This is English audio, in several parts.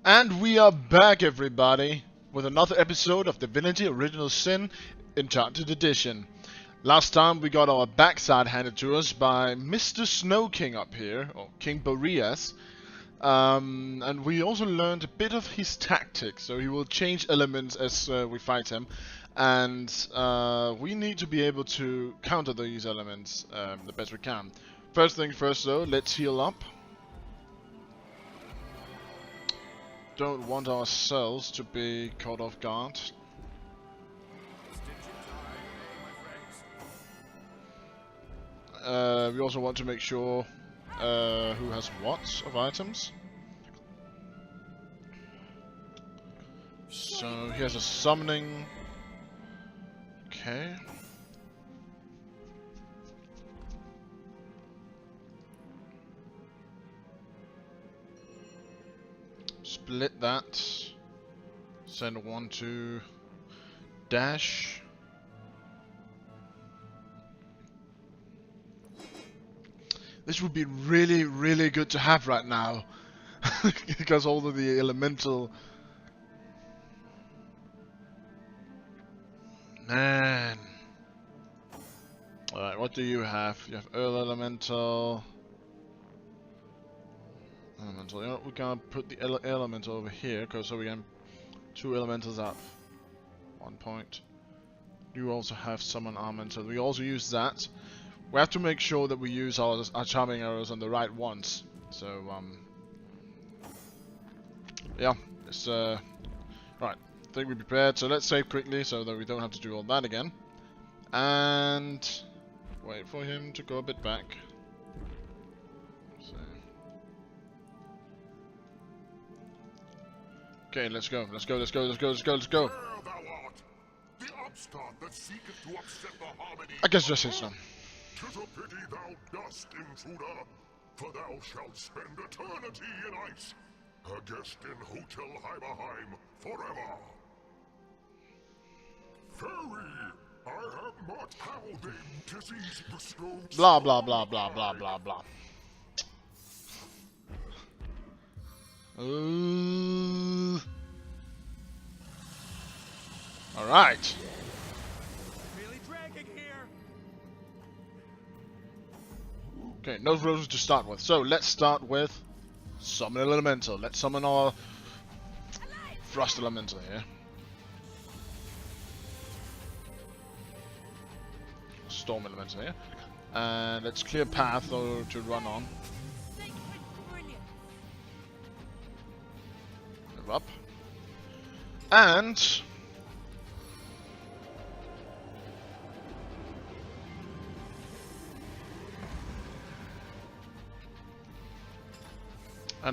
And we are back, everybody, with another episode of Divinity Original Sin Enchanted Edition. Last time we got our backside handed to us by Mr. Snow King up here, or King Boreas. And we also learned a bit of his tactics, so he will change elements as we fight him. And we need to be able to counter these elements the best we can. First thing first though, let's heal up. Don't want ourselves to be caught off guard. We also want to make sure who has what of items. So he has a summoning. Okay. Split that. Send one to dash. This would be really, really good to have right now. Because all of the elemental... Man. Alright, what do you have? You have Earth Elemental. Elemental. You know, we can put the elemental over here, cause so we can 2 elementals up. 1 point. You also have summon elemental. We also use that. We have to make sure that we use our charming arrows on the right ones. So yeah, it's right. I think we're prepared. So let's save quickly so that we don't have to do all that again. And wait for him to go a bit back. Okay, let's go. Let's go. Let's go. Let's go. Let's go. Let's go. I guess just his name. 'Tis a pity thou dost, intruder, for thou shalt spend eternity in ice, a guest in Hotel Heimerheim forever. Fairy, I have not how they disease bestowed. Blah blah blah blah blah blah blah. All right. Really dragging here. Okay, no roses to start with. So let's start with summon elemental. Let's summon our frost elemental here. Storm elemental here. And let's clear path to run on. Move up. And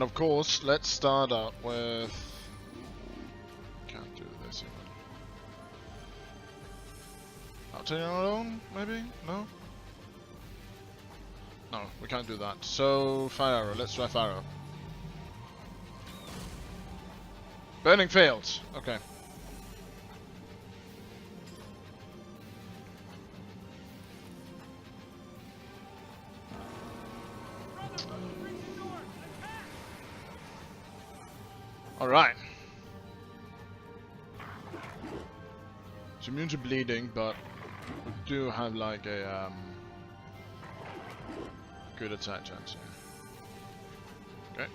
of course, let's start out with... Can't do this even. Outing our own, maybe? No? No, we can't do that. So, fire arrow. Let's try fire arrow. Burning failed. Okay. Alright. It's immune to bleeding, but we do have like a good attack chance here. Okay.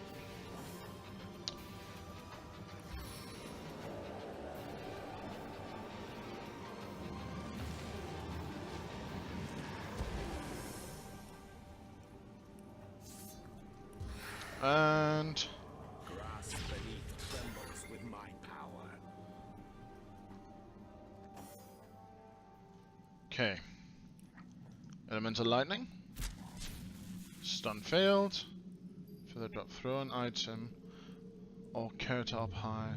And okay. Elemental lightning. Stun failed. Feather drop, throw an item or character up high.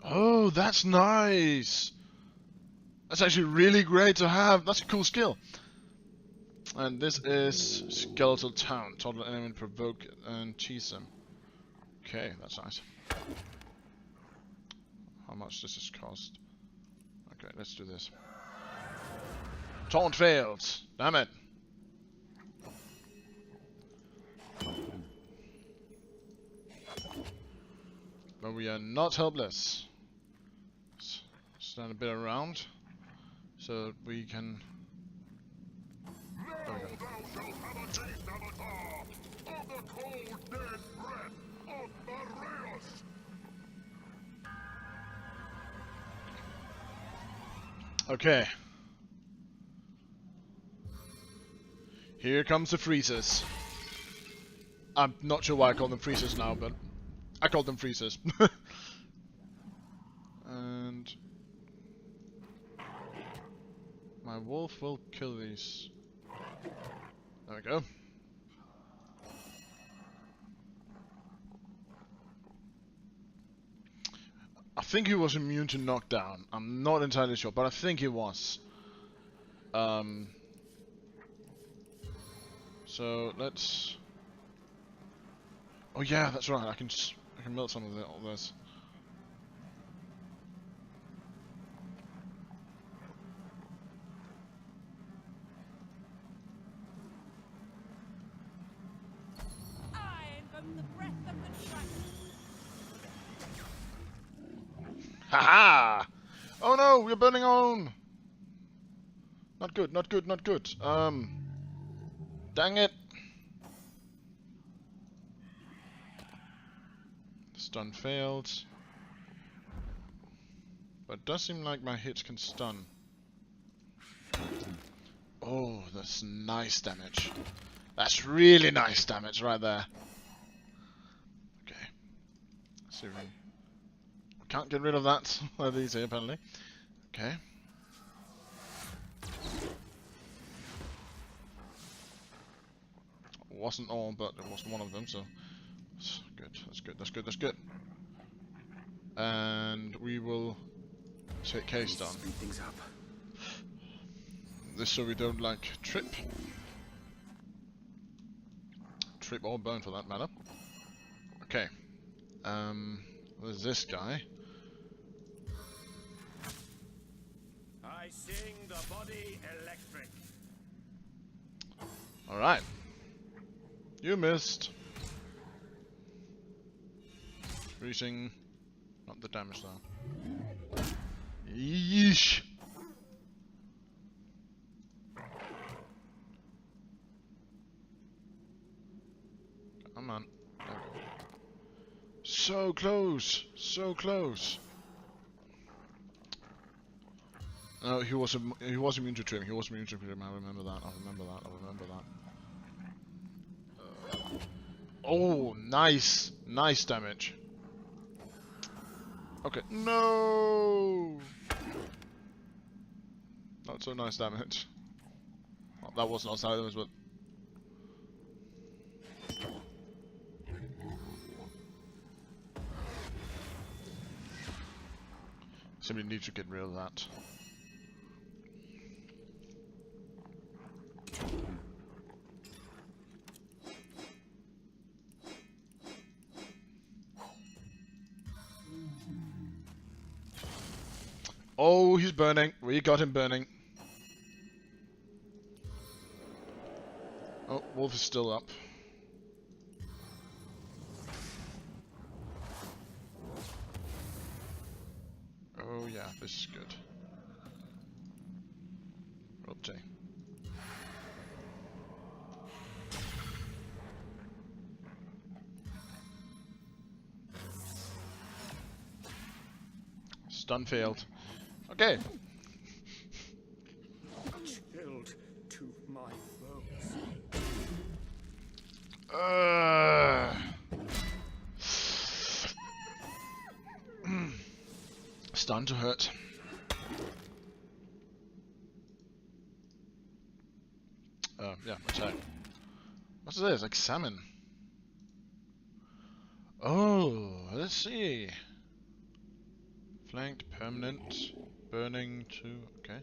Oh, that's nice. That's actually really great to have. That's a cool skill. And this is Skeletal Town. Total enemy provoke and cheese them. Okay, that's nice. how much this has cost. Okay, let's do this. Taunt failed. Damn it. But we are not helpless. Stand a bit around so that we can. Now thou shalt have a taste, Avatar, of the cold, dead breath of Mareus! Okay. Here comes the freezers. I'm not sure why I call them freezers now, but I call them freezers. And my wolf will kill these. There we go. I think he was immune to knockdown. I'm not entirely sure, but I think he was. So let's. Oh yeah, that's right. I can melt some of all this. I invoke the breath of the dragon. Haha! Oh no, we're burning our own. Not good. Not good. Not good. Dang it. Stun failed. But it does seem like my hits can stun. Oh, that's nice damage. That's really nice damage right there. Okay. Let's see if we can't get rid of that. That easy, apparently. Okay. Wasn't all, but it was one of them, so that's good. That's good. That's good. That's good. And we will take case down. Speed things up. This so we don't like trip or burn for that matter. Okay. There's this guy. I sing the body electric. All right. You missed. Freezing. Not the damage though. Yeesh. Come on. There we go. So close. So close. No, he was immune to trim. He was immune to trim. I remember that. I remember that. I remember that. Oh, nice, nice damage. Okay, no, not so nice damage. Well, that wasn't outside damage, but simply need to get rid of that. Oh, he's burning. We got him burning. Oh, wolf is still up. Oh yeah, this is good. Rotate. Stun failed. Okay. Chilled to my bones. Stun to hurt. Yeah, attack. What's this? Like salmon. Oh, let's see. Flanked, permanent, burning too. Okay.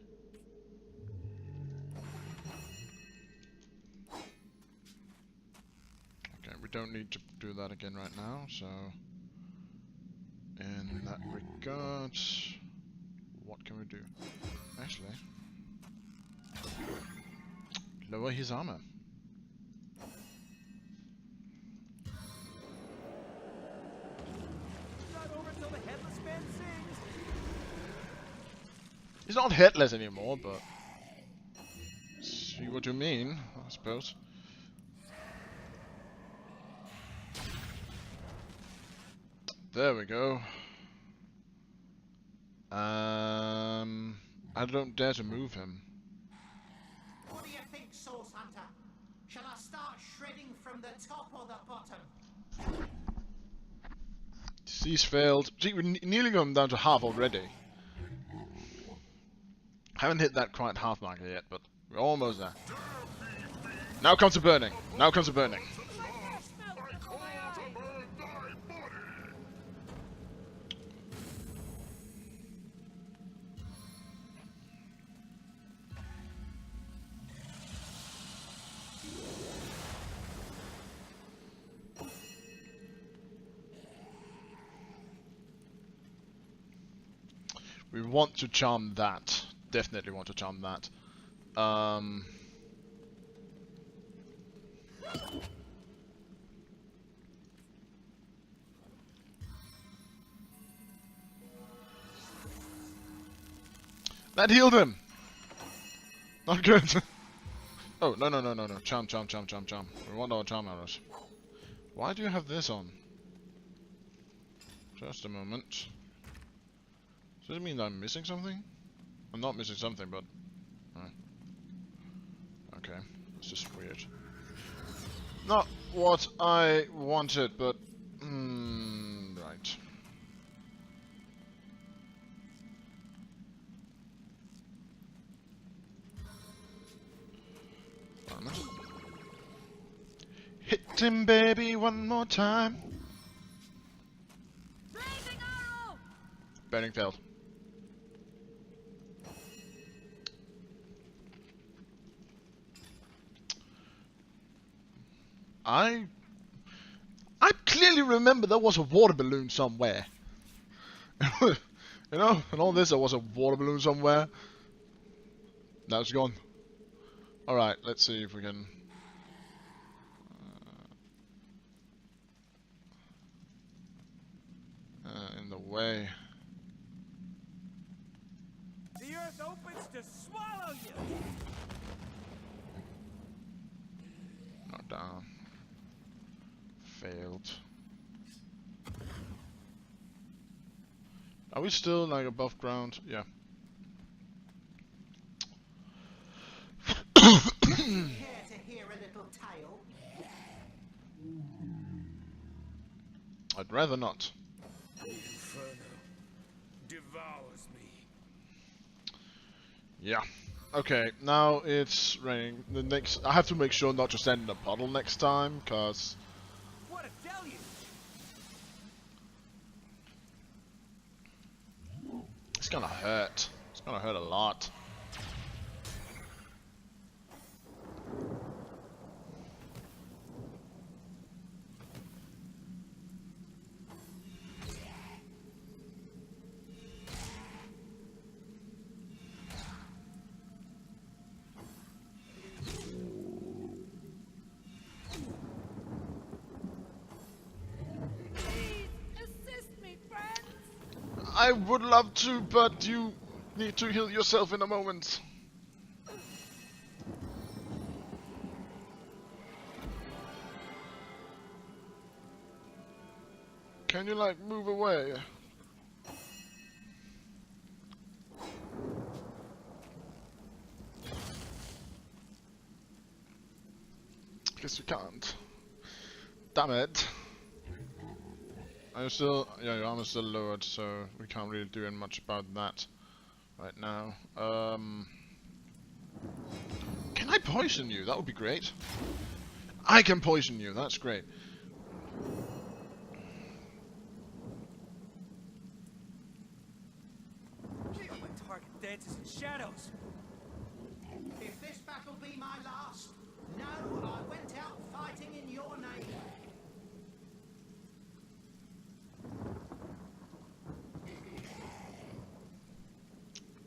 Okay, we don't need to do that again right now, so In that regard, what can we do? Actually, lower his armor. Not over till the headless man sings. He's not headless anymore, but see what you mean, I suppose. There we go. I don't dare to move him. What do you think, Source Hunter? Shall I start shredding from the top or the bottom? He's failed. Gee, we're nearly going down to half already. Haven't hit that quite half marker yet, but we're almost there. Now comes the burning. Now comes the burning. We want to charm that. Definitely want to charm that. That healed him! Not good! Oh, no. Charm. We want our charm arrows. Why do you have this on? Just a moment. Does it mean that I'm missing something? I'm not missing something, but... okay, that's just weird. Not what I wanted, but... right. Hit him, baby, one more time. Blazing arrow! Burning failed. I clearly remember there was a water balloon somewhere. You know, and all this, there was a water balloon somewhere. Now it's gone. Alright, let's see if we can... in the way. The earth opens to swallow you. Not down. Failed. Are we still like above ground? Yeah. Care to hear a little tale? I'd rather not. The inferno devours me. Yeah. Okay, now it's raining. The next, I have to make sure not to stand in a puddle next time, cause What a deluge! it's gonna hurt. It's gonna hurt a lot. Please assist me, friends! I would love to, but you need to heal yourself in a moment. Can you like move away? Guess you can't. Damn it. I'm still, yeah, your armor's still lowered, so we can't really do much about that right now. Can I poison you? That would be great. I can poison you. That's great. My target dances in shadows. If this battle be my last, no, I went out fighting in your name.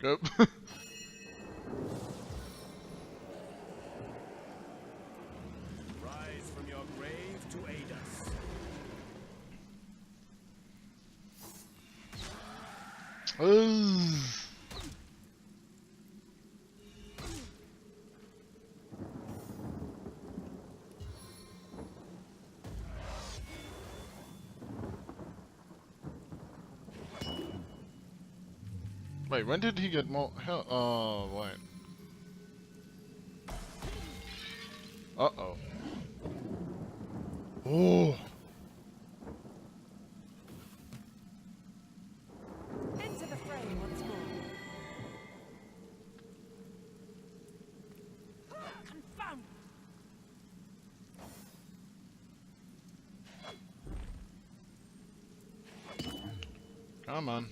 Go. Rise from your grave to aid us. Wait, when did he get more hell? Oh, wait. Uh-oh. Oh. Enter the fray once more. Confound! Come on.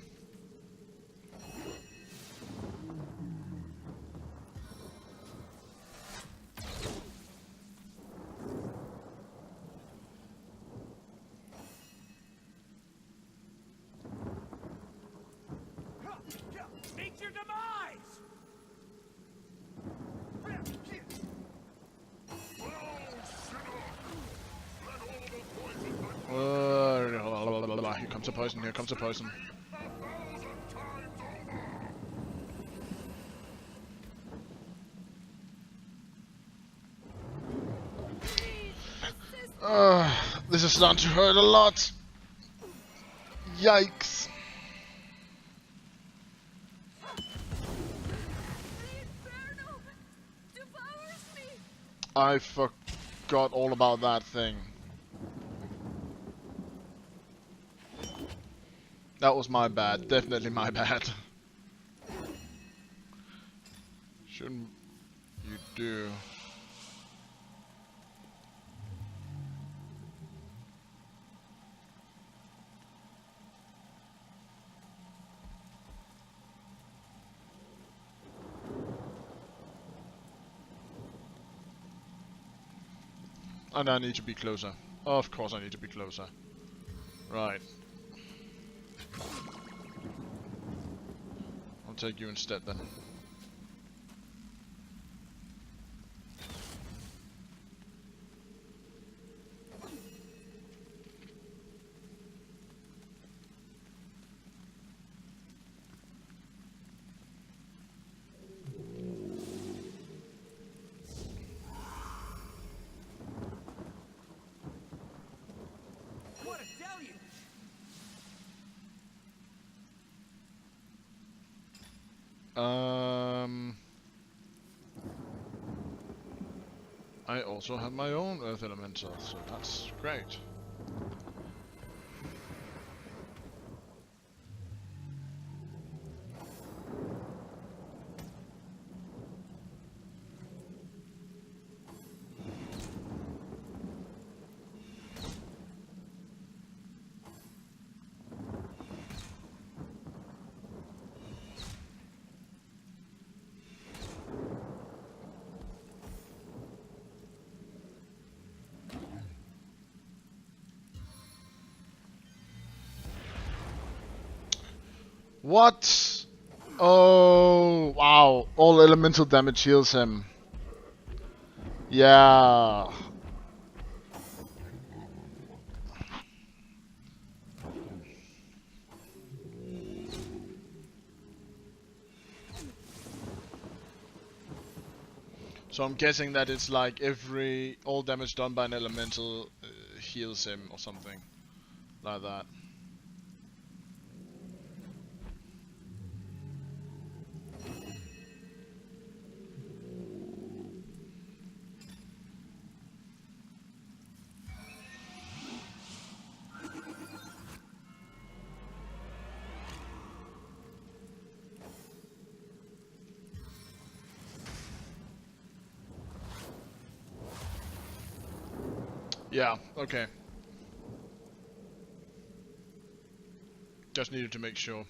Meet your demise! Here comes a poison, here comes a poison. This is starting to hurt a lot. Yikes. I forgot all about that thing. That was my bad. Definitely my bad. Shouldn't you do? And I need to be closer. Of course I need to be closer. Right. I'll take you instead then. What a deluge! I also have my own earth elemental, so that's great. What? Oh, wow. All elemental damage heals him. Yeah. So I'm guessing that it's like all damage done by an elemental heals him or something like that. Yeah, okay. Just needed to make sure.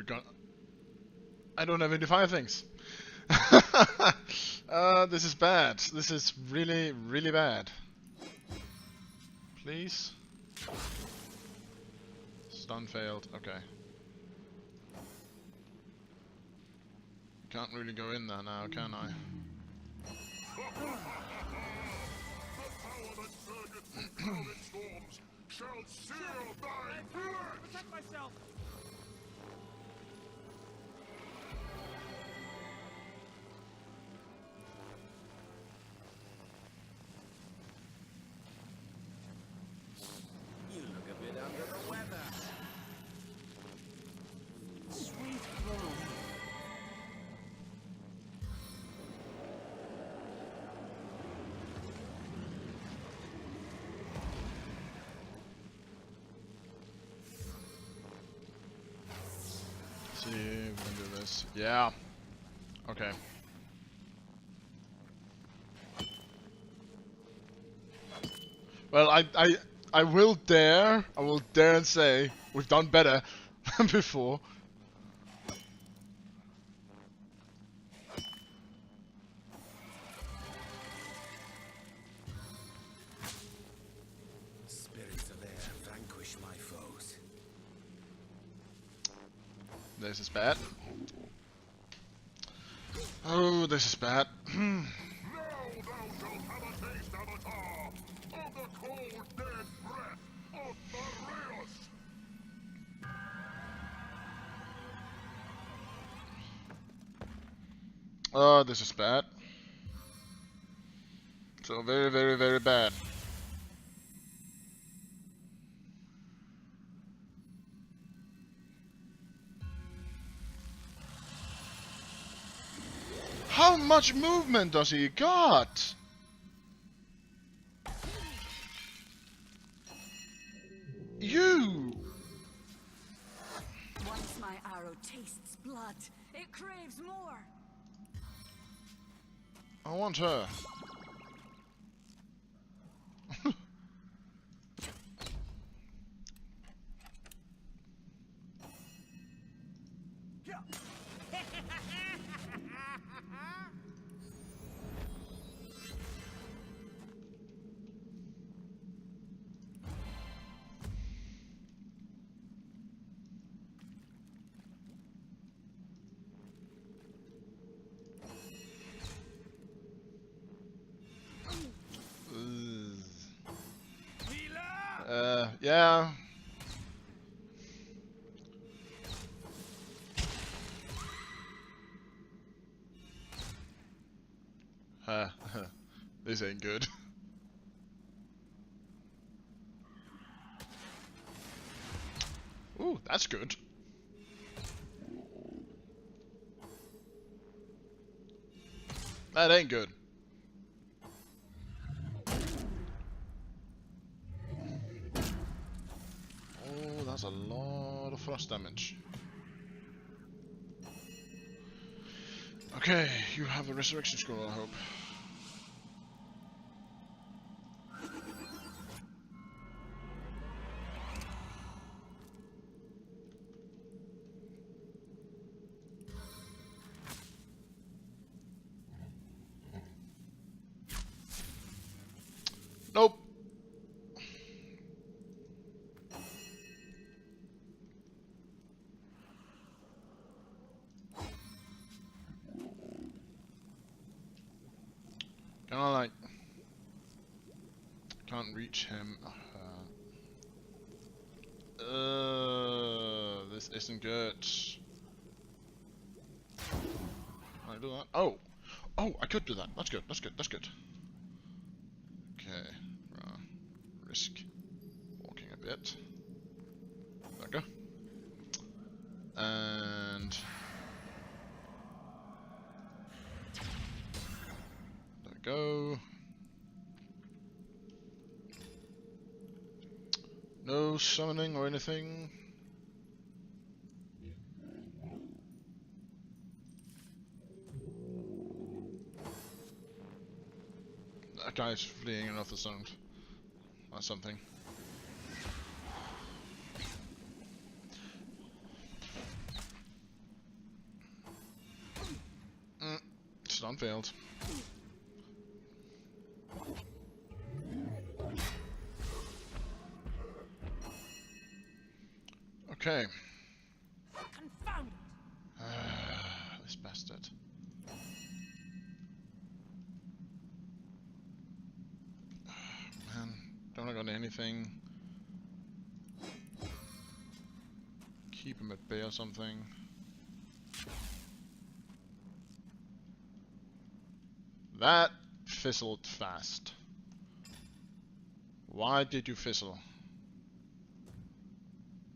gonna. I don't have any fire things. This is bad. This is really, really bad. Please. Stun failed. Okay. Can't really go in there now, can I? The power that surgeth from clouded storms shall seal thy flesh! Protect myself! You look a bit under the weather. Sweet home. See, we can do this. Yeah. Okay. Well, I will dare and say we've done better than before. Spirits of air, vanquish my foes. This is bad. Oh, this is bad. Now thou shalt have a taste, Avatar, of the cold, dead breath of Therios! Oh, this is bad. So very, very, very bad. How much movement does he got? You! Once my arrow tastes blood, it craves more. I want her. Yeah. This ain't good. Ooh, that's good. That ain't good. Oh, that's a lot of frost damage. Okay, you have a resurrection scroll, I hope. Nope. Kinda like can't reach him. This isn't good. Can I do that? Oh, oh, I could do that. That's good. That's good. That's good. Okay, risk walking a bit. There we go. And there we go. No summoning or anything. That guy's fleeing off the sound. Or something. Stun failed. Okay. Confound it! This bastard. Man, don't I got anything? Keep him at bay or something. That fizzled fast. Why did you fizzle?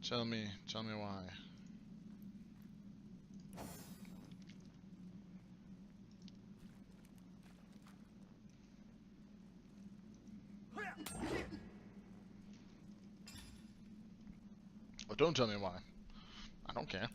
Tell me why. Oh, don't tell me why. I don't care.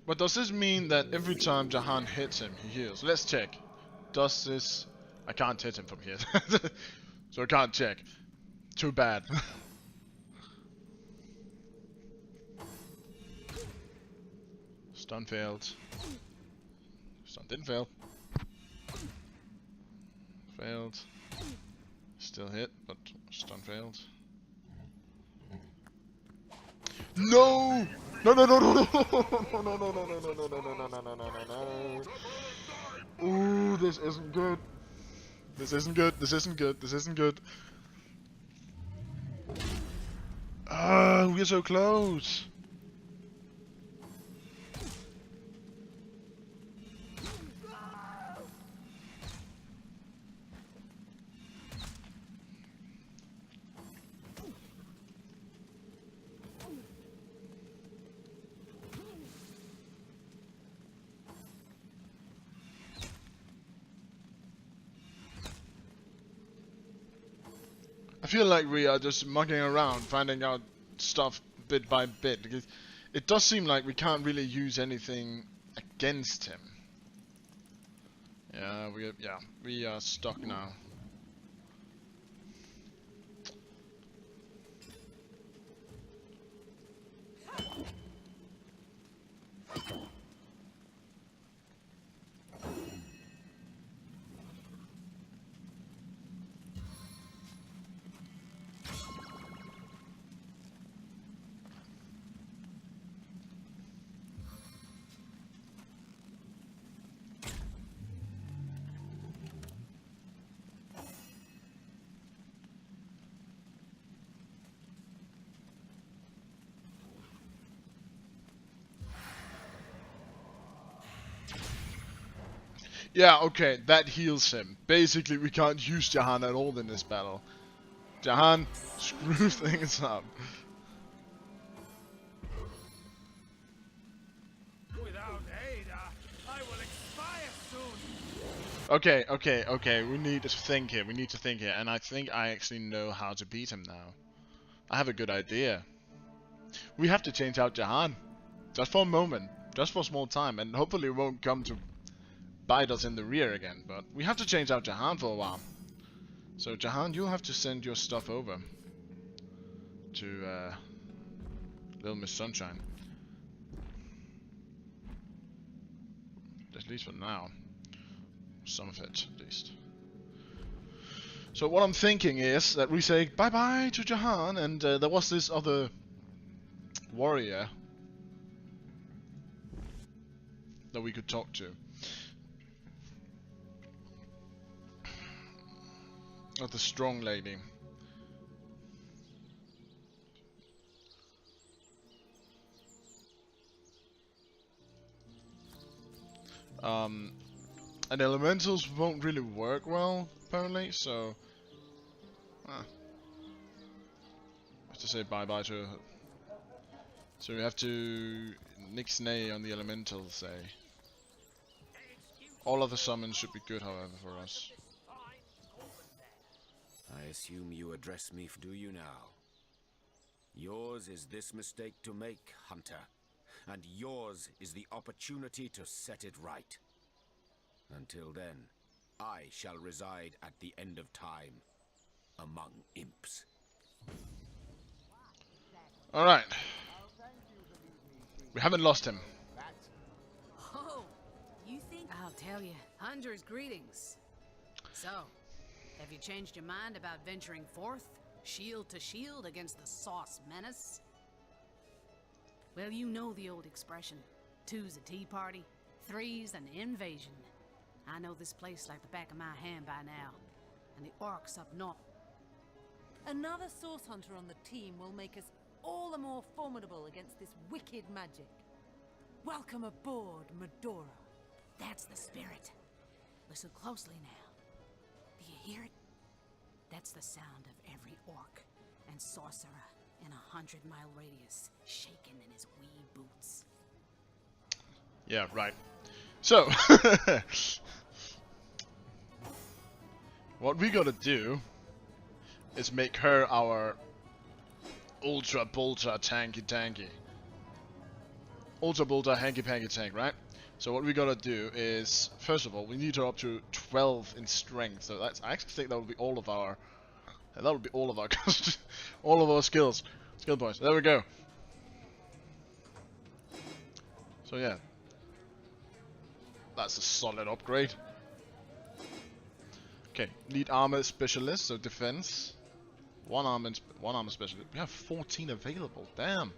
But does this mean that every time Jahan hits him, he heals? Let's check. Does this... I can't hit him from here. So I can't check. Too bad. Stun failed. Stun didn't fail. Failed. Still hit, but stun failed. No! No no no no no no no no no no no no no no no no no no. Ooh, this isn't good. This isn't good. This isn't good. This isn't good. Ah, we're so close. I feel like we are just mucking around, finding out stuff bit by bit, because it does seem like we can't really use anything against him. Yeah, we are stuck now. Yeah, okay, that heals him. Basically, we can't use Jahan at all in this battle. Jahan, screw things up. Without aid, I will expire soon. Okay, we need to think here, and I think I actually know how to beat him now. I have a good idea. We have to change out Jahan. Just for a moment, just for a small time, and hopefully it won't come to bite us in the rear again, but we have to change out Jahan for a while. So Jahan, you'll have to send your stuff over to Little Miss Sunshine. At least for now. Some of it, at least. So what I'm thinking is that we say bye-bye to Jahan, and there was this other warrior that we could talk to. Of the strong lady. And elementals won't really work well, apparently, so... have to say bye-bye to her. So we have to nix-nay on the elementals, say. All of the summons should be good, however, for us. I assume you address me, do you now? Yours is this mistake to make, Hunter, and yours is the opportunity to set it right. Until then, I shall reside at the end of time, among imps. Alright. We haven't lost him. Oh, you think? I'll tell you. Hunter's greetings. So, have you changed your mind about venturing forth, shield to shield, against the sauce menace? Well, you know the old expression. 2's a tea party, 3's an invasion. I know this place like the back of my hand by now. And the orcs up north. Another source hunter on the team will make us all the more formidable against this wicked magic. Welcome aboard, Medora. That's the spirit. Listen closely now. Do you hear it? That's the sound of every orc and sorcerer in a 100-mile radius, shaking in his wee boots. Yeah, right. So, what we gotta do is make her our ultra bolter tanky. Ultra bolter hanky panky tank, right? So what we gotta do is, first of all, we need her up to 12 in strength. So that's, I actually think that would be all of our, all of our skill points. There we go. So yeah, that's a solid upgrade. Okay, lead armor specialist, so defense. One armor specialist. We have 14 available. Damn.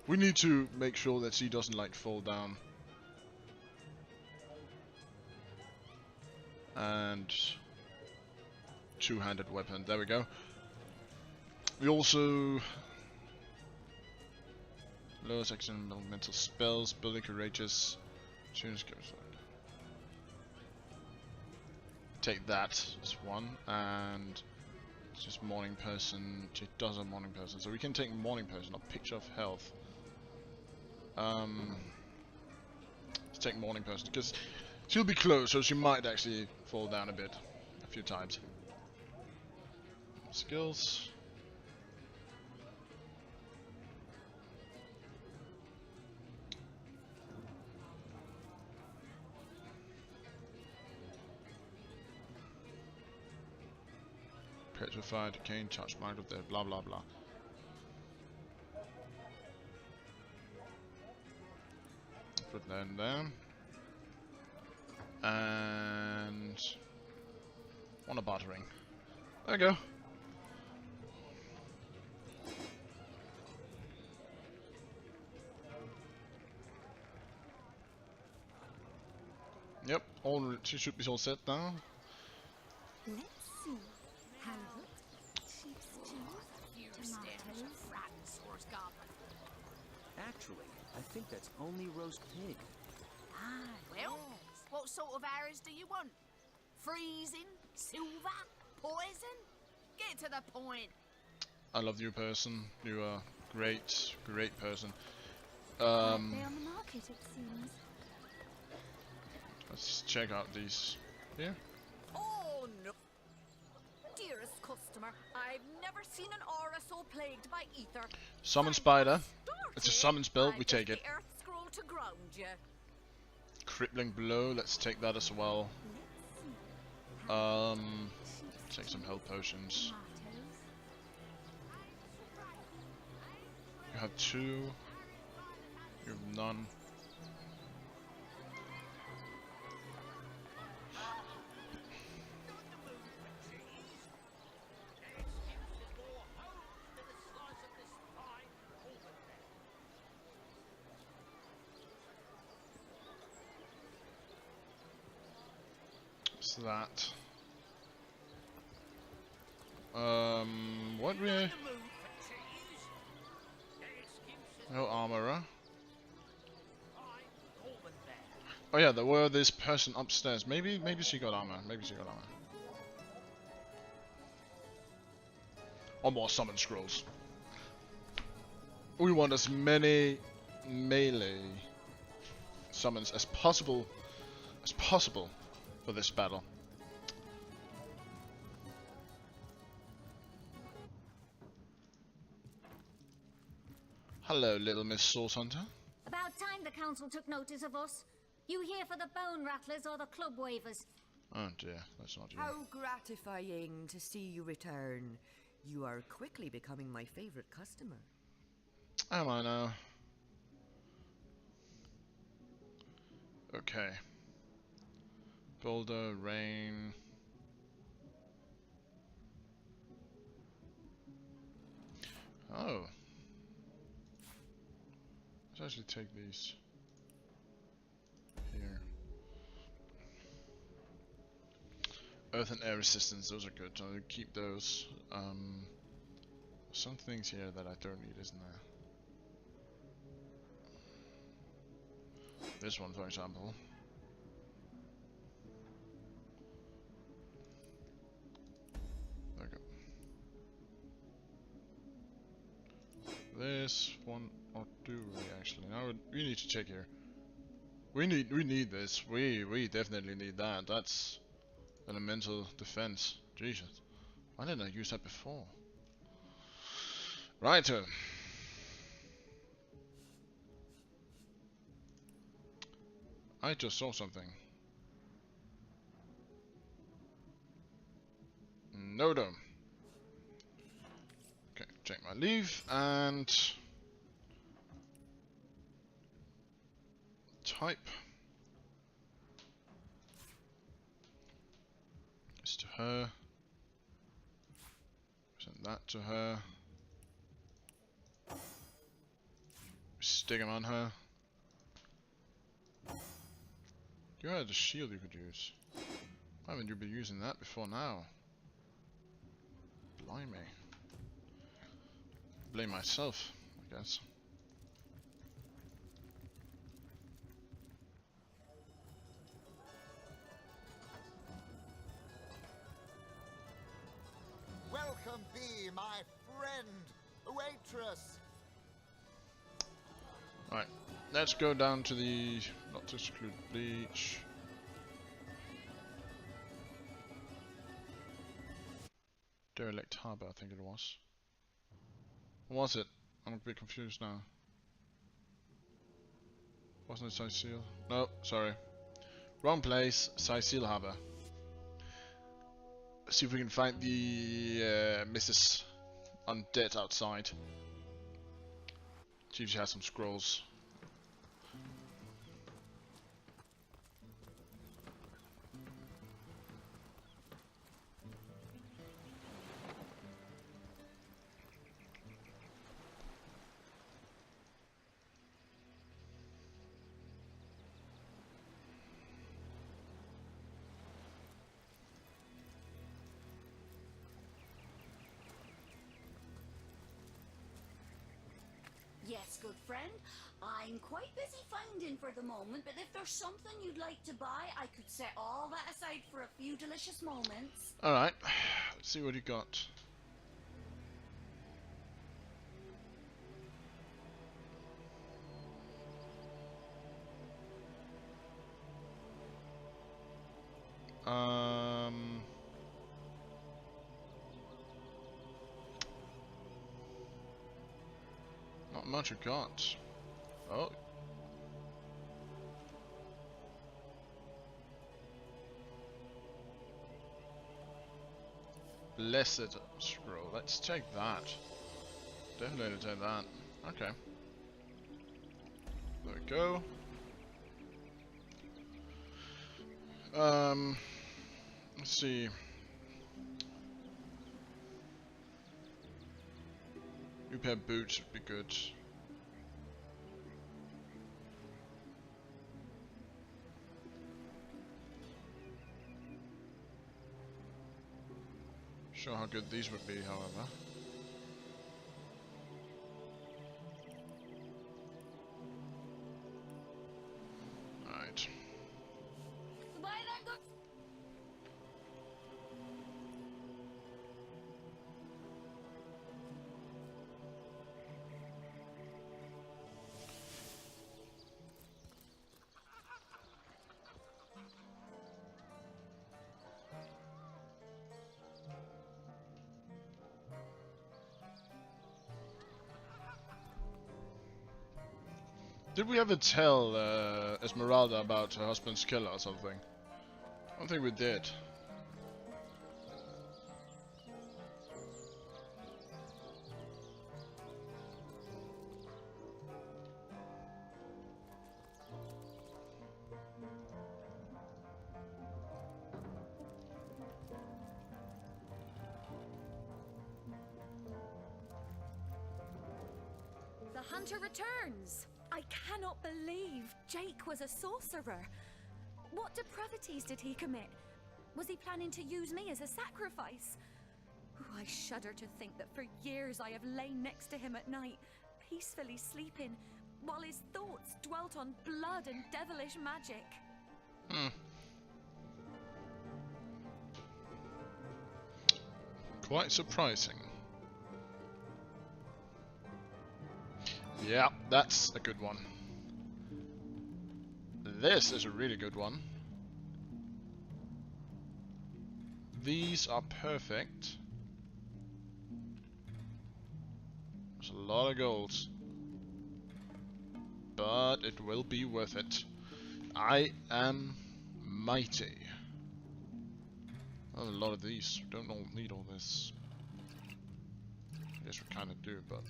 We need to make sure that she doesn't like fall down. And two-handed weapon. There we go. We also lower section mental spells, building courageous. Take that as one, and it's just morning person. She does a morning person, so we can take morning person. A picture of health. Let's take morning person because she'll be close, so she might actually fall down a few times. Skills. Petrified, decaying, charged mind of the blah blah blah. Put that in there. And one a battering. There we go. Yep, she should be all set now. Let's see. Halibut, sheep's cheese, tomatoes. Actually, I think that's only roast pig. Ah, well, what sort of arrows do you want? Freezing? Silver? Poison? Get to the point. I love you, person. You are great, great person. Aren't they on the market, it seems? Let's check out these here. Oh no! Dearest customer, I've never seen an aura so plagued by ether. Summon spider. It's a summon spell. We take it. The earth scroll to ground you. Crippling blow. Let's take that as well. Take some health potions. You have 2. You have none. What's that? What we? No armorer. Oh yeah, there were this person upstairs. Maybe she got armor. Maybe she got armor. Or more summon scrolls. We want as many melee summons as possible as possible for this battle. Hello, little Miss Source Hunter. About time the council took notice of us. You here for the bone rattlers or the club wavers? Oh dear, that's not you. How gratifying to see you return. You are quickly becoming my favorite customer. Am I now? Okay. Boulder, rain. Oh. Let's actually take these here. Earth and air resistance, those are good. I'll keep those. Some things here that I don't need, isn't there? This one, for example. There we go. This one, or do we actually? Now we need to check here. We need this. We definitely need that. That's elemental defense. Jesus, why didn't I use that before? Right. I just saw something. No dome. Okay, check my leave and type. This to her. Send that to her. Stick him on her. You had a shield you could use. Why haven't you been using that before now? Blimey. Blame myself, I guess. Welcome thee, my friend, waitress. Alright, let's go down to the... not to exclude bleach. Derelict Harbor, I think it was. Or was it? I'm a bit confused now. Wasn't it Sicil? No, sorry. Wrong place, Sicil Harbor. See if we can find the Mrs. Undead outside. See if she has some scrolls. Yes, good friend. I'm quite busy finding for the moment, but if there's something you'd like to buy, I could set all that aside for a few delicious moments. Alright, let's see what you got. Not much I got. Oh. Blessed scroll. Let's take that. Definitely take that. Okay. There we go. Let's see. New pair of boots would be good. Sure how good these would be, however. Alright. Goodbye then, good. Did we ever tell Esmeralda about her husband's killer or something? I don't think we did. The hunter returns! I cannot believe Jake was a sorcerer. What depravities did he commit? Was he planning to use me as a sacrifice? Ooh, I shudder to think that for years I have lain next to him at night, peacefully sleeping, while his thoughts dwelt on blood and devilish magic. Quite surprising. Yeah, that's a good one. This is a really good one. These are perfect. There's a lot of gold. But it will be worth it. I am mighty. Oh, a lot of these. We don't all need all this. I guess we kind of do, but...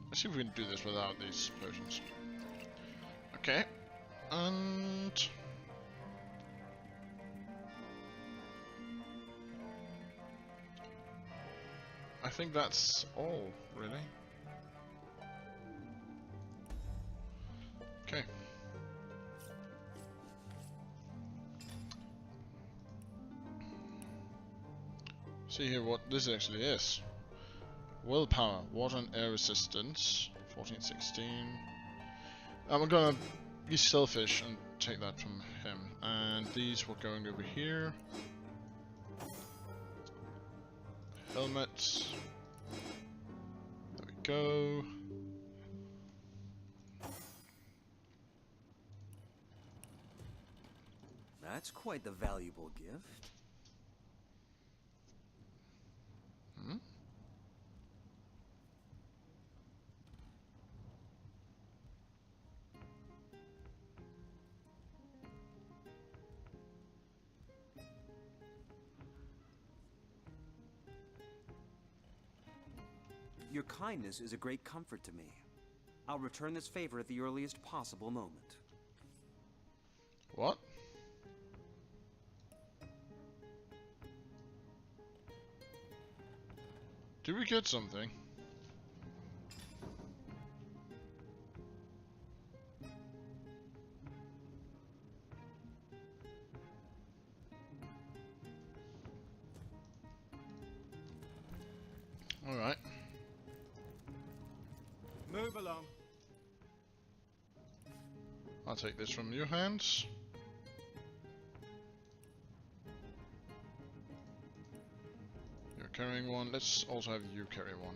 Let's see if we can do this without these potions. Okay. And... I think that's all, really. Okay. See here what this actually is. Willpower, water and air resistance, 14, 16. I'm gonna be selfish and take that from him. And these were going over here. Helmets. There we go. That's quite the valuable gift. Hmm? Your kindness is a great comfort to me. I'll return this favor at the earliest possible moment. What? Did we get something? Alright. Move along. I'll take this from your hands. You're carrying one. Let's also have you carry one.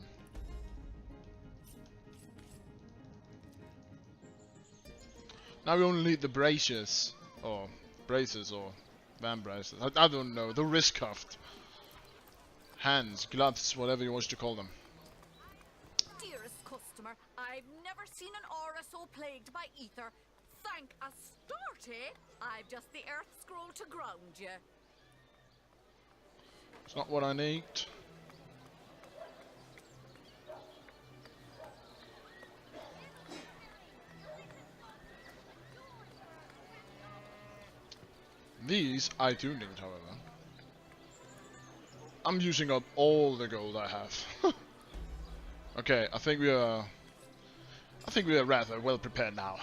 Now we only need the braces, or van braces. I don't know. The wrist cuffed. Hands, gloves, whatever you want to call them. Dearest customer, I've never seen an aura so plagued by ether. Thank Astarte, I've just the earth scroll to ground you. It's not what I need. These I do need, however. I'm using up all the gold I have. Okay, I think we are rather well prepared now.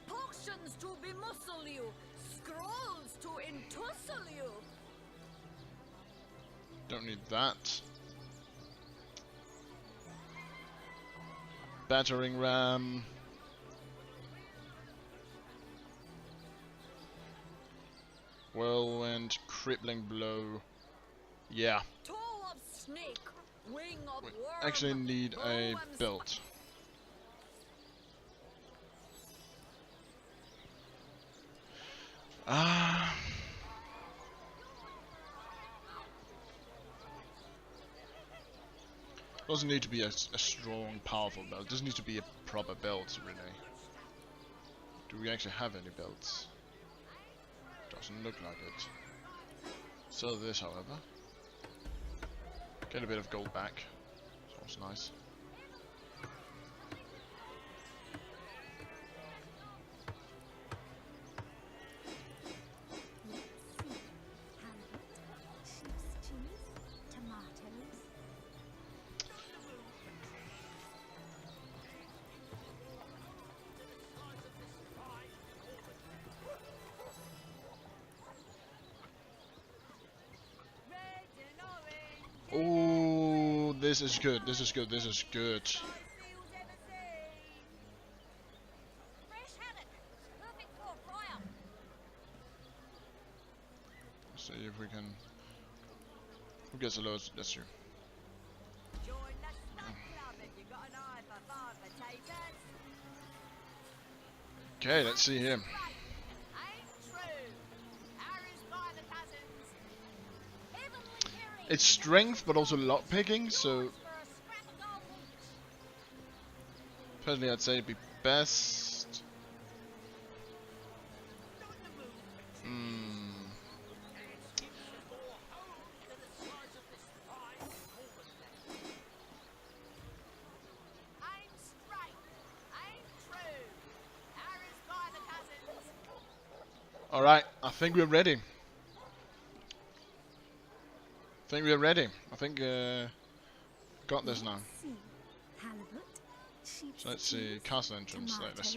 Potions to bemuscle you, scrolls to entussle you. Don't need that. Battering ram. Whirlwind, crippling blow. Yeah. Toe of snake, wing of We worm, actually need a bow and belt. Ah. Doesn't need to be a strong, powerful belt. It doesn't need to be a proper belt, really. Do we actually have any belts? Doesn't look like it. Sell this, however. Get a bit of gold back. Sounds nice. Oh, this is good. This is good. This is good. See if we can. Who gets the lowest? That's you. Okay, let's see here. It's strength, but also lockpicking, so personally I'd say it'd be best. Alright, I think we're ready. I think we're ready. I think got this now. So let's see, castle entrance. Let's.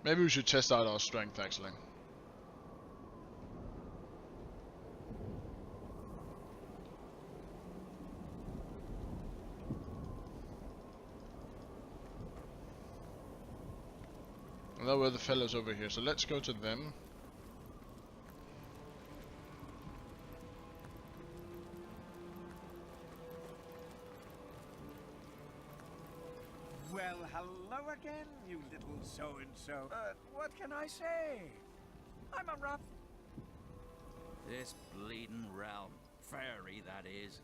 Maybe we should test out our strength actually. There were the fellows over here, so let's go to them. Well, hello again, you little so-and-so. What can I say? I'm a rough... This bleeding realm. Fairy, that is.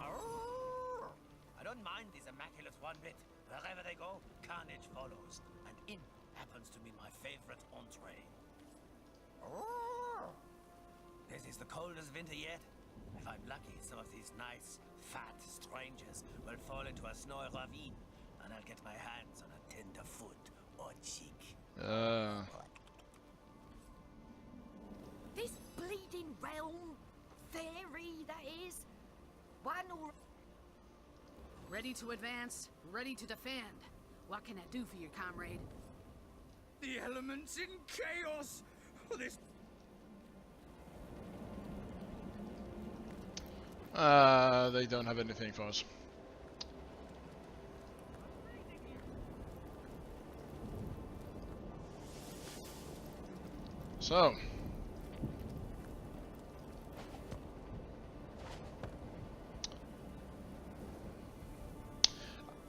I don't mind these immaculates one bit. Wherever they go, carnage follows. And in happens to be my favorite entree. This is the coldest winter yet. If I'm lucky, some of these nice, fat strangers will fall into a snowy ravine, and I'll get my hands on a tender foot or cheek. This bleeding realm, fairy that is, one or... Ready to advance, ready to defend. What can I do for you, comrade? The elements in chaos! This... They don't have anything for us. So.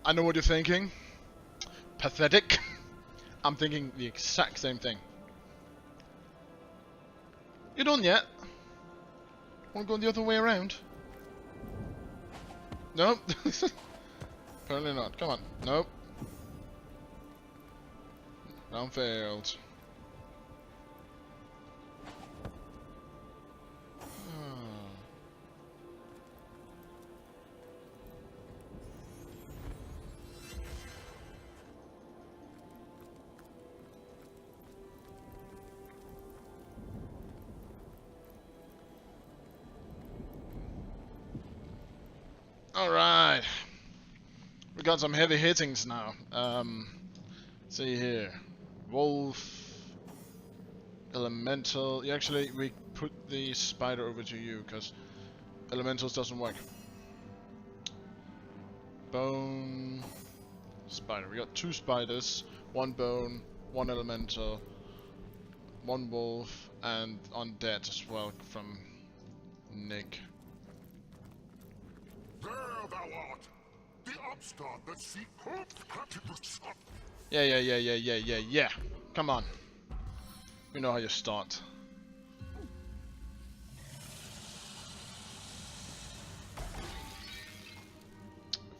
I know what you're thinking. Pathetic. I'm thinking the exact same thing. You done yet? Wanna go the other way around? Nope. Apparently not. Come on. Nope. Round failed. Alright. We got some heavy hittings now. See here. Wolf. Elemental. Actually, we put the spider over to you, because elementals doesn't work. Bone. Spider. We got 2 spiders, 1 bone, 1 elemental, 1 wolf, and undead as well from Nick. there thou art! The upstart that seek Yeah. Come on. We know how you start.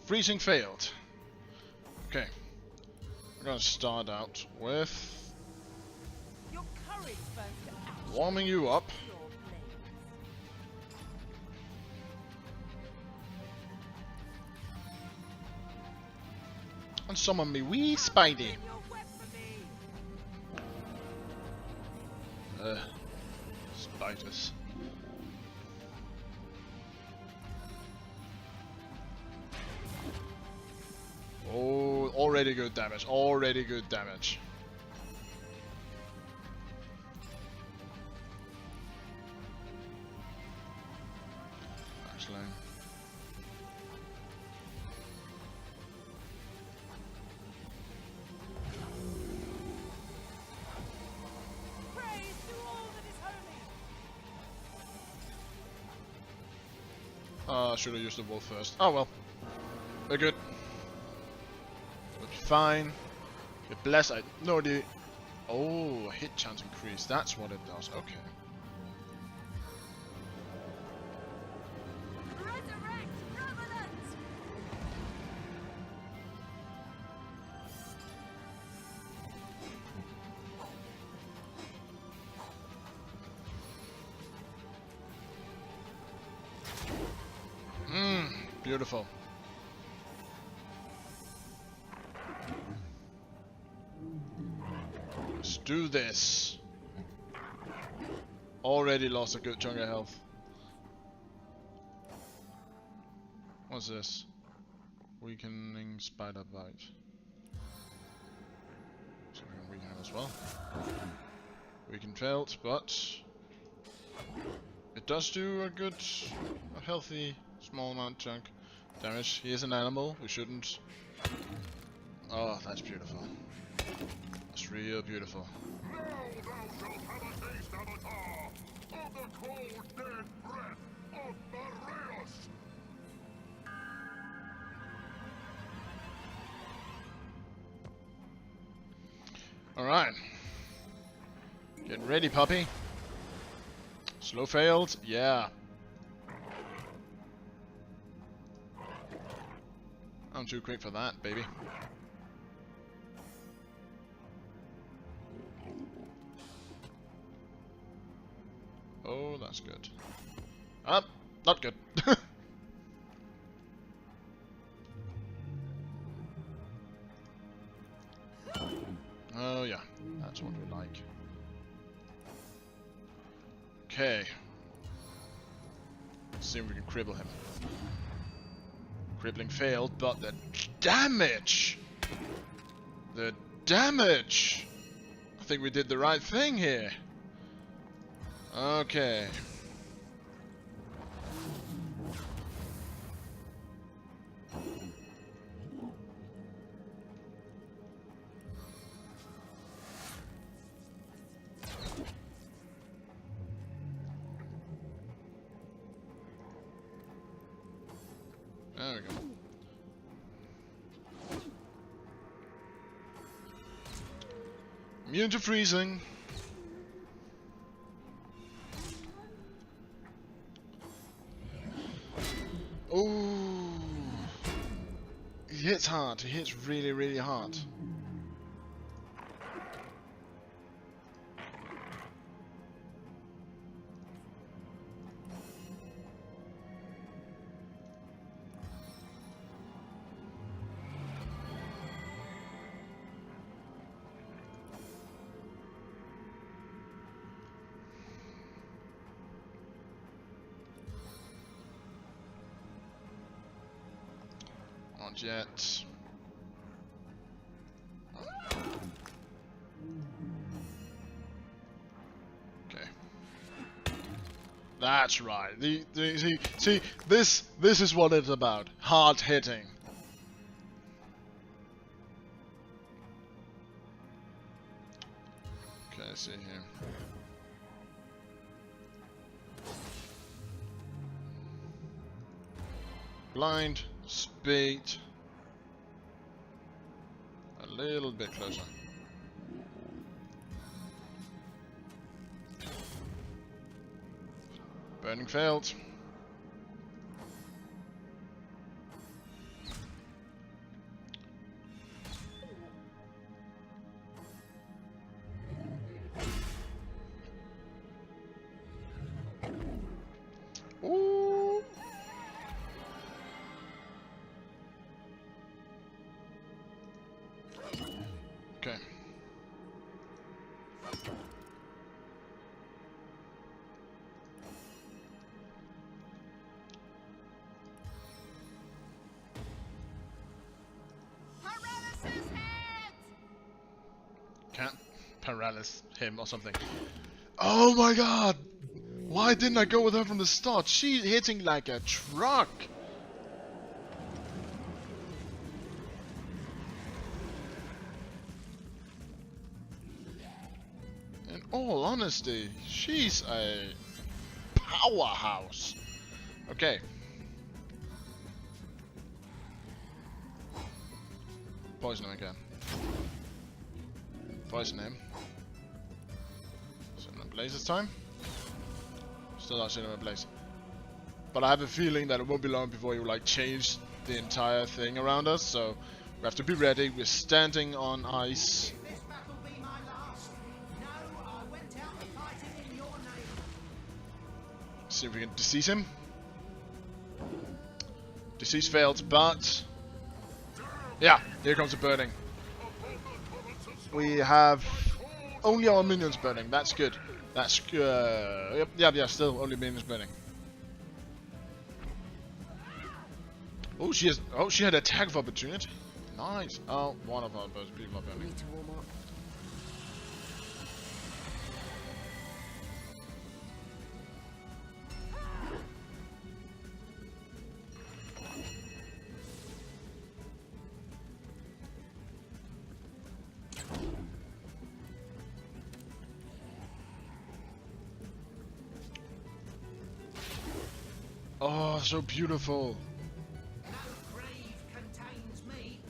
Freezing failed. Okay. We're gonna start out with Your courage burns to ash. warming you up. Your blades. And summon me wee Spidey. Spiders. Oh, already good damage. Already good damage. Actually. Praise to all that is holy. Should have used the wolf first. Oh well. We're good. We'll be fine. We're blessed. No, the... Oh, hit chance increase. That's what it does. Okay. Resurrect Revenant! Beautiful. Let's do this. Already lost a good chunk of health. What's this? Weakening spider bite. So we can weaken him as well. Weaken failed, but it does do a healthy small amount chunk damage. He is an animal. We shouldn't. Oh, that's beautiful. That's real beautiful. Now thou shalt have a taste, Avatar, of the cold, dead breath of Boreas! Alright. Get ready, puppy. Slow failed. Yeah. I'm too quick for that, baby. Oh, that's good. Not good. Oh yeah, that's what we like. Okay. Let's see if we can cripple him. Crippling failed, but the damage! The damage! I think we did the right thing here. Okay. There we go. Immune to freezing. Oh, he hits hard. He hits really, really hard. Not yet. Okay. That's right. See, this is what it's about. Hard hitting. Okay, let's see here. Blind. Speed. A little bit closer. Burning failed. Ooh. Okay. Can't paralyze him or something. Oh my god! Why didn't I go with her from the start? She's hitting like a truck! In all honesty, she's a powerhouse. Okay. Poison him again. Poison him. Set him ablaze this time. Still not setting him ablaze. But I have a feeling that it won't be long before you like change the entire thing around us, so we have to be ready. We're standing on ice. This battle be my last. No, I went out fighting in your name. See if we can disease him. Disease failed, but yeah, here comes the burning. We have only our minions burning. That's good. That's yeah, still only minions burning. Oh, she has. Oh, she had attack of opportunity. Nice. Oh, one of our people are burning. Need to warm up. Oh, so beautiful. No grave contains me.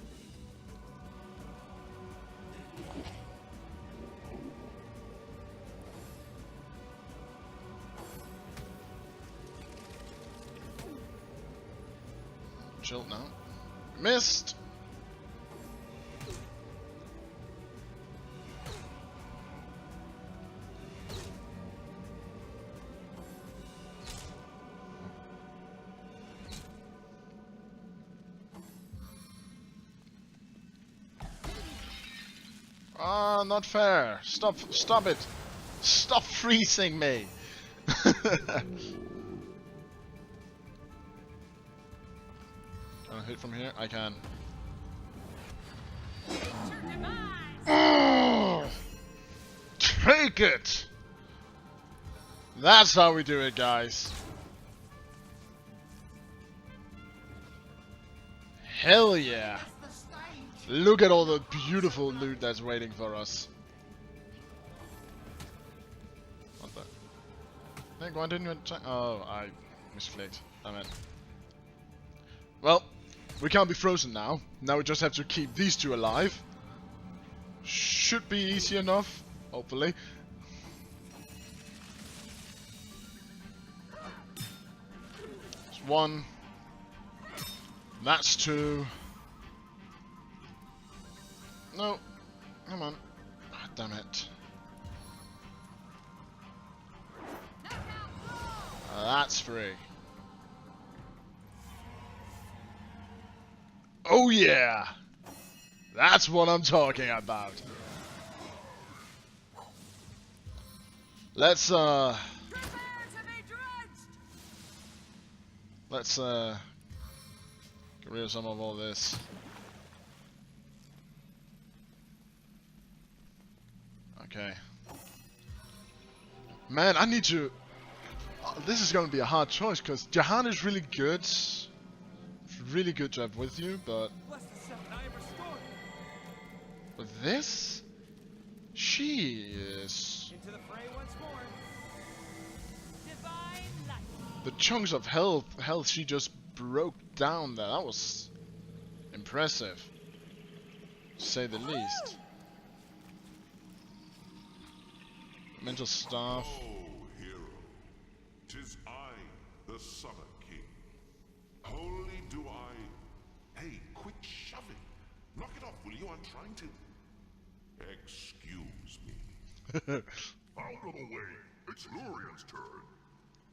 Chill now. Missed. Ah, not fair. Stop it. Stop freezing me. Can I hit from here? I can. Oh, take it. That's how we do it, guys. Hell yeah. Look at all the beautiful loot that's waiting for us. What the? Hey, why didn't you attack? Oh, I misclicked. Damn it. Well, we can't be frozen now. Now we just have to keep these two alive. Should be easy enough, hopefully. That's one. That's two. No, come on. Ah, damn it. That's free. Oh yeah! That's what I'm talking about. Let's get rid of some of all this. Okay. Man, I need to... this is going to be a hard choice, because Jahan is really good. It's really good to have with you, but... With this? She is... The chunks of health she just broke down there. That was impressive, to say the least. Mental staff. Oh, hero, 'tis I, the Summer King. Wholly do I... Hey, quit shoving. Knock it off, will you? I'm trying to... Excuse me. Out of the way. It's Lurian's turn.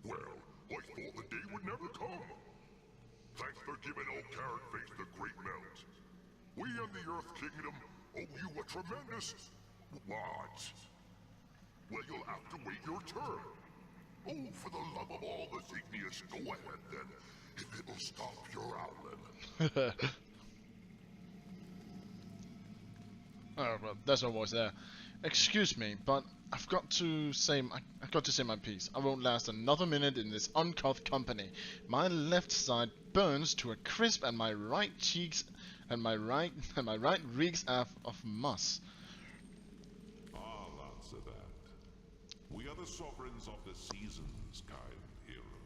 Well, I thought the day would never come. Thanks for giving old Carrot Face the great melt. We and the Earth Kingdom owe you a tremendous... what? Well, you'll have to wait your turn. Oh, for the love of all that's igneous, go ahead then, if it'll stop your owling. Oh, well, there's no voice there. Excuse me, but I've got to say my piece. I won't last another minute in this uncouth company. My left side burns to a crisp, and my right cheeks and my right reeks of muss. I'll answer that. We are the sovereigns of the seasons, kind hero.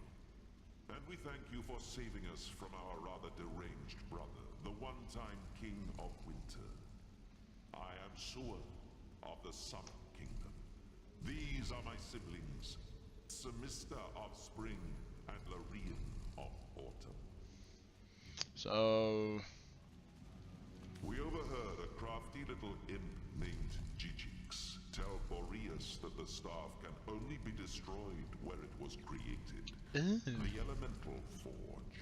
And we thank you for saving us from our rather deranged brother, the one-time king of winter. I am Sua of the Summer Kingdom. These are my siblings, Semester of Spring and Lorien of Autumn. So... We overheard a crafty little imp named Gigix tell Boreas that the staff can only be destroyed where it was created. The Elemental Forge.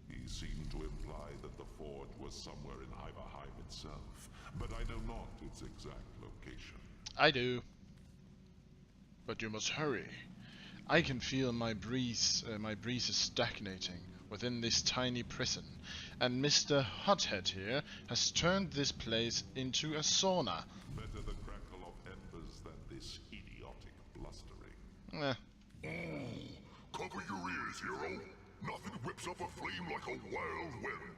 He seemed to imply that the forge was somewhere in Iberheim itself, but I know not its exact location. I do. But you must hurry. I can feel my breeze is stagnating within this tiny prison, and Mr. Hothead here has turned this place into a sauna. Better the crackle of embers than this idiotic blustering. Cover your ears, hero. Nothing whips up a flame like a wild wind.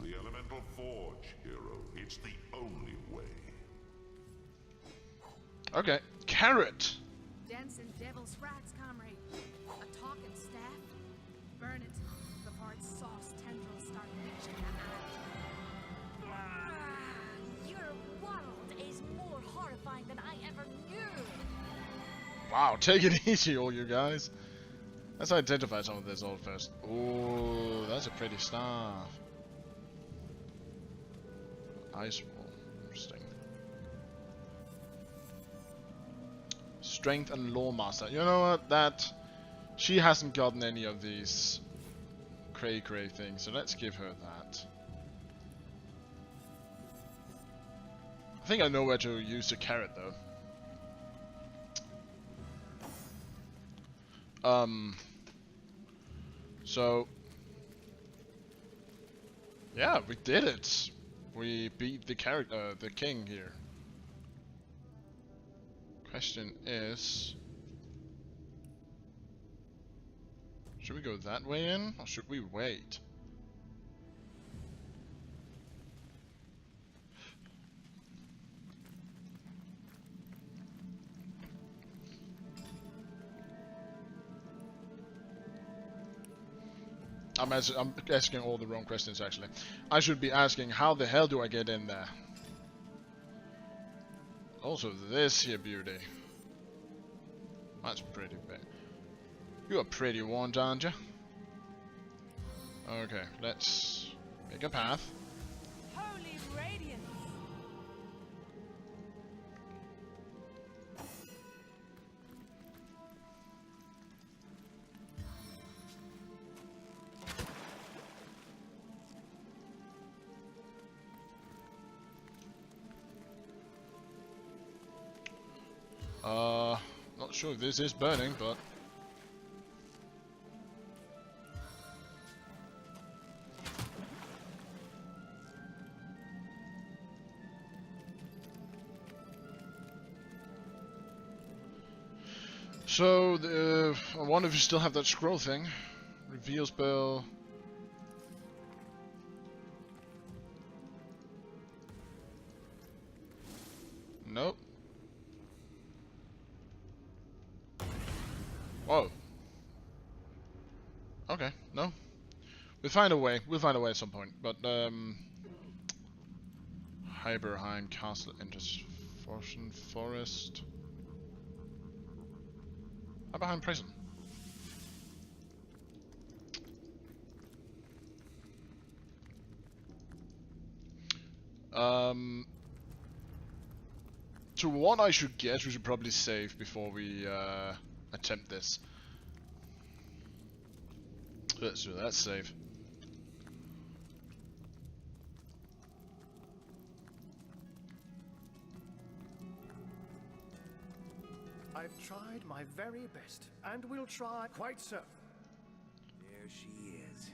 The Elemental Forge, hero. It's the only way. Okay, carrot. Dense and devil's rats, comrade. A talking staff. Burn it before its sauce tendrils start reaching the eye. Your world is more horrifying than I ever knew. Wow, take it easy, all you guys. Let's identify some of this all first. Oh, that's a pretty staff. Ice wall, interesting. Strength and Law Master. You know what? She hasn't gotten any of these cray things, so let's give her that. I think I know where to use the carrot though. So yeah, we did it. We beat the king here. Question is, should we go that way in, or should we wait? I'm asking all the wrong questions, actually. I should be asking, how the hell do I get in there? Also, this here beauty. That's pretty big. You are pretty warned, aren't you? Okay, let's make a path. Holy radiance! Not sure if this is burning, but so I wonder if you still have that scroll thing. Reveal spell. Nope. Whoa. Okay. Okay, no. We'll find a way. We'll find a way at some point. But, Hyberheim Castle enters Fortune Forest. Hyberheim Prison. To what I should guess, we should probably save before we attempt this. Let's do that. Save. I've tried my very best, and will try quite so. There she is.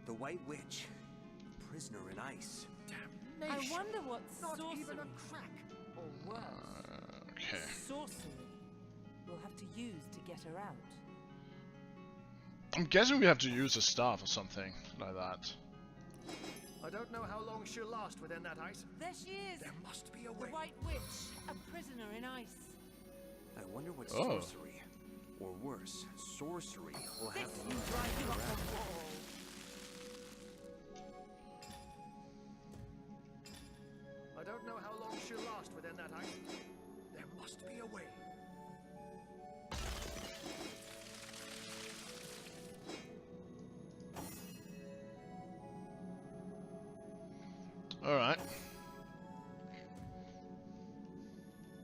The White Witch. Prisoner in ice. Damnation. I wonder what Not sorcery, even a crack. or worse, Okay. sorcery, we'll have to use to get her out. I'm guessing we have to use a staff or something like that. I don't know how long she'll last within that ice. There she is! There must be a The way. White Witch, a prisoner in ice. I wonder what Oh. sorcery, or worse, sorcery, will have This to will use drive to you get up her out. the wall. I don't know how long she'll last within that ice. There must be a way. Alright.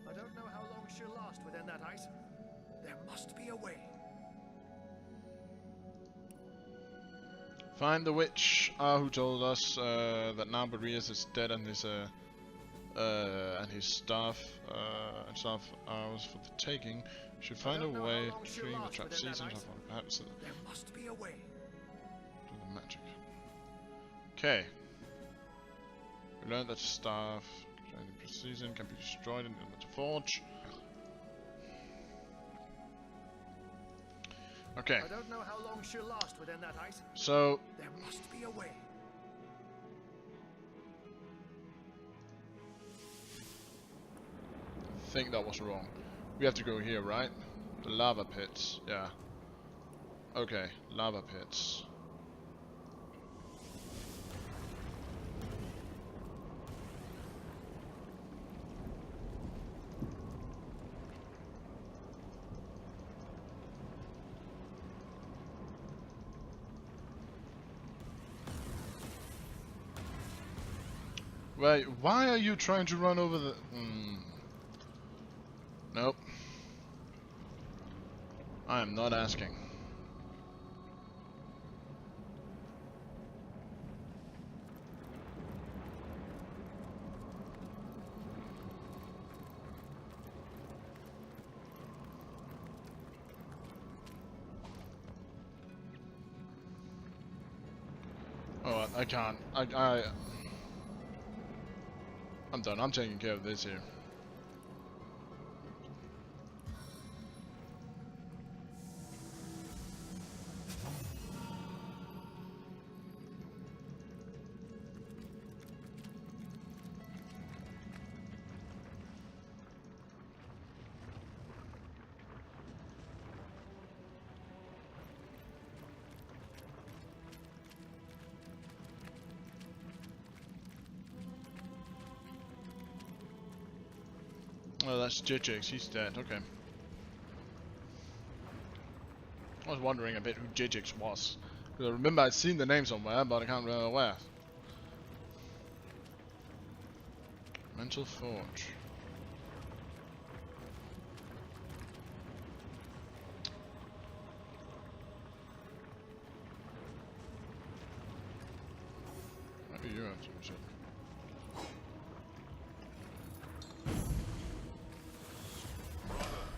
I don't know how long she'll last within that ice. There must be a way. Find the witch who told us that now Boreas is dead and his staff was for the taking. Should find a way between the trap seasons of perhaps There must be a way. do the magic. Okay. We learned that staff during the season can be destroyed in the forge. Okay. I don't know how long she'll last within that ice. So There must be a way. I think that was wrong. We have to go here, right? The lava pits, yeah. Okay, lava pits. Wait, why are you trying to run over the... Nope. I am not asking. Oh, I can't. I'm done. I'm taking care of this here. Oh, that's Jijix. He's dead. Okay. I was wondering a bit who Jijix was. Because I remember I'd seen the name somewhere, but I can't remember where. Mental Forge. Maybe you have some shit.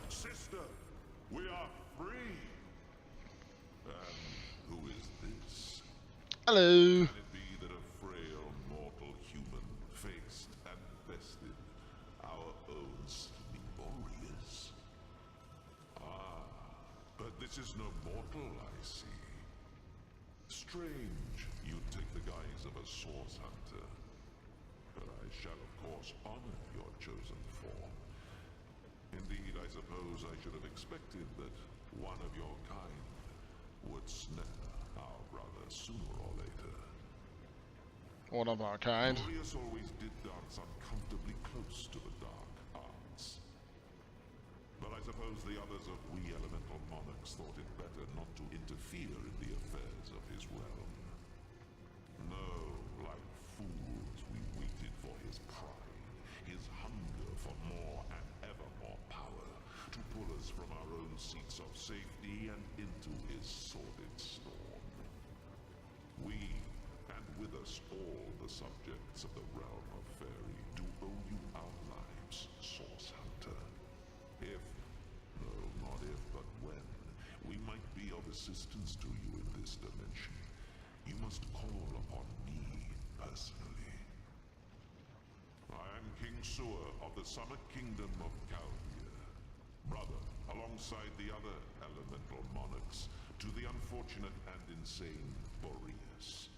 Sister, we are free. Who is this? Hello. Can it be that a frail mortal human faced and bested our own sleeping warriors? Ah, but this is no mortal, I see. Strange, you take the guise of a source hunter. But I shall of course honor your chosen form. Indeed, I suppose I should have expected that one of your kind would snare sooner or later. One of our kind. Boreas always did dance uncomfortably close to the dark arts. But I suppose the others of we elemental monarchs thought it better not to interfere in the affairs of his realm. No, like fools, we waited for his pride, his hunger for more and ever more power, to pull us from our own seats of safety and into his sordid storm. We, and with us all the subjects of the realm of Fairy, do owe you our lives, Source Hunter. If, no, not if, but when, we might be of assistance to you in this dimension, you must call upon me personally. I am King Sewer of the Summer Kingdom of Caldia, brother, alongside the other elemental monarchs, to the unfortunate and insane Boreas.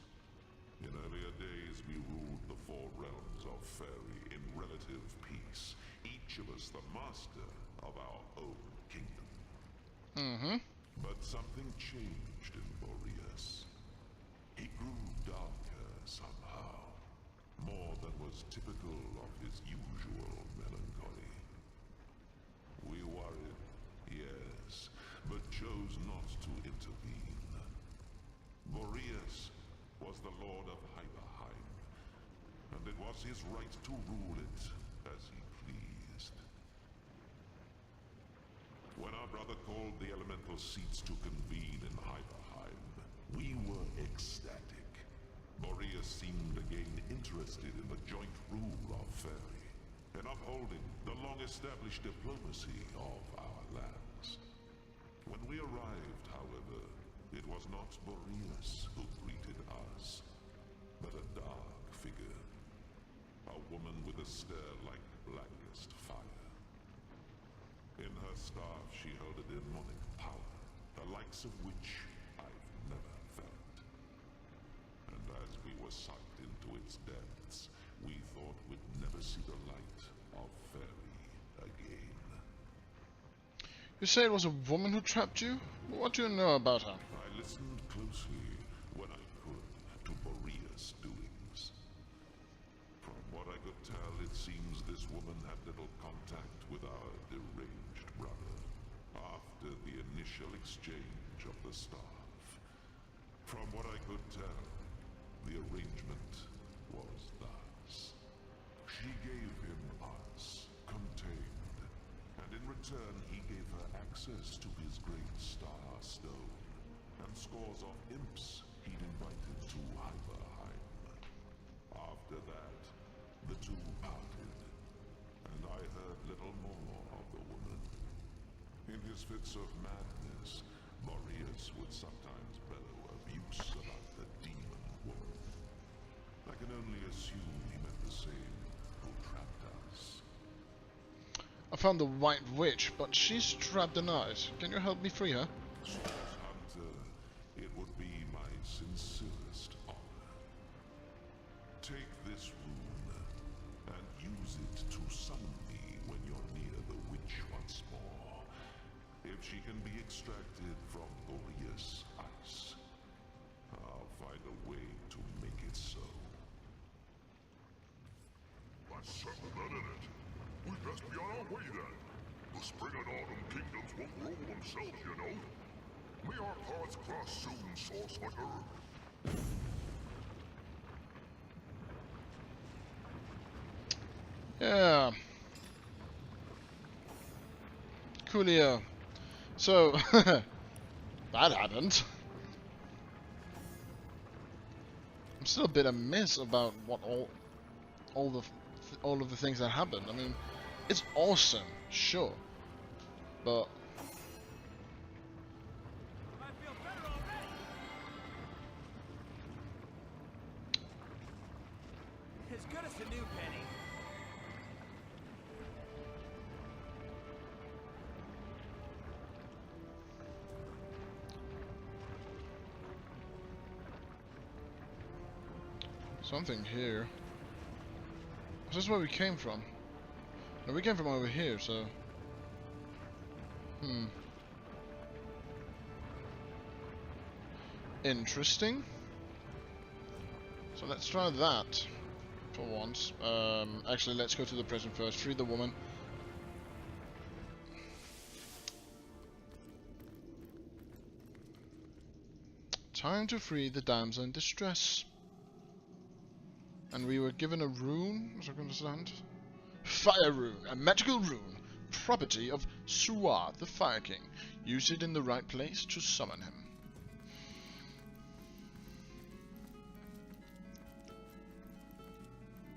In earlier days, we ruled the four realms of Fairy in relative peace, each of us the master of our own kingdom. Mm-hmm. But something changed in Boreas. He grew darker somehow, more than was typical of his usual melancholy. We worried, yes, but chose not to intervene. Boreas was the Lord of Hyberheim, and it was his right to rule it as he pleased. When our brother called the elemental seats to convene in Hyberheim, we were ecstatic. Boreas seemed again interested in the joint rule of Fairy, in upholding the long-established diplomacy of our lands. When we arrived, however, it was not Boreas who greeted us, but a dark figure. A woman with a stare like blackest fire. In her staff she held a demonic power, the likes of which I've never felt. And as we were sucked into its depths, we thought we'd never see the light of Fairy again. You say it was a woman who trapped you? What do you know about her? I listened closely when I could to Boreas' doings. From what I could tell, it seems this woman had little contact with our deranged brother after the initial exchange of the staff. From what I could tell, the arrangement was thus. She gave him us, contained, and in return he gave her access to his great star stone, and scores of imps he'd invited to Hyberheim. After that, the two parted, and I heard little more of the woman. In his fits of madness, Boreas would sometimes bellow abuse about the demon woman. I can only assume he meant the same who trapped us. I found the White Witch, but she's trapped in ice. Can you help me free her? Source Hunter, it would be my sincerest honor. Take this rune, and use it to summon me when you're near the witch once more. If she can be extracted from Boreas' ice, I'll find a way to make it so. Let's settle that in it. We best be on our way then. The spring and autumn kingdoms won't rule themselves, you know. May our paths cross soon, Source Hunter. Yeah. Coolio. So, that happened. I'm still a bit amiss about what all of the things that happened. I mean, it's awesome, sure, but As good as a new penny. something here. Is this where we came from? No, we came from over here, so... Interesting. So let's try that for once. Actually, let's go to the prison first. Free the woman. Time to free the damsel in distress. And we were given a rune, as I can understand. Fire rune, a magical rune, property of Suar, the Fire King. Use it in the right place to summon him.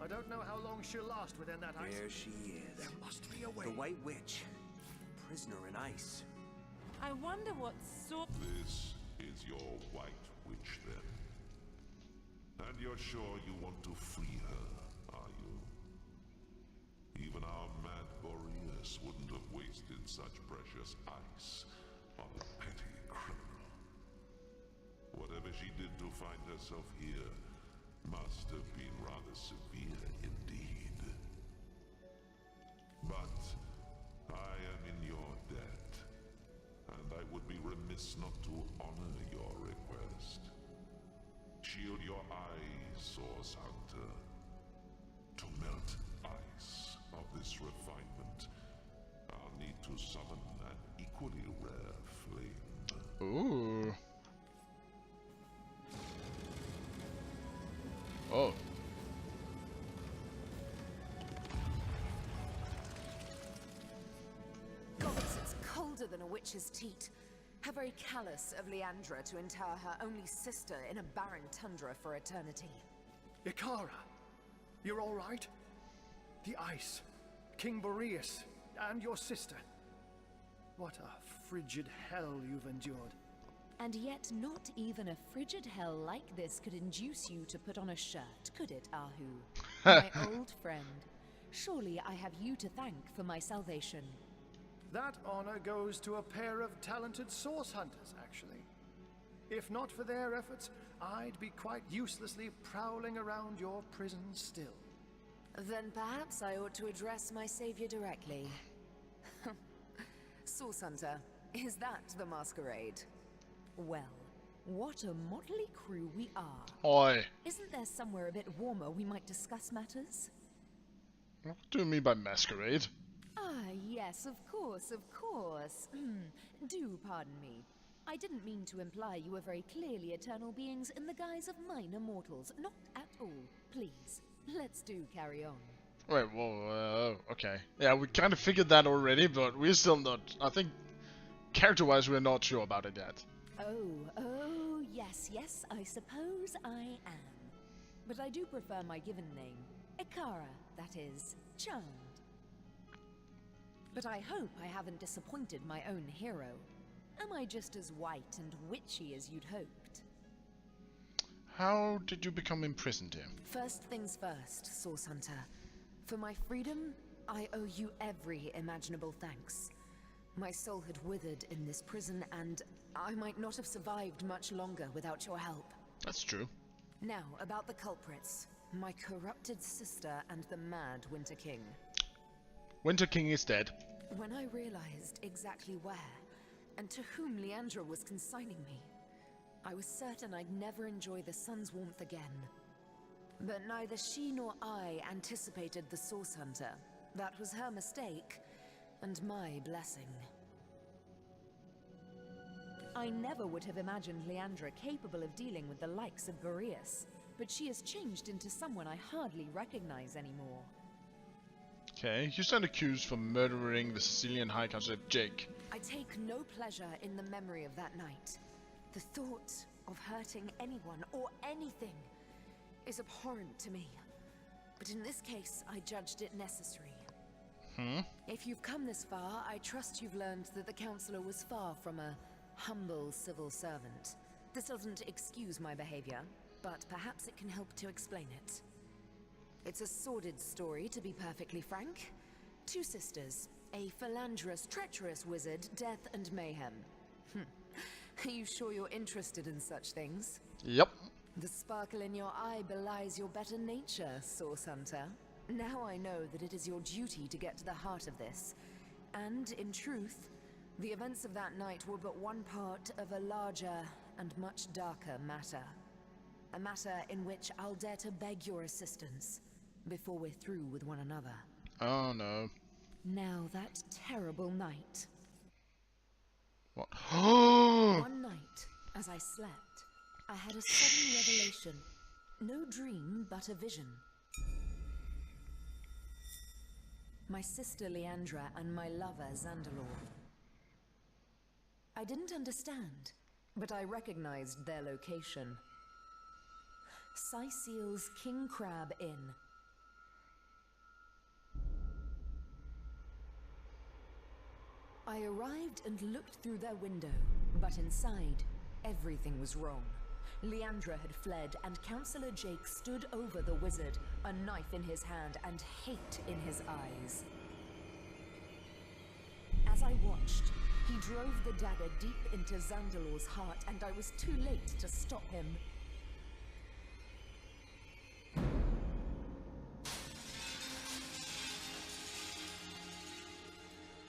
I don't know how long she'll last within that ice. There she is. There must be a way. The White Witch. Prisoner in ice. I wonder what sort... This is your White Witch, then. And you're sure you want to free her, are you? Even our mad Boreas wouldn't have wasted such precious ice on a petty criminal. Whatever she did to find herself here must have been rather severe indeed. But I am in your debt, and I would be remiss not to honor your request. Shield your eyes, Source Hunter. To melt ice of this refinement, I'll need to summon an equally rare flame. Ooh. Oh. Gods, it's colder than a witch's teat. How very callous of Leandra to inter her only sister in a barren tundra for eternity. Ikara, you're all right? The ice, King Boreas, and your sister. What a frigid hell you've endured. And yet not even a frigid hell like this could induce you to put on a shirt, could it, Ahu? My old friend. Surely I have you to thank for my salvation. That honor goes to a pair of talented source hunters, actually. If not for their efforts, I'd be quite uselessly prowling around your prison still. Then perhaps I ought to address my savior directly. Source Hunter, is that the masquerade? Well, what a motley crew we are. Oi. Isn't there somewhere a bit warmer we might discuss matters? What do you mean by masquerade? Ah, yes, of course, of course. Do pardon me. I didn't mean to imply you were very clearly eternal beings in the guise of minor mortals. Not at all. Please, let's do carry on. Wait, whoa, okay. Yeah, we kind of figured that already, but we're still not... I think, character-wise, we're not sure about it yet. Oh, yes, I suppose I am. But I do prefer my given name. Ikara, that is. Charmed. But I hope I haven't disappointed my own hero. Am I just as white and witchy as you'd hoped? How did you become imprisoned here? First things first, Source Hunter. For my freedom, I owe you every imaginable thanks. My soul had withered in this prison, and I might not have survived much longer without your help. That's true. Now, about the culprits. My corrupted sister and the mad Winter King. Winter King is dead. When I realized exactly where, and to whom Leandra was consigning me, I was certain I'd never enjoy the sun's warmth again. But neither she nor I anticipated the Source Hunter. That was her mistake, and my blessing. I never would have imagined Leandra capable of dealing with the likes of Boreas, but she has changed into someone I hardly recognize anymore. Okay, you stand accused for murdering the Sicilian High Councilor Jake. I take no pleasure in the memory of that night. The thought of hurting anyone or anything is abhorrent to me. But in this case, I judged it necessary. If you've come this far, I trust you've learned that the Councillor was far from a humble civil servant. This doesn't excuse my behavior, but perhaps it can help to explain it. It's a sordid story, to be perfectly frank. Two sisters, a philanderous, treacherous wizard, death and mayhem. Are you sure you're interested in such things? Yep. The sparkle in your eye belies your better nature, Source Hunter. Now I know that it is your duty to get to the heart of this. And, in truth, the events of that night were but one part of a larger and much darker matter. A matter in which I'll dare to beg your assistance before we're through with one another. Oh no. Now that terrible night. What? One night, as I slept, I had a sudden revelation. No dream, but a vision. My sister Leandra and my lover Zandalor. I didn't understand, but I recognized their location. Syceel's King Crab Inn. I arrived and looked through their window, but inside, everything was wrong. Leandra had fled, and Councillor Jake stood over the wizard, a knife in his hand and hate in his eyes. As I watched, he drove the dagger deep into Zandalor's heart, and I was too late to stop him.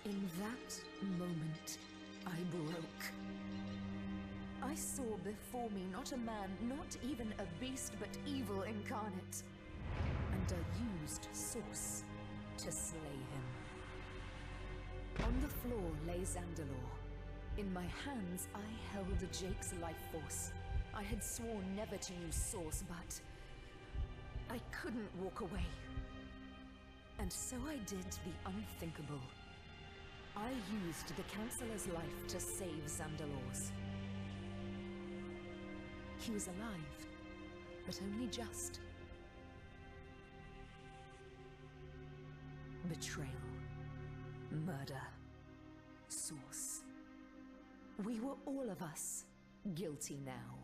In that moment, I broke. I saw before me not a man, not even a beast, but evil incarnate. And I used Source to slay him. On the floor lay Zandalor. In my hands, I held Jake's life force. I had sworn never to use Source, but I couldn't walk away. And so I did the unthinkable. I used the Councillor's life to save Zandalor's. He was alive, but only just. Betrayal. Murder. Source. We were all of us guilty now.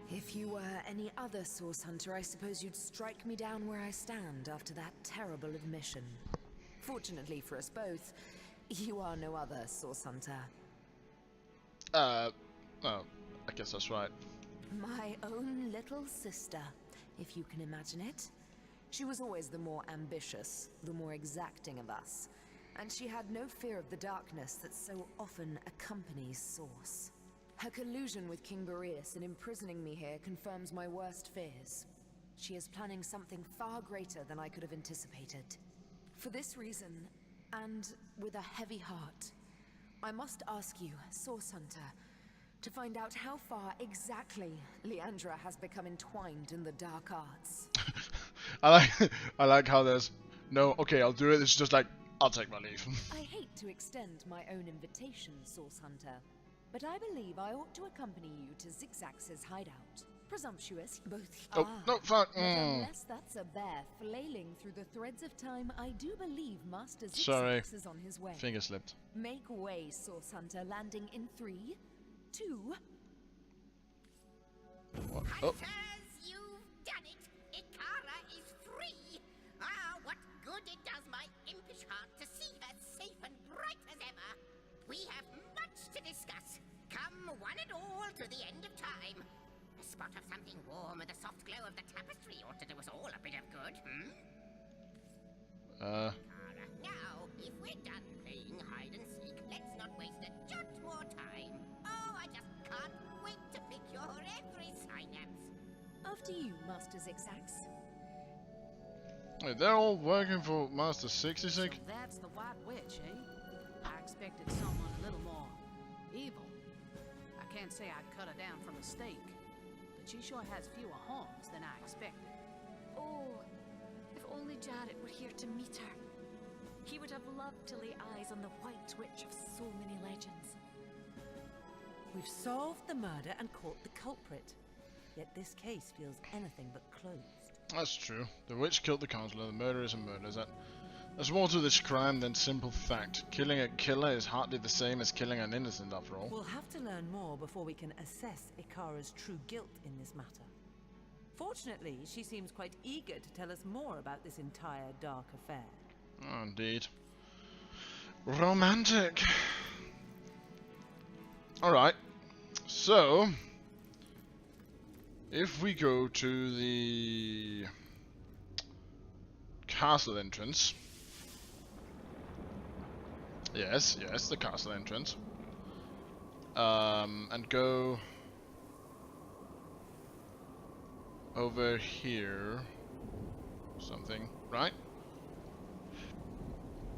If you were any other Source Hunter, I suppose you'd strike me down where I stand after that terrible admission. Fortunately for us both, you are no other Source Hunter. Oh, I guess that's right. My own little sister, if you can imagine it. She was always the more ambitious, the more exacting of us, and she had no fear of the darkness that so often accompanies Source. Her collusion with King Boreas in imprisoning me here confirms my worst fears. She is planning something far greater than I could have anticipated. For this reason, and with a heavy heart, I must ask you, Source Hunter, to find out how far exactly Leandra has become entwined in the dark arts. I like how there's no, okay, I'll do it. It's just like, I'll take my leave. I hate to extend my own invitation, Source Hunter, but I believe I ought to accompany you to Zigzax's hideout. Presumptuous, both Oh, no, fuck. But unless that's a bear flailing through the threads of time, I do believe Master Zigzax is on his way. Finger slipped. Make way, Source Hunter, landing in 3, 2... What? Oh. Hunters, you've done it! Ikara is free! Ah, what good it does my impish heart to see her safe and bright as ever! We have much to discuss. Come one and all to the end of time. A spot of something warm and the soft glow of the tapestry ought to do us all a bit of good, Ikara, now, if we're done playing hide and seek, let's not waste a jot more time. Oh, I just can't wait to pick your every synapse. After you, Master Zigzax. Wait, they're all working for Master 66? So that's the White Witch, eh? I expected someone a little more evil. I can't say I'd cut her down from a stake, but she sure has fewer horns than I expected. Oh, if only Jarrett were here to meet her. He would have loved to lay eyes on the White Witch of so many legends. We've solved the murder and caught the culprit. Yet this case feels anything but closed. That's true. The witch killed the counselor, the murder is a murder. There's more to this crime than simple fact. Killing a killer is hardly the same as killing an innocent, after all. We'll have to learn more before we can assess Ikara's true guilt in this matter. Fortunately, she seems quite eager to tell us more about this entire dark affair. Oh, indeed. Romantic. Alright. So, if we go to the castle entrance. Yes, the castle entrance. And go over here. Something, right?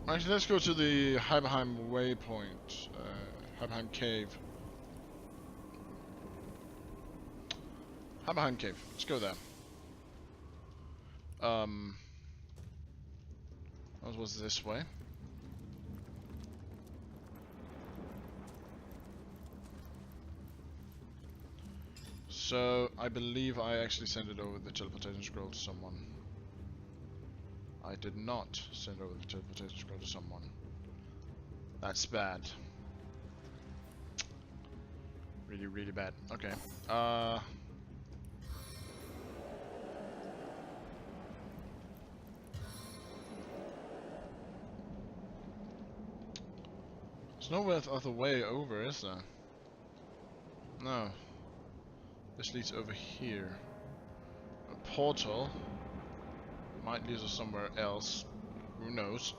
Actually, let's go to the Heimheim waypoint. Heimheim cave. Heimheim cave. Let's go there. That was this way. So, I believe I actually sent it over the teleportation scroll to someone. I did not send over the teleportation scroll to someone. That's bad. Really, really bad. Okay. There's no other way over, is there? No. This leads over here. A portal might lead us somewhere else. Who knows?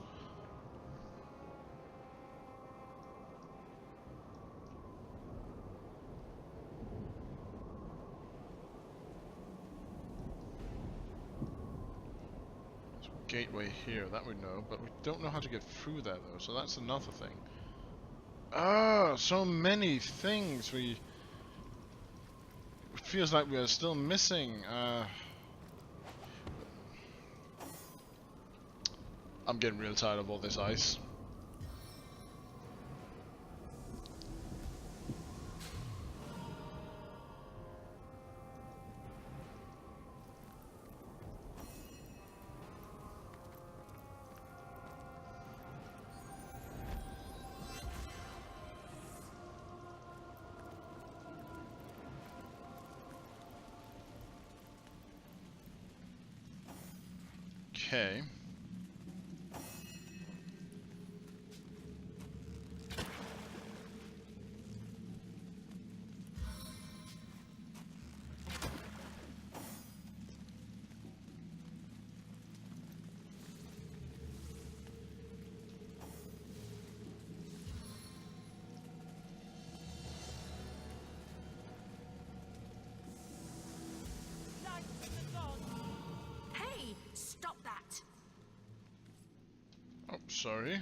There's a gateway here, that we know, but we don't know how to get through there though, so that's another thing. Ah, so many things it feels like we are still missing. I'm getting real tired of all this ice. Okay. Hey, stop that! Oh, sorry.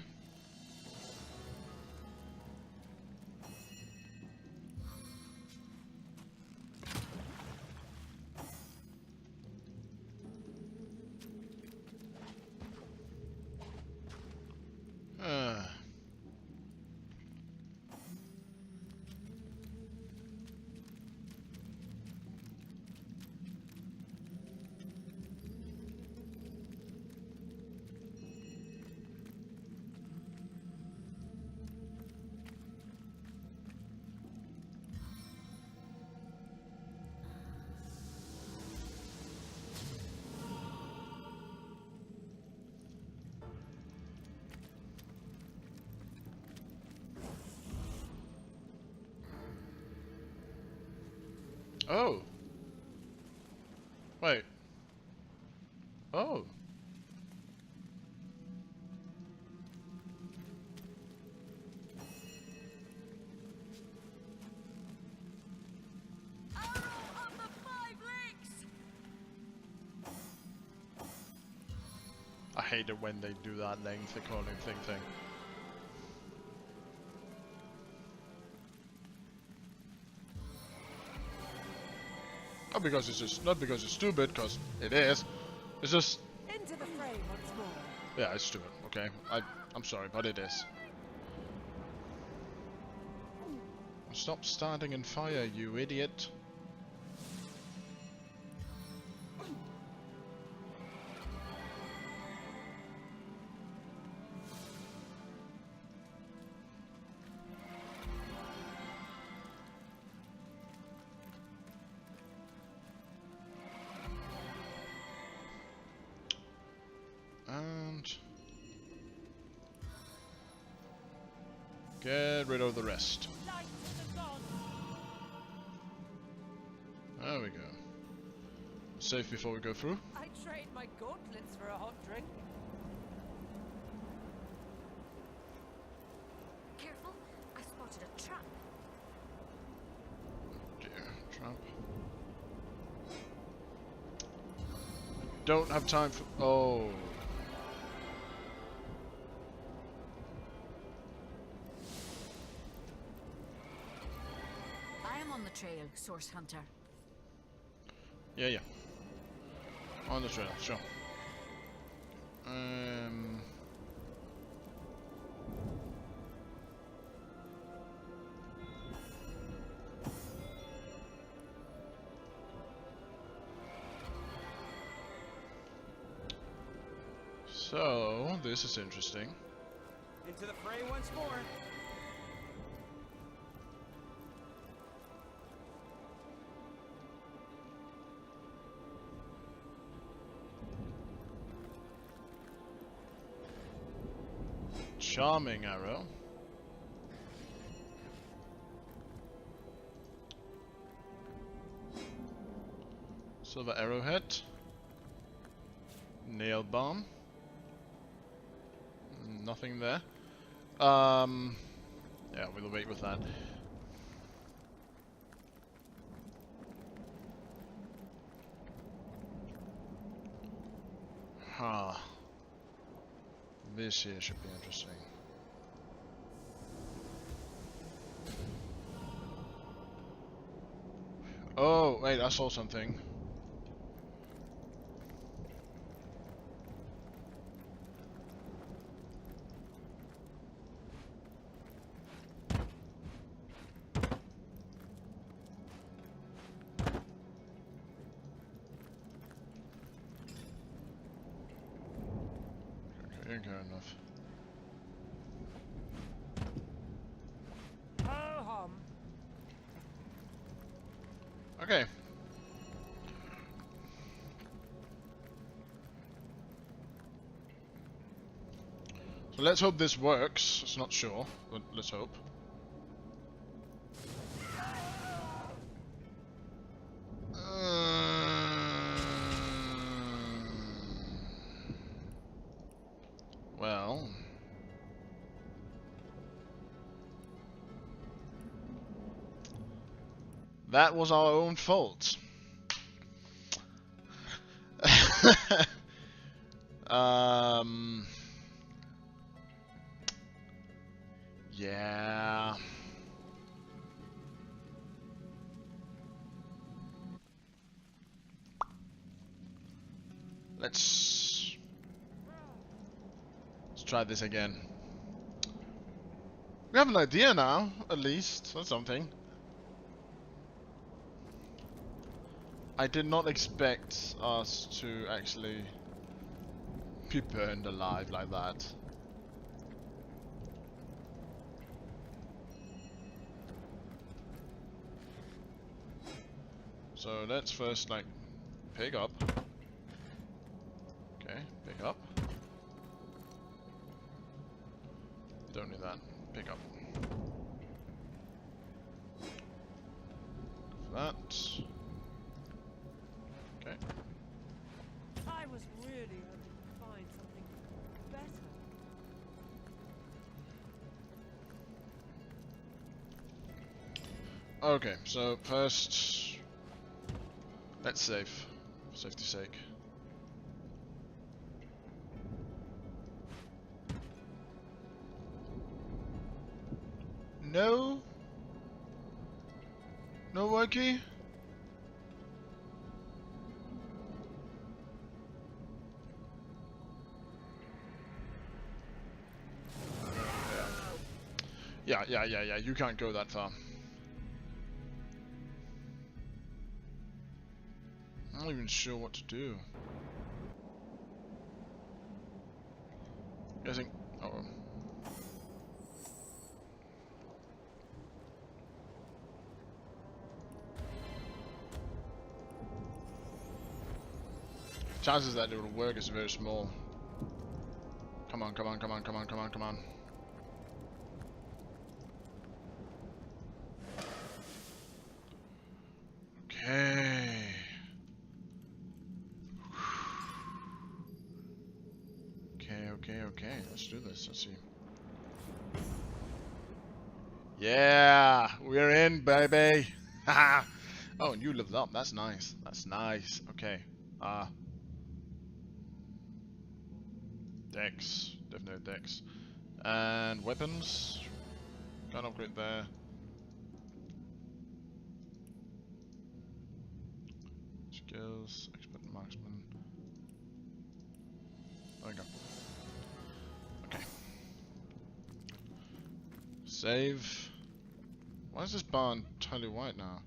Oh. Wait. Oh. I hate it when they do that length calling thing. Not because it's just, not because it's stupid, because it is. It's just, Into the frame once more. yeah, it's stupid. Okay, I'm sorry, but it is. Stop starting in fire, you idiot. And get rid of the rest. There we go. Save before we go through. I trade my gauntlets for a hot drink. Careful, I spotted a trap. Dear, trap. don't have time for... Oh. I am on the trail, Source Hunter. Yeah, yeah. On the trail, sure. So, this is interesting. Into the fray once more. Charming arrow. Silver arrowhead. Nail bomb. Nothing there. Yeah, we'll wait with that. Huh. This here should be interesting. Oh, wait, I saw something. Okay, enough. Okay. So let's hope this works. It's not sure, but let's hope. Well. That was our own fault. Yeah. Let's try this again. We have an idea now, at least. That's something. I did not expect us to actually be burned alive like that. So let's first, like, pick up. Okay, pick up. Don't need that. Pick up. That. Okay. I was really hoping to find something better. Okay, so first, let's save, for safety's sake. No? No worky? Yeah, you can't go that far. I'm not even sure what to do. Guessing. Oh. Chances that it will work is very small. Come on, come on, come on, come on, come on, come on. Okay. Okay. Let's do this. Let's see. Yeah, we're in, baby. Oh, and you leveled up. That's nice. That's nice. Okay. Dex, definitely Dex. And weapons, gun upgrade there. Skills, expert marksman. There we go. Okay. Save. Why is this bar entirely white now?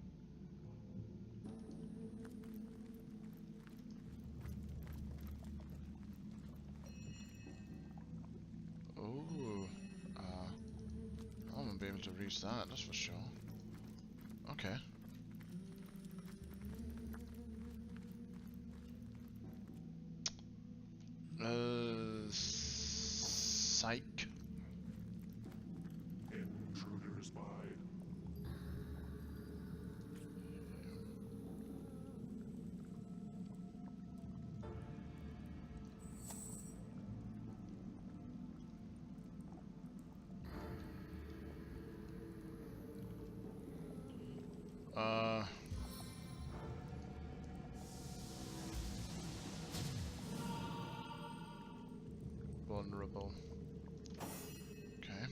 Oh, I won't be able to reach that, that's for sure. Okay. Psych. Intruder spied. Vulnerable. Okay.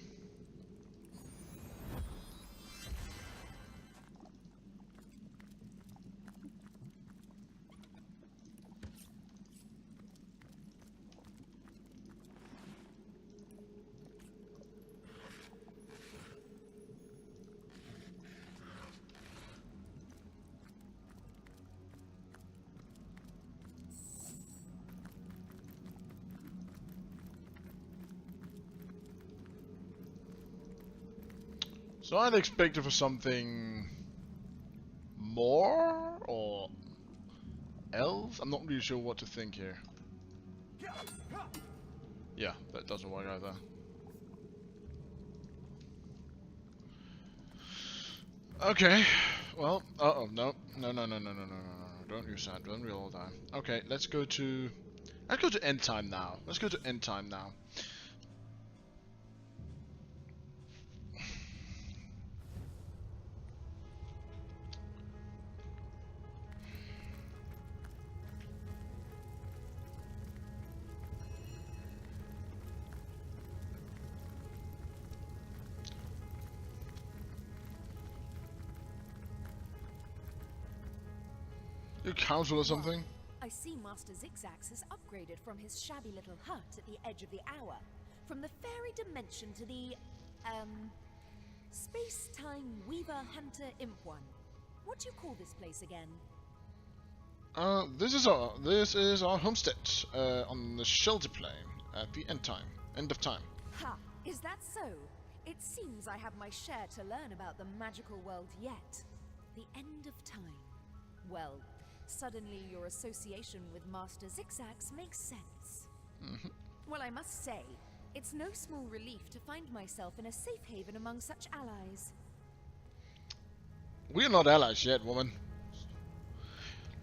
So I'd expected for something more or else. I'm not really sure what to think here. Yeah, that doesn't work either. Okay, well, uh-oh, no, don't use that, don't reload that. Okay, let's go to end time now. Let's go to end time now. You council or something? I see Master Zigzags has upgraded from his shabby little hut at the edge of the hour, from the fairy dimension to the, space-time weaver hunter imp one. What do you call this place again? This is our homestead, on the shelter plane at the end of time. Ha! Is that so? It seems I have my share to learn about the magical world yet. The end of time. Well, suddenly your association with Master Zigzags makes sense. Well, I must say, it's no small relief to find myself in a safe haven among such allies. We're not allies yet, woman.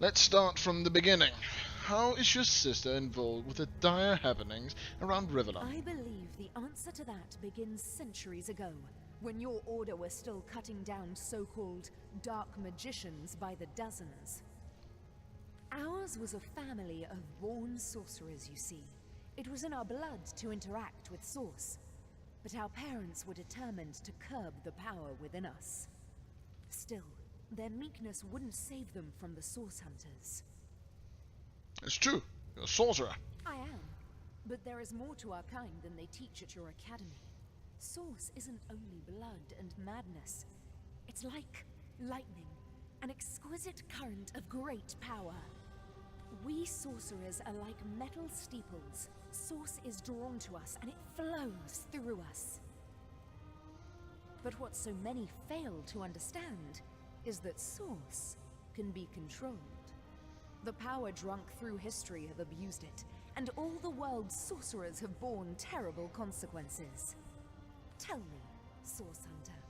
Let's start from the beginning. How is your sister involved with the dire happenings around Rivella? I believe the answer to that begins centuries ago, when your order was still cutting down so-called dark magicians by the dozens. Ours was a family of born sorcerers, you see. It was in our blood to interact with Source, but our parents were determined to curb the power within us. Still, their meekness wouldn't save them from the Source Hunters. It's true. You're a sorcerer. I am, but there is more to our kind than they teach at your academy. Source isn't only blood and madness. It's like lightning, an exquisite current of great power. We sorcerers are like metal steeples. Source is drawn to us, and it flows through us. But what so many fail to understand is that Source can be controlled. The power drunk through history have abused it, and all the world's sorcerers have borne terrible consequences. Tell me, Source Hunter,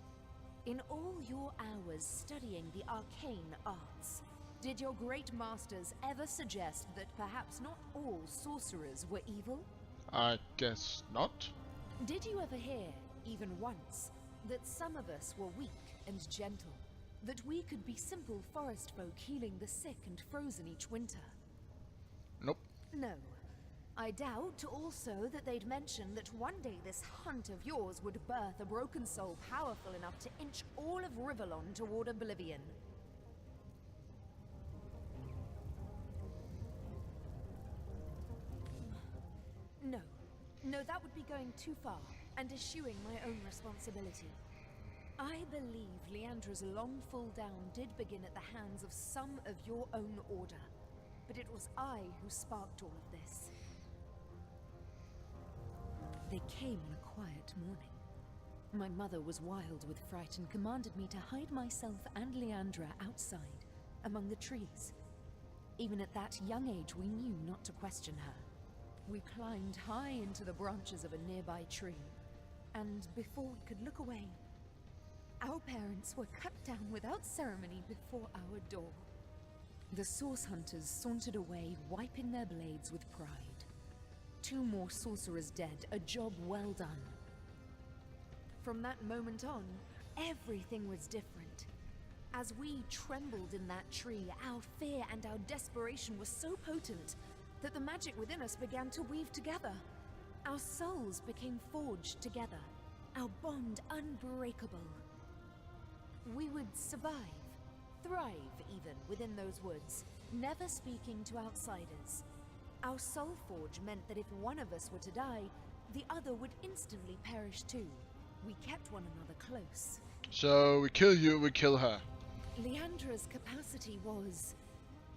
in all your hours studying the arcane arts, did your great masters ever suggest that perhaps not all sorcerers were evil? I guess not. Did you ever hear, even once, that some of us were weak and gentle? That we could be simple forest folk healing the sick and frozen each winter? Nope. No. I doubt also that they'd mention that one day this hunt of yours would birth a broken soul powerful enough to inch all of Rivellon toward oblivion. No, that would be going too far, and eschewing my own responsibility. I believe Leandra's long fall down did begin at the hands of some of your own order, but it was I who sparked all of this. They came on a quiet morning. My mother was wild with fright and commanded me to hide myself and Leandra outside, among the trees. Even at that young age, we knew not to question her. We climbed high into the branches of a nearby tree, and before we could look away, our parents were cut down without ceremony before our door. The Source Hunters sauntered away, wiping their blades with pride. 2 more sorcerers dead, a job well done. From that moment on, everything was different. As we trembled in that tree, our fear and our desperation were so potent that the magic within us began to weave together. Our souls became forged together, our bond unbreakable. We would survive, thrive even, within those woods, never speaking to outsiders. Our soul forge meant that if one of us were to die, the other would instantly perish too. We kept one another close. So we kill you, we kill her. Leandra's capacity was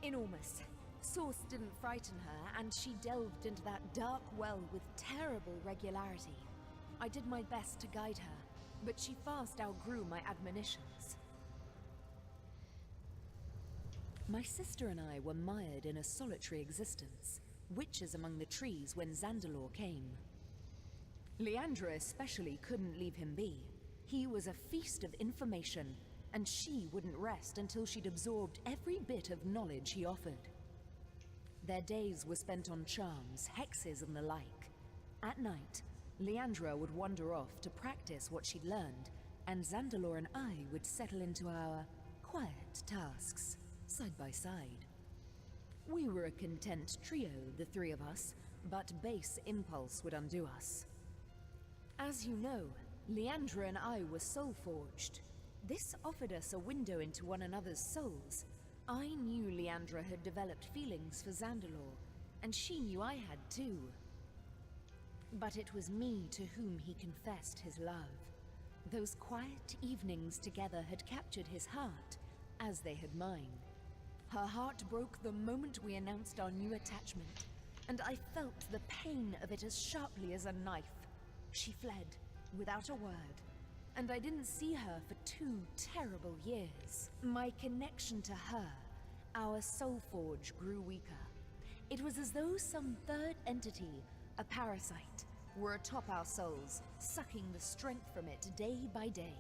enormous. Source didn't frighten her, and she delved into that dark well with terrible regularity. I did my best to guide her, but she fast outgrew my admonitions. My sister and I were mired in a solitary existence, witches among the trees when Zandalore came. Leandra especially couldn't leave him be. He was a feast of information, and she wouldn't rest until she'd absorbed every bit of knowledge he offered. Their days were spent on charms, hexes, and the like. At night, Leandra would wander off to practice what she'd learned, and Zandalore and I would settle into our quiet tasks, side by side. We were a content trio, the 3 of us, but base impulse would undo us. As you know, Leandra and I were soul-forged. This offered us a window into one another's souls. I knew Leandra had developed feelings for Zandalore, and she knew I had too. But it was me to whom he confessed his love. Those quiet evenings together had captured his heart, as they had mine. Her heart broke the moment we announced our new attachment, and I felt the pain of it as sharply as a knife. She fled, without a word, and I didn't see her for 2 terrible years. My connection to her, our soul forge, grew weaker. It was as though some third entity, a parasite, were atop our souls, sucking the strength from it day by day.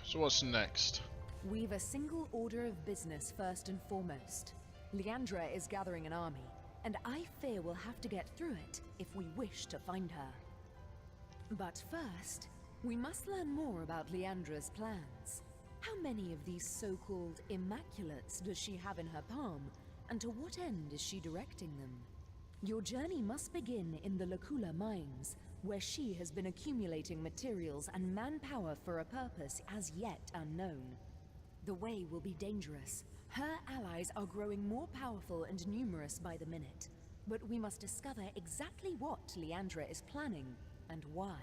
So what's next? We've a single order of business first and foremost. Leandra is gathering an army, and I fear we'll have to get through it if we wish to find her. But first, we must learn more about Leandra's plans. How many of these so-called Immaculates does she have in her palm, and to what end is she directing them? Your journey must begin in the Lacula mines, where she has been accumulating materials and manpower for a purpose as yet unknown. The way will be dangerous. Her allies are growing more powerful and numerous by the minute, but we must discover exactly what Leandra is planning and why.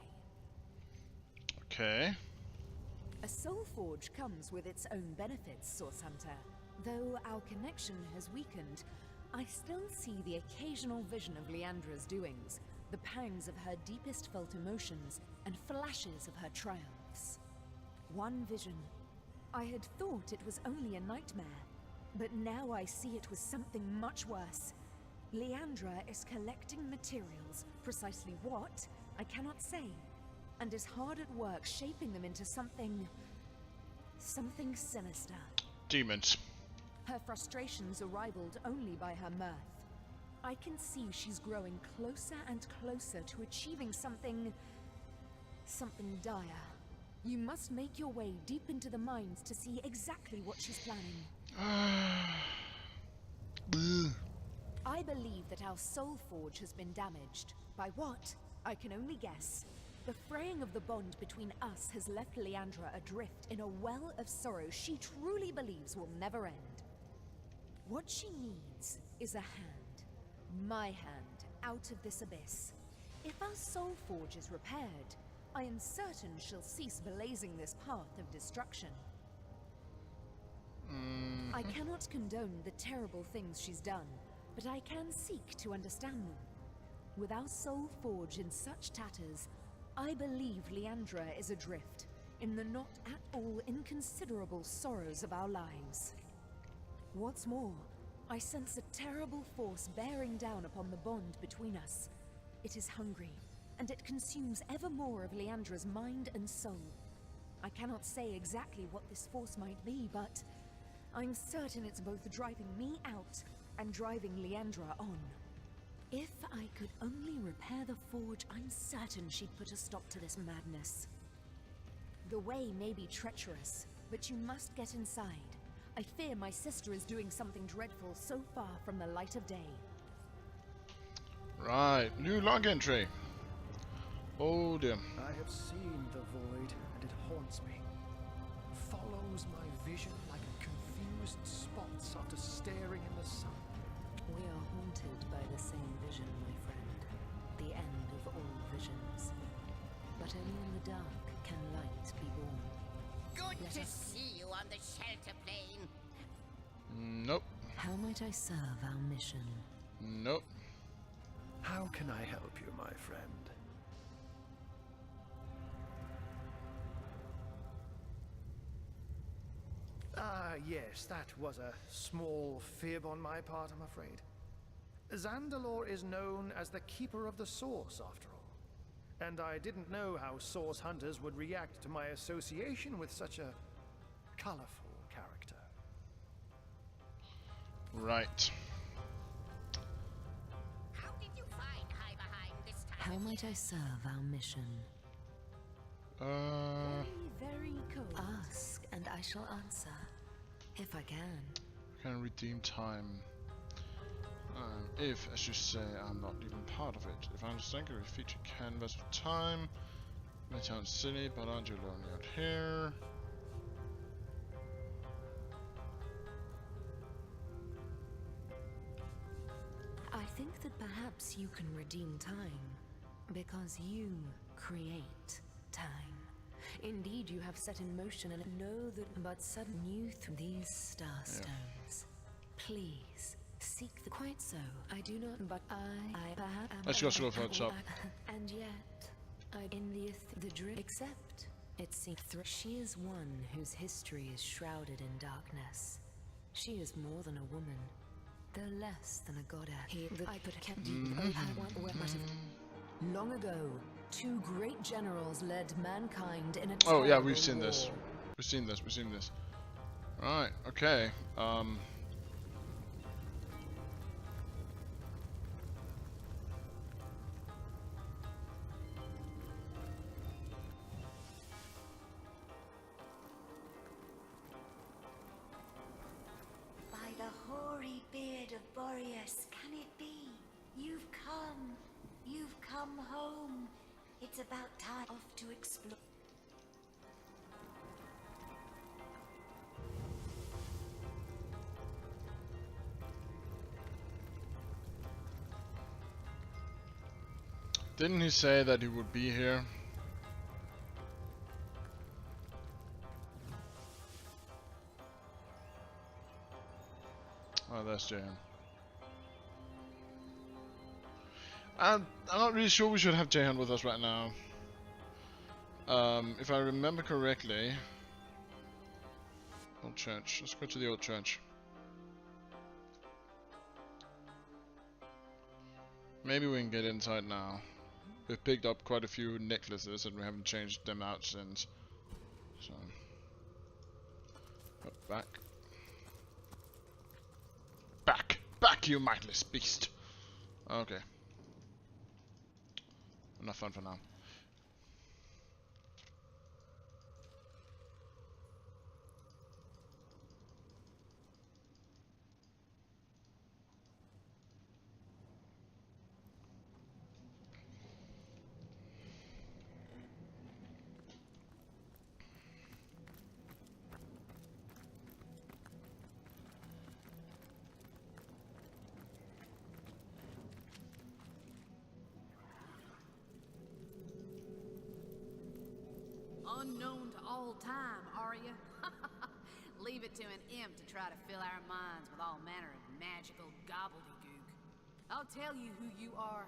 Okay. A soul forge comes with its own benefits, Source Hunter. Though our connection has weakened, I still see the occasional vision of Leandra's doings, the pangs of her deepest felt emotions, and flashes of her triumphs. One vision. I had thought it was only a nightmare, but now I see it was something much worse. Leandra is collecting materials, precisely what, I cannot say, and is hard at work shaping them into something sinister. Demons. Her frustrations are rivaled only by her mirth. I can see she's growing closer and closer to achieving something dire. You must make your way deep into the mines to see exactly what she's planning. I believe that our soul forge has been damaged. By what? I can only guess. The fraying of the bond between us has left Leandra adrift in a well of sorrow she truly believes will never end. What she needs is a hand. My hand, out of this abyss. If our soul forge is repaired, I am certain she'll cease blazing this path of destruction. I cannot condone the terrible things she's done, but I can seek to understand them. With our soul forge in such tatters, I believe Leandra is adrift in the not at all inconsiderable sorrows of our lives. What's more, I sense a terrible force bearing down upon the bond between us. It is hungry, and it consumes ever more of Leandra's mind and soul. I cannot say exactly what this force might be, but I'm certain it's both driving me out and driving Leandra on. If I could only repair the forge, I'm certain she'd put a stop to this madness. The way may be treacherous, but you must get inside. I fear my sister is doing something dreadful so far from the light of day. Right, new log entry. Oh dear. I have seen the void, and it haunts me. Follows my vision like confused spots after staring in the sun. We are haunted by the same vision, my friend. The end of all visions. But only in the dark can light be born. Good to see you on the shelter plane. Nope. How might I serve our mission? Nope. How can I help you, my friend? Ah, yes, that was a small fib on my part, I'm afraid. Zandalore is known as the Keeper of the Source, after all. And I didn't know how Source Hunters would react to my association with such a colorful character. Right. How did you find High Behind this time? How might I serve our mission? Very cold. Ask, and I shall answer. If I can. Can redeem time. If, as you say, I'm not even part of it. If I understand you feature canvas for time. May sound silly, but aren't you lonely out here? I think that perhaps you can redeem time, because you create time. Indeed, you have set in motion and know that but sudden youth these starstones. Please, seek the quite so. I do not, but I perhaps... Let's go slow for top. And yet, in the drift, except it seems she is one whose history is shrouded in darkness. She is more than a woman, though less than a goddess. I could have kept long ago, two great generals led mankind in a Oh yeah, we've terrible seen war. this. We've seen this. We've seen this. Right. Okay. By the hoary beard of Boreas, can it be? You've come home. It's about time off to explore. Didn't he say that he would be here? Oh, that's Jan. I'm not really sure we should have Jahan with us right now. If I remember correctly... Old church. Let's go to the old church. Maybe we can get inside now. We've picked up quite a few necklaces and we haven't changed them out since. So... Back. Back! Back, you mindless beast! Okay. Enough fun for now. unknown to all time, are you? Leave it to an imp to try to fill our minds with all manner of magical gobbledygook. I'll tell you who you are.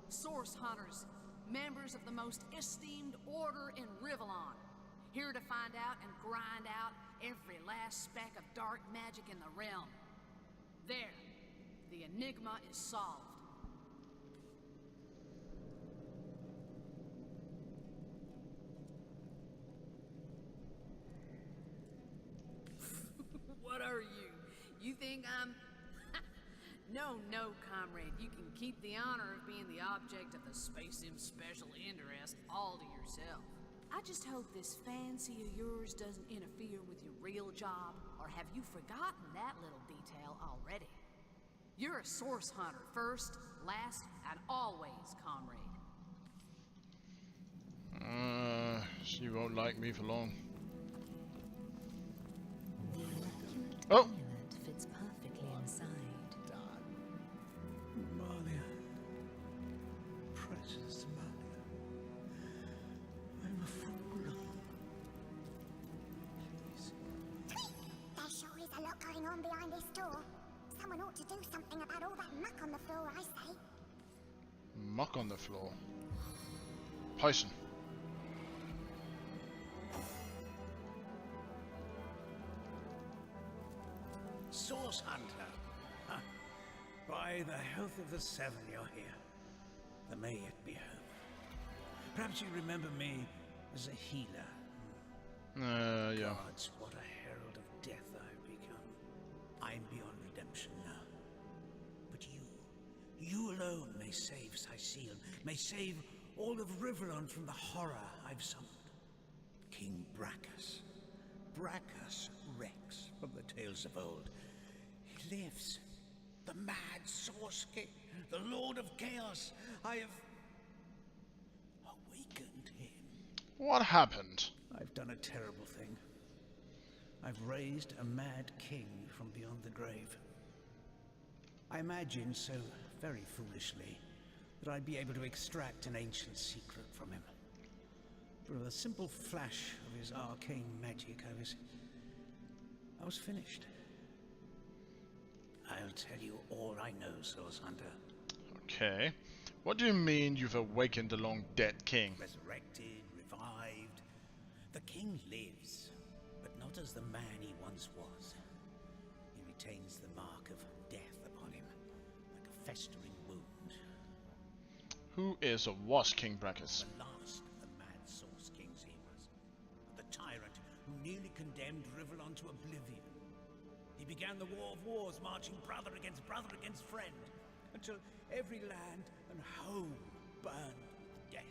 Source hunters, members of the most esteemed order in Rivellon. Here to find out and grind out every last speck of dark magic in the realm. There, the enigma is solved. What are you? You think I'm... No, comrade. You can keep the honor of being the object of the Space Im's special interest all to yourself. I just hope this fancy of yours doesn't interfere with your real job, or have you forgotten that little detail already? You're a source hunter, first, last, and always, comrade. She won't like me for long. Oh! Fits perfectly inside. Malia. Precious Malia. I'm a fool. Please. There sure is a lot going on behind this door. Someone ought to do something about all that muck on the floor, I say. Muck on the floor. Poison. Source Hunter. Huh. By the health of the Seven, you're here. There may yet be hope. Perhaps you remember me as a healer. Yeah. Gods, what a herald of death I've become. I'm beyond redemption now. But you alone may save Sicile, may save all of Rivellon from the horror I've summoned. King Brachus. Brachus Rex from the tales of old. He lives. The mad Source King, the Lord of Chaos. I have awakened him. What happened? I've done a terrible thing. I've raised a mad king from beyond the grave. I imagined so very foolishly that I'd be able to extract an ancient secret from him. But with a simple flash of his arcane magic, I was finished. I'll tell you all I know, Source Hunter. Okay. What do you mean you've awakened the long-dead king? Resurrected, revived. The king lives, but not as the man he once was. He retains the mark of death upon him, like a festering wound. Who is or was King Brachus? The last of the mad Source Kings he was. The tyrant who nearly condemned Rivellon to oblivion. He began the War of Wars, marching brother against friend, until every land and home burned with death.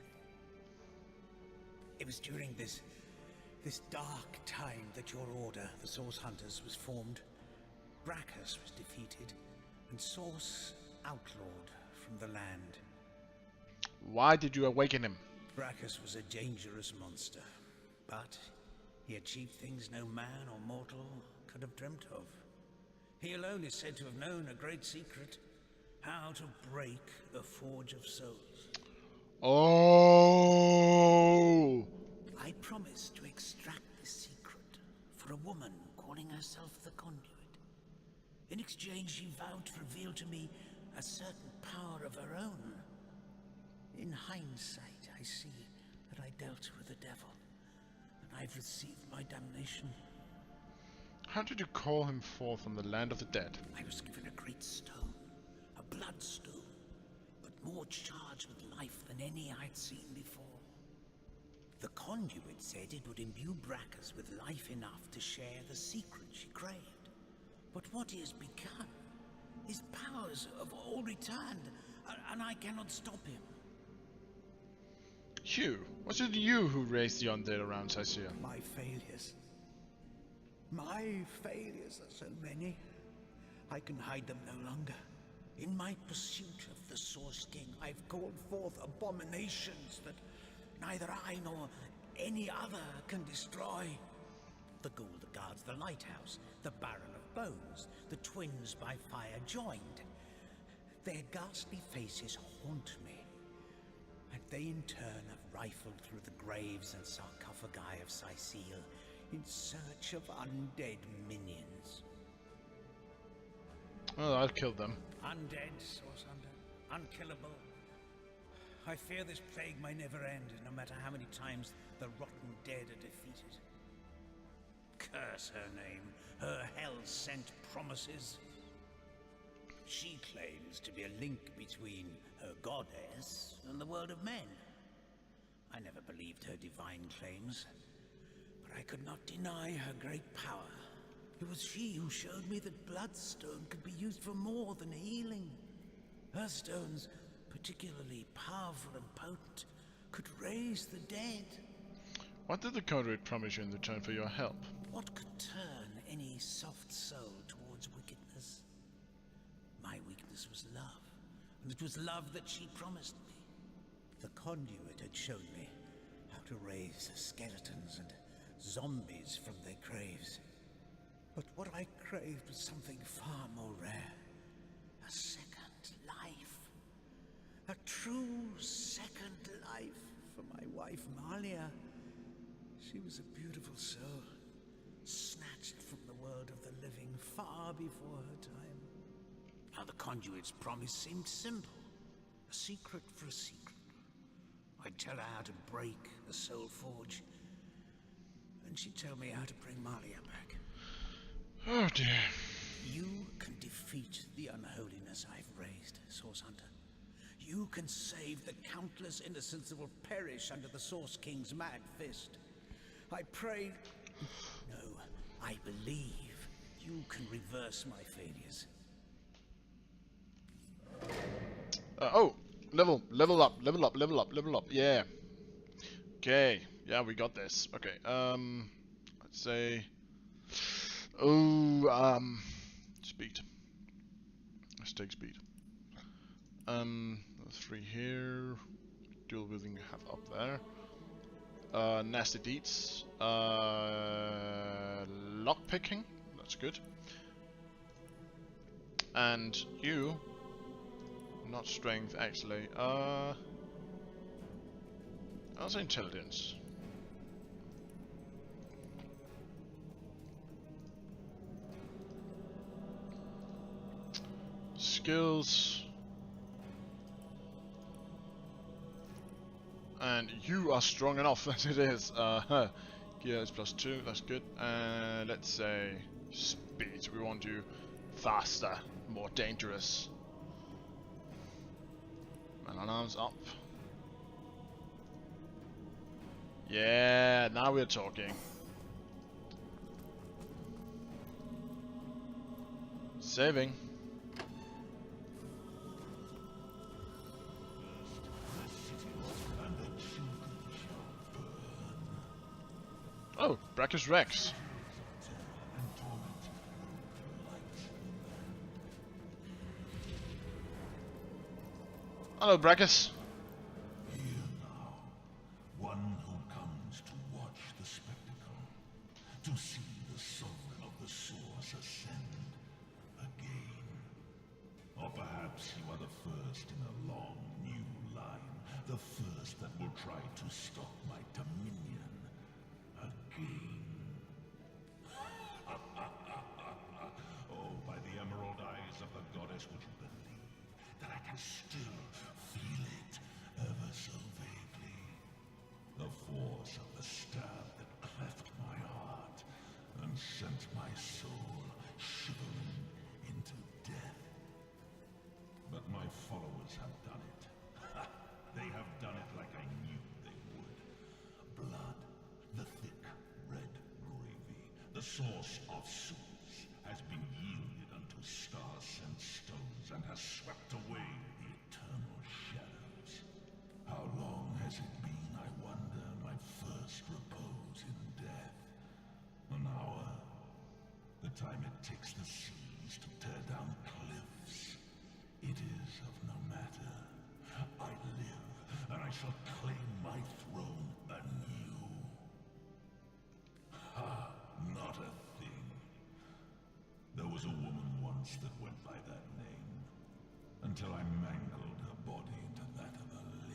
It was during this dark time that your order, the Source Hunters, was formed. Brachus was defeated, and Source outlawed from the land. Why did you awaken him? Brachus was a dangerous monster, but he achieved things no man or mortal could have dreamt of. He alone is said to have known a great secret, how to break the Forge of Souls. Oh! I promised to extract the secret for a woman calling herself the Conduit. In exchange, she vowed to reveal to me a certain power of her own. In hindsight, I see that I dealt with the devil, and I've received my damnation. How did you call him forth from the land of the dead? I was given a great stone, a bloodstone, but more charged with life than any I'd seen before. The Conduit said it would imbue Brachus with life enough to share the secret she craved. But what he has become, his powers have all returned, and I cannot stop him. You? Was it you who raised the undead around Sicile? My failures. My failures are so many, I can hide them no longer. In my pursuit of the Source King, I've called forth abominations that neither I nor any other can destroy. The ghoul that guards the lighthouse, the Baron of Bones, the twins by fire joined. Their ghastly faces haunt me, and They in turn have rifled through the graves and sarcophagi of Sicile in search of undead minions. Oh, I've killed them. Undead, Source Hunter. Unkillable. I fear this plague may never end, no matter how many times the rotten dead are defeated. Curse her name, her hell-sent promises. She claims to be a link between her goddess and the world of men. I never believed her divine claims, but I could not deny her great power. It was she who showed me that Bloodstone could be used for more than healing. Her stones, particularly powerful and potent, could raise the dead. What did the conduit promise you in return for your help? What could turn any soft soul towards wickedness? My weakness was love, and it was love that she promised me. The conduit had shown me how to raise skeletons and zombies from their graves. But what I craved was something far more rare. A second life. A true second life for my wife, Malia. She was a beautiful soul, snatched from the world of the living far before her time. Now the conduit's promise seemed simple. A secret for a secret. I'd tell her how to break the soul forge, and she'd tell me how to bring Malia back. Oh dear. You can defeat the unholiness I've raised, Source Hunter. You can save the countless innocents that will perish under the Source King's mad fist. I pray... No, I believe you can reverse my failures. Oh! Level up. Yeah. Okay. Yeah, we got this. Okay. Let's say... Oh, speed. Let's take speed. 3 here. Dual wielding have up there. Nasty deeds. Lock picking. That's good. And you. Not strength, actually. Also intelligence. Skills. And you are strong enough as it is. Gear is +2, that's good. And let's say speed. We want you faster, more dangerous. And alarms up. Yeah, now we're talking. Saving. Oh, Brackus Rex. Hello, Brackus. Here now, one who comes to watch the spectacle, to see the soul of the source ascend again. Or perhaps you are the first in a long new line, the first that will try to stop my dominion again. Oh, by the emerald eyes of the goddess, would you believe that I can still feel it ever so vaguely? The force of the stab that cleft my heart and sent my soul shivering into death. But my followers have done it. They have done it like I knew they would. Blood, the thick red gravy, the source of souls, has been yielded unto star-sent stones and has swept away the eternal shadows. How long has it been, I wonder, my first repose in death? An hour? The time it takes the seas to tear down cliffs. It is of no matter. I live, and I shall claim my throne anew. Ha! Not a thing. There was a woman once that went by that name, until I mangled her body into that of a lich.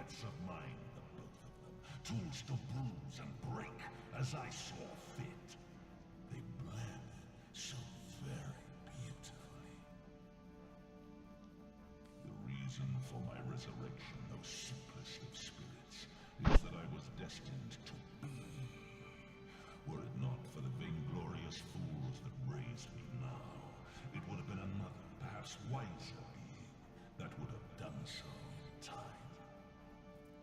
wraths of mine, the both of them. Tools to bruise and break as I saw fit. They bled so very beautifully. The reason for my resurrection, though simplest of spirits, is that I was destined to be. Were it not for the vainglorious fools that raised me now, it would have been another, perhaps wiser being that would have done so in time.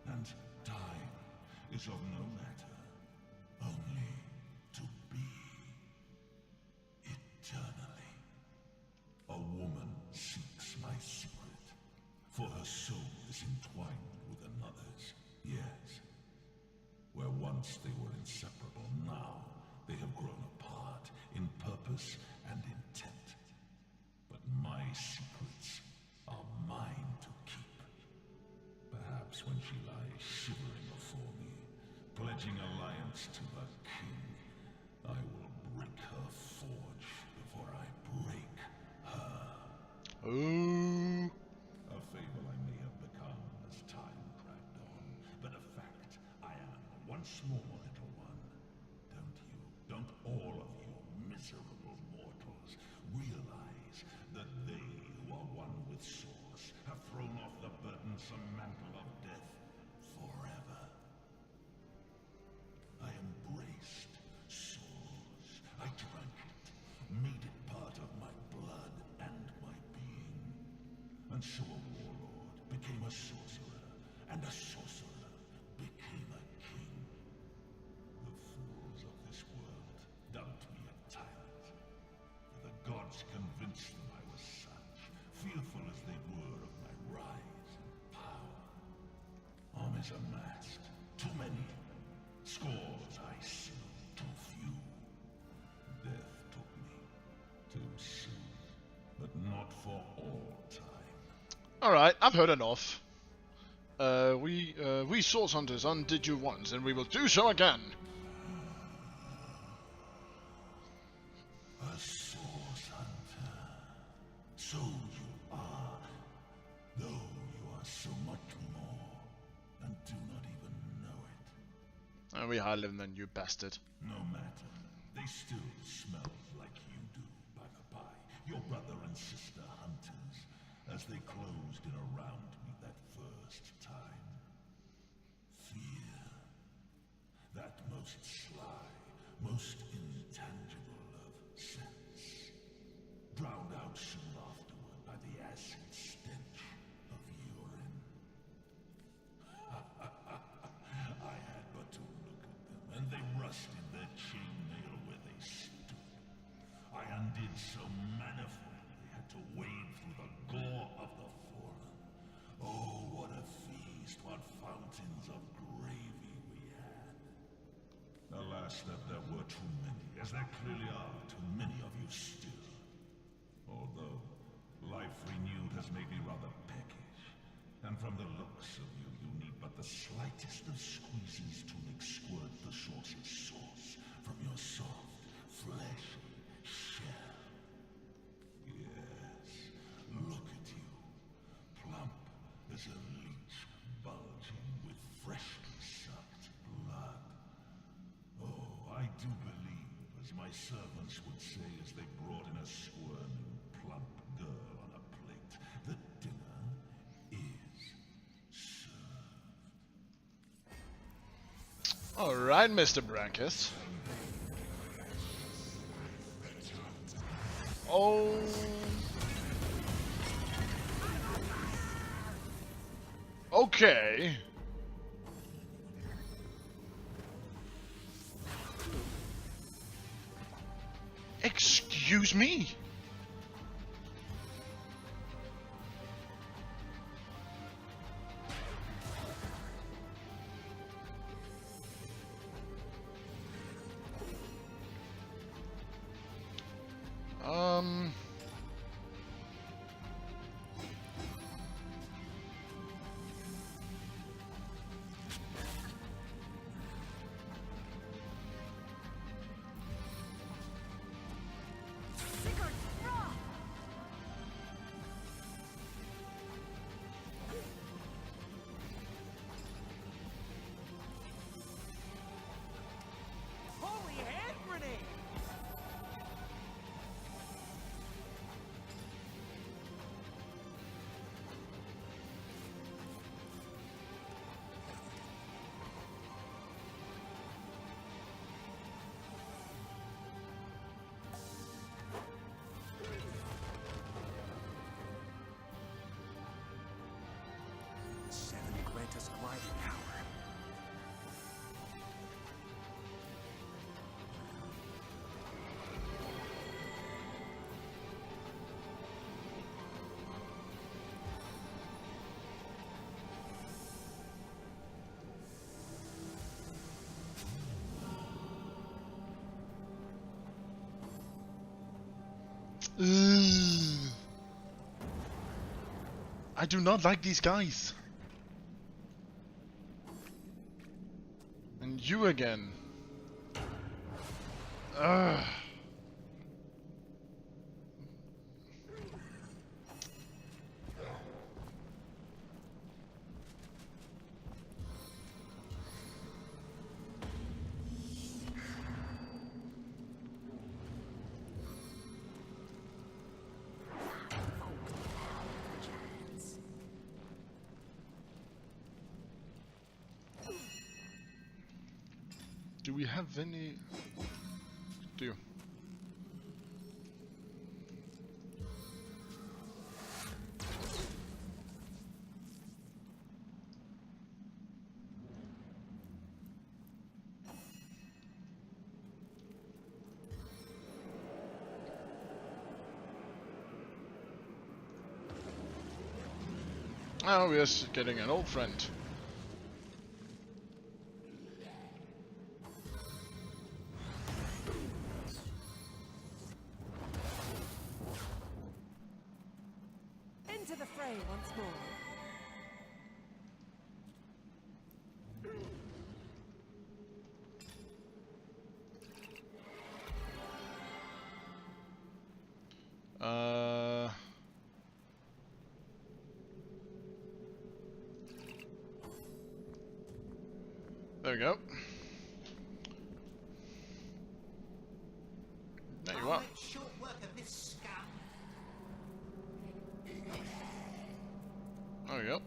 And time is of no matter, only to be eternally. A woman seeks my secret, for her soul is entwined with another's, yes. Where once they were inseparable, now they have grown apart in purpose and intent. But my secrets are mine to keep. Perhaps when she lies shivering before me, pledging alliance to her king, I will break her forge before I break her. Ooh. A fable I may have become as time dragged on, but a fact I am once more, little one. Don't all of you miserable mortals realize that they who are one with Source have thrown off the burdensome mantle of death forever? I embraced Source. I drank it, made it part of my blood and my being. And so a warlord became a sorcerer, and a sorcerer became a king. The fools of this world dubbed me a tyrant. The gods convinced them I was such, fearful as they were of my rise and power. Armies amassed, too many. Scores I slew, too few. Death took me, too soon, but not for all time. Alright, I've heard enough. We Source Hunters undid you once, and we will do so again. A Source Hunter. So you are, though you are so much more, and do not even know it. We higher level than you, bastard. No matter, they still smell like you do, by the by. Your brother and sister hunters, as they closed in around me that first time. Fear. That most sly, most intangible of sense. Drowned out soon afterward by the acid stench of urine. I had but to look at them, and they rusted their chainmail where they stood. I undid so manifold they had to wade through the gore of the fallen. Oh, what a feast, what fountains of gravy we had. Alas, that there were too many, as there clearly are too many of you still. Although, life renewed has made me rather peckish, and from the looks of you, you need but the slightest of squeezes to make squirt the Source's sauce from your soft, fleshy shell. Yes, look at you, plump as a leech bulging with freshly sucked blood. Oh, I do believe, as my servants would say as they brought in a squirming, plump girl on a plate, that dinner is served. Alright, Mr. Brankus. Oh. Okay. Excuse me? Ugh. I do not like these guys. And you again. Ugh. Do we have any... Do. Oh, yes, getting an old friend. Into the fray once more. There we go. There you are. Short work of this scum. There we go.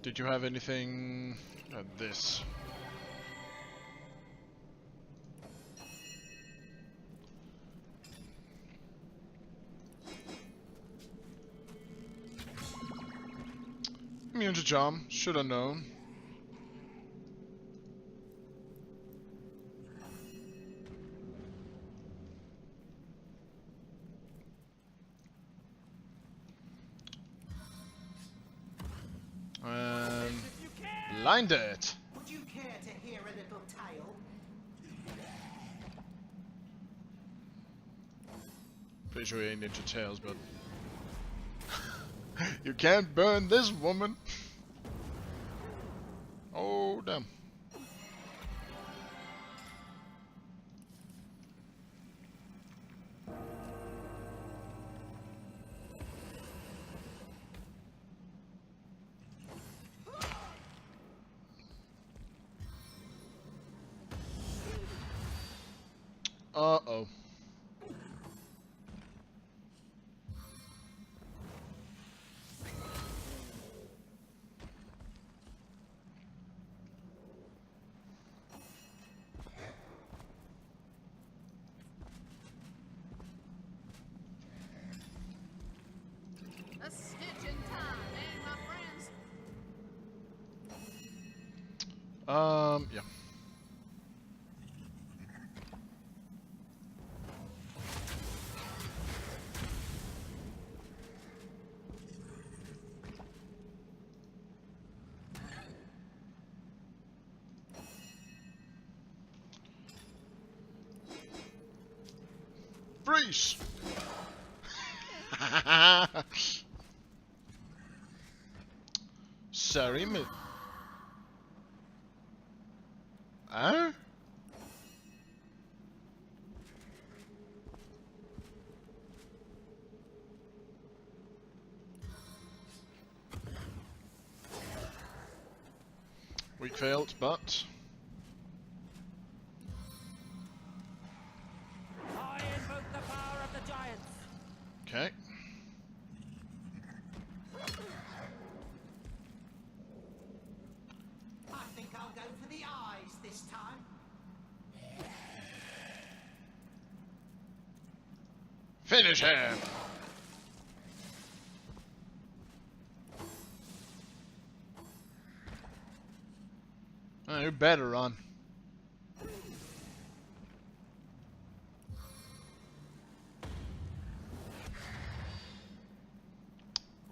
Did you have anything at this? Immune to charm, should have known. Blinded. Would you care to hear a little tale? Pretty sure he ain't into tails, but you can't burn this woman. Oh damn. Uh-oh. A stitch in time, eh, my friends? Yeah. Freeze! Sorry, mate. Huh? We failed, but... I invoke the power of the giants. Okay. I think I'll go for the eyes this time. Finish him! Oh, you better run.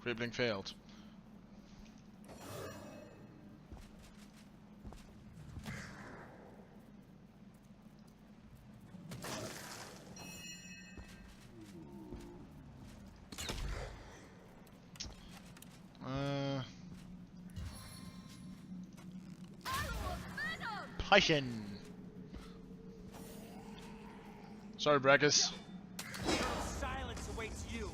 Crippling failed. Passion. Sorry, Brackus. Silence awaits you.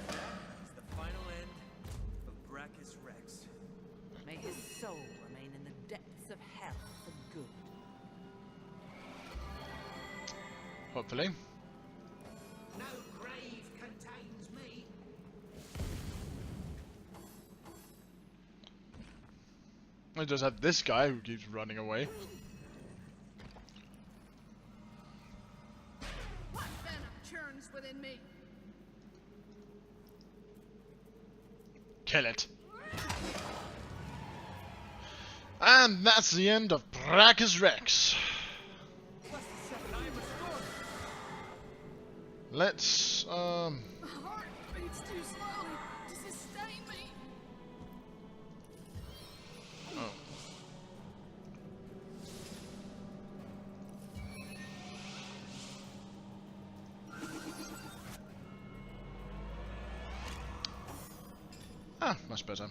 It's the final end of Brachus Rex. May his soul remain in the depths of hell for good. Hopefully. No grave contains me. I just have this guy who keeps running away. What venom churns within me? Kill it. And that's the end of Brachus Rex. Let's My heart beats too slowly to sustain me. Oh. Ah, much better.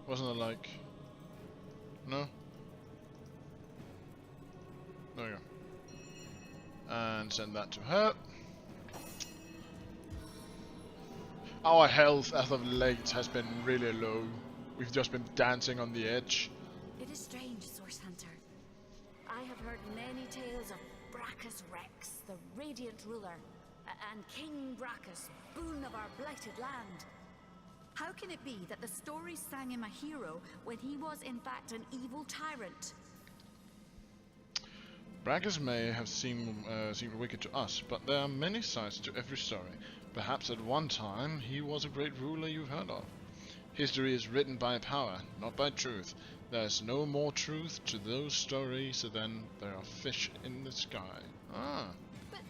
Wasn't it like... No? There we go. And send that to her. Our health as of late has been really low. We've just been dancing on the edge. It is strange, Source Hunter. I have heard many tales of Brachus Rex, the radiant ruler, and King Brachus, boon of our blighted land. How can it be that the stories sang him a hero when he was in fact an evil tyrant? Brachus may have seemed wicked to us, but there are many sides to every story. Perhaps at one time he was a great ruler you've heard of. History is written by power, not by truth. There is no more truth to those stories than there are fish in the sky. Ah. But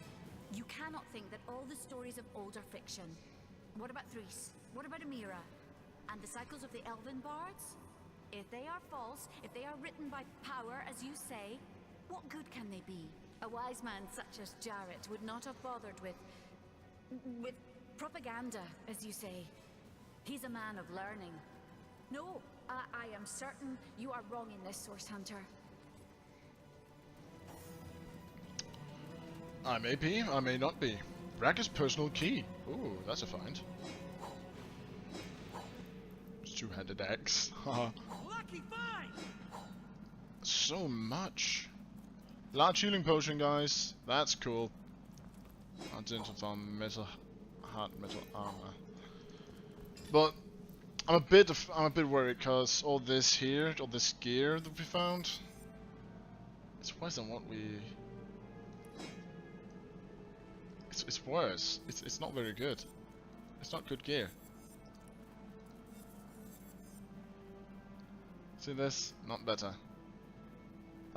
you cannot think that all the stories of old are fiction. What about Threes? What about Amira? And the cycles of the Elven bards? If they are false, if they are written by power, as you say, what good can they be? A wise man such as Jarrett would not have bothered with propaganda, as you say. He's a man of learning. No, I am certain you are wrong in this, Source Hunter. I may be, I may not be. Brachus' personal key. Ooh, that's a find. Two-handed axe. Lucky find! So much. Large healing potion, guys. That's cool. Identify metal, hard metal armor. But I'm a bit worried because all this here, all this gear that we found, it's worse than what we. It's worse. It's not very good. It's not good gear. See this? Not better.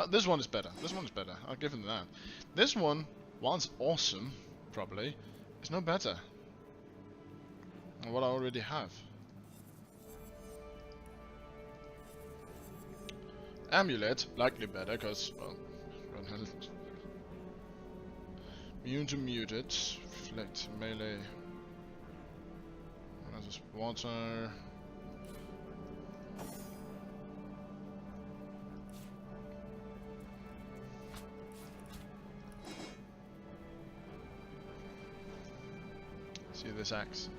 This one is better. This one is better. I'll give him that. This one, while it's awesome, probably, is no better than what I already have. Amulet, likely better, because, well, immune to muted, reflect melee, that's water. See this axe.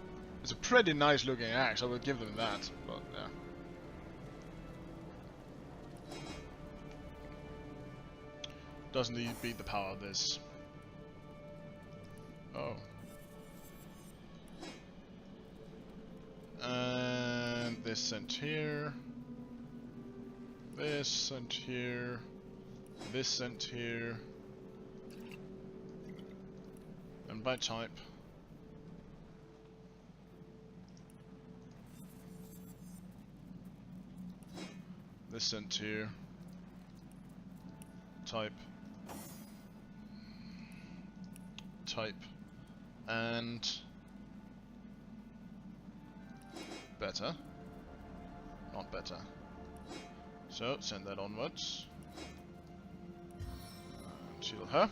It's a pretty nice looking axe, I will give them that, but yeah. Doesn't even beat the power of this. Oh. And this sent here. This sent here. This sent here. And by type. This sent here. type. Type. And... better. Not better. So, send that onwards. Shield her.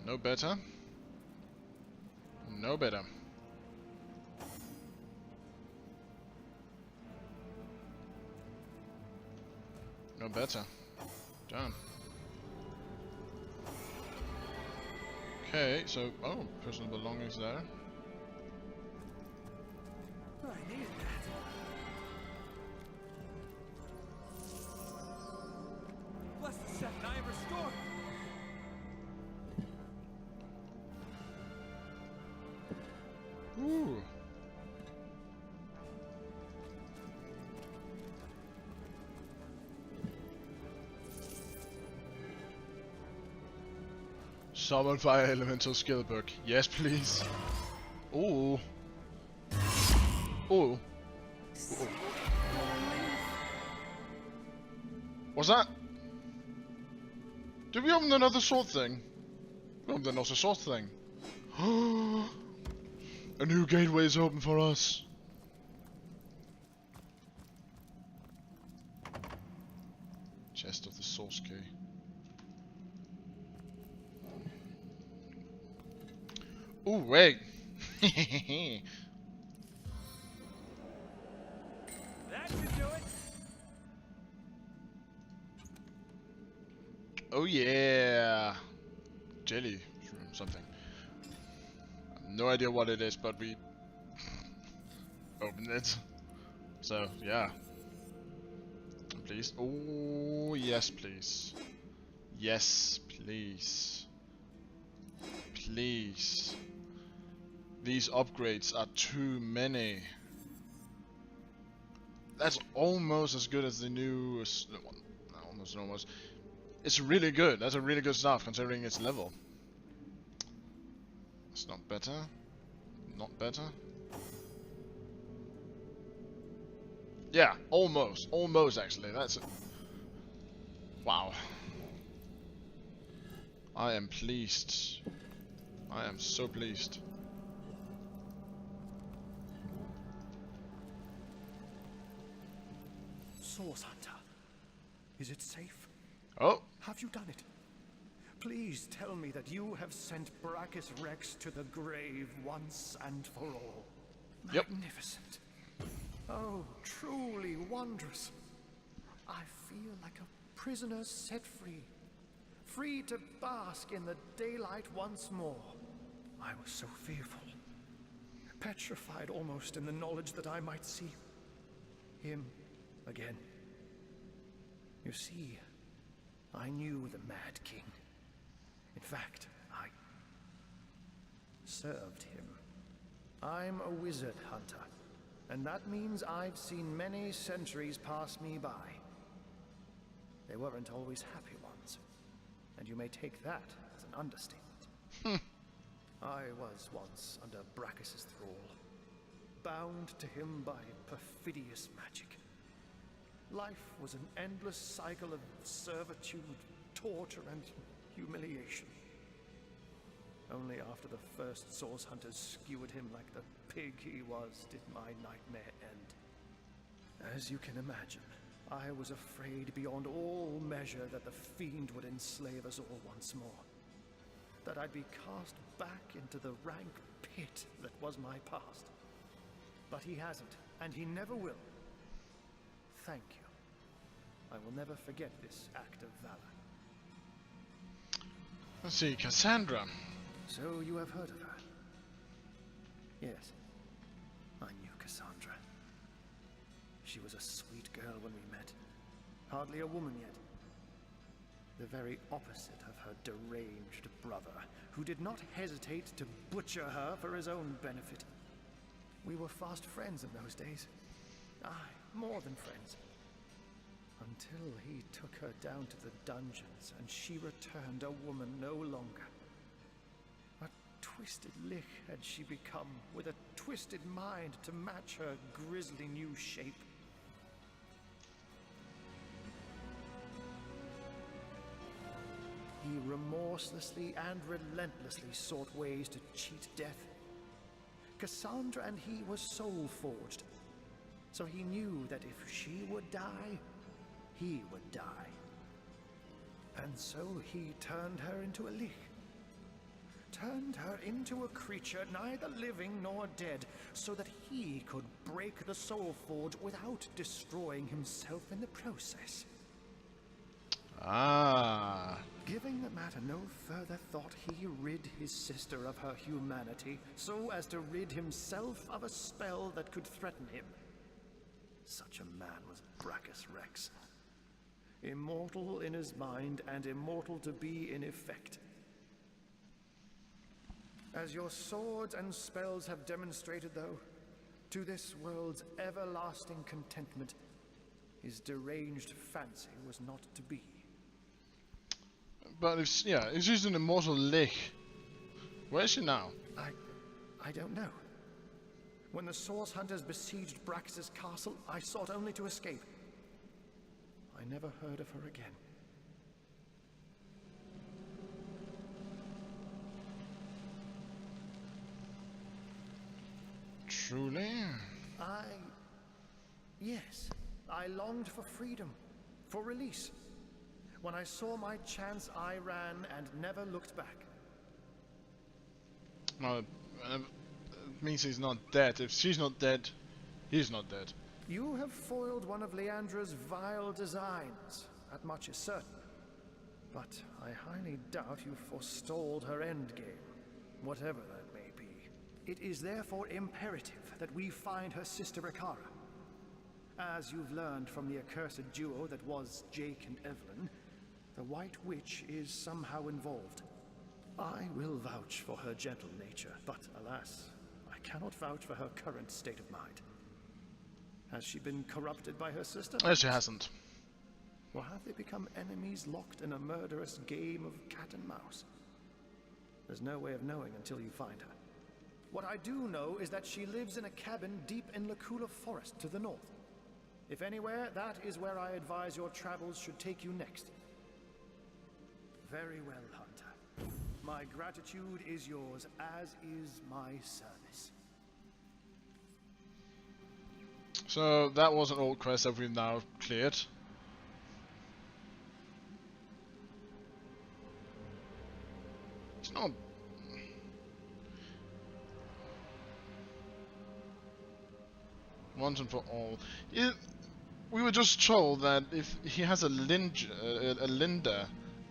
No better. No better. No better. Damn. Okay, so... oh, personal belongings there. I needed that. Bless the set, I am restored. Ooh. Summon fire elemental skill book. Yes, please. Ooh. Ooh. Ooh. What's that? Did we open another sword thing? We opened another sword thing. A new gateway is open for us. Chest of the source key. Ooh, wait. That should do it. Oh yeah. Jelly something. No idea what it is, but we opened it. So yeah. Please. Oh yes, please. Yes, please. Please. These upgrades are too many. That's almost as good as the new... almost. It's really good. That's a really good stuff considering its level. It's not better. Not better. Yeah, almost. Almost actually. That's... wow. I am pleased. I am so pleased. Source Hunter, is it safe? Oh. Have you done it? Please tell me that you have sent Brachus Rex to the grave once and for all. Yep. Magnificent. Oh, truly wondrous. I feel like a prisoner set free. Free to bask in the daylight once more. I was so fearful. Petrified almost in the knowledge that I might see him again. You see, I knew the Mad King. In fact, I served him. I'm a wizard hunter, and that means I've seen many centuries pass me by. They weren't always happy ones, and you may take that as an understatement. I was once under Brachus' thrall, bound to him by perfidious magic. Life was an endless cycle of servitude, torture, and humiliation. Only after the first source hunters skewered him like the pig he was did my nightmare end. As you can imagine, I was afraid beyond all measure that the fiend would enslave us all once more. That I'd be cast back into the rank pit that was my past. But he hasn't, and he never will. Thank you. I will never forget this act of valor. Let's see, Cassandra. So you have heard of her? Yes, I knew Cassandra. She was a sweet girl when we met. Hardly a woman yet. The very opposite of her deranged brother, who did not hesitate to butcher her for his own benefit. We were fast friends in those days. Aye, more than friends. Until he took her down to the dungeons and she returned a woman no longer. A twisted lich had she become, with a twisted mind to match her grisly new shape. He remorselessly and relentlessly sought ways to cheat death. Cassandra and he were soul-forged, so he knew that if she would die, he would die. And so he turned her into a lich. Turned her into a creature neither living nor dead, so that he could break the soul forge without destroying himself in the process. Ah. Giving the matter no further thought, he rid his sister of her humanity, so as to rid himself of a spell that could threaten him. Such a man was Brachus Rex. Immortal in his mind and immortal to be in effect. As your swords and spells have demonstrated, though, to this world's everlasting contentment, his deranged fancy was not to be. But if she's an immortal lich, where is she now? I don't know. When the Source Hunters besieged Brachus' castle, I sought only to escape. I never heard of her again. Truly? Yes, I longed for freedom, for release. When I saw my chance, I ran and never looked back. No, it means he's not dead. If she's not dead, he's not dead. You have foiled one of Leandra's vile designs, that much is certain. But I highly doubt you forestalled her endgame, whatever that may be. It is therefore imperative that we find her sister Ikara. As you've learned from the accursed duo that was Jake and Evelyn, the White Witch is somehow involved. I will vouch for her gentle nature, but alas, I cannot vouch for her current state of mind. Has she been corrupted by her sister? No, she hasn't. Or have they become enemies locked in a murderous game of cat and mouse? There's no way of knowing until you find her. What I do know is that she lives in a cabin deep in Lacula Forest to the north. If anywhere, that is where I advise your travels should take you next. Very well, Hunter. My gratitude is yours, as is my service. So that was an old quest that we've now cleared. It's not... Once and for all. We were just told that if he has a lich,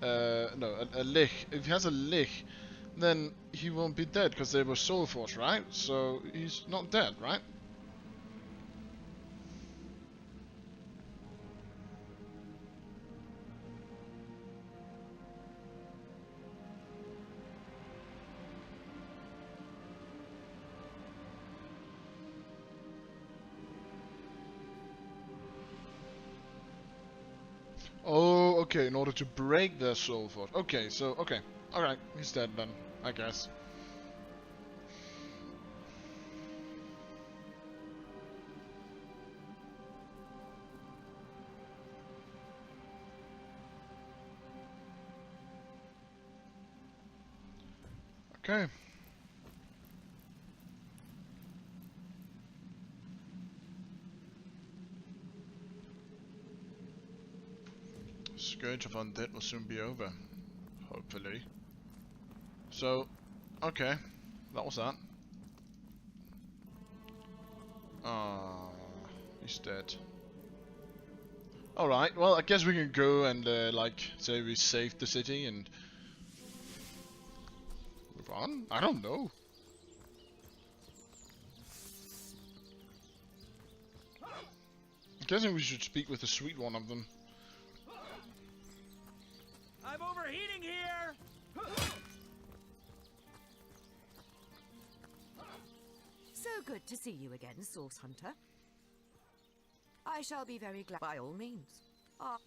if he has a lich, then he won't be dead because they were soul force, right? So he's not dead, right? Oh, okay, in order to break their soul force. Okay, so, okay. Alright, he's dead then, I guess. Okay. Scourge of Undead will soon be over. Hopefully. So, okay. That was that. Ah, he's dead. Alright, well, I guess we can go and, like, say we saved the city and move on? I don't know. I'm guessing we should speak with the sweet one of them. I'm overheating here! So good to see you again, Source Hunter. I shall be very glad by all means.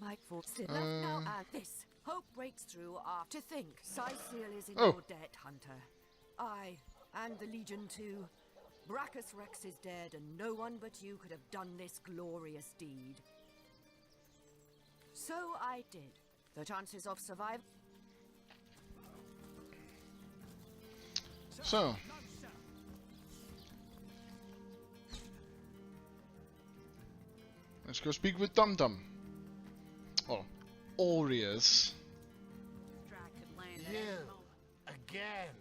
My fault still left now and this. Hope breaks through after think. Cyseal is in Oh. your debt, Hunter. I, and the Legion too. Brachus Rex is dead, and no one but you could have done this glorious deed. So I did. The chances of survival. So. Let's go speak with Dum Dum. Oh, Aureus. You again.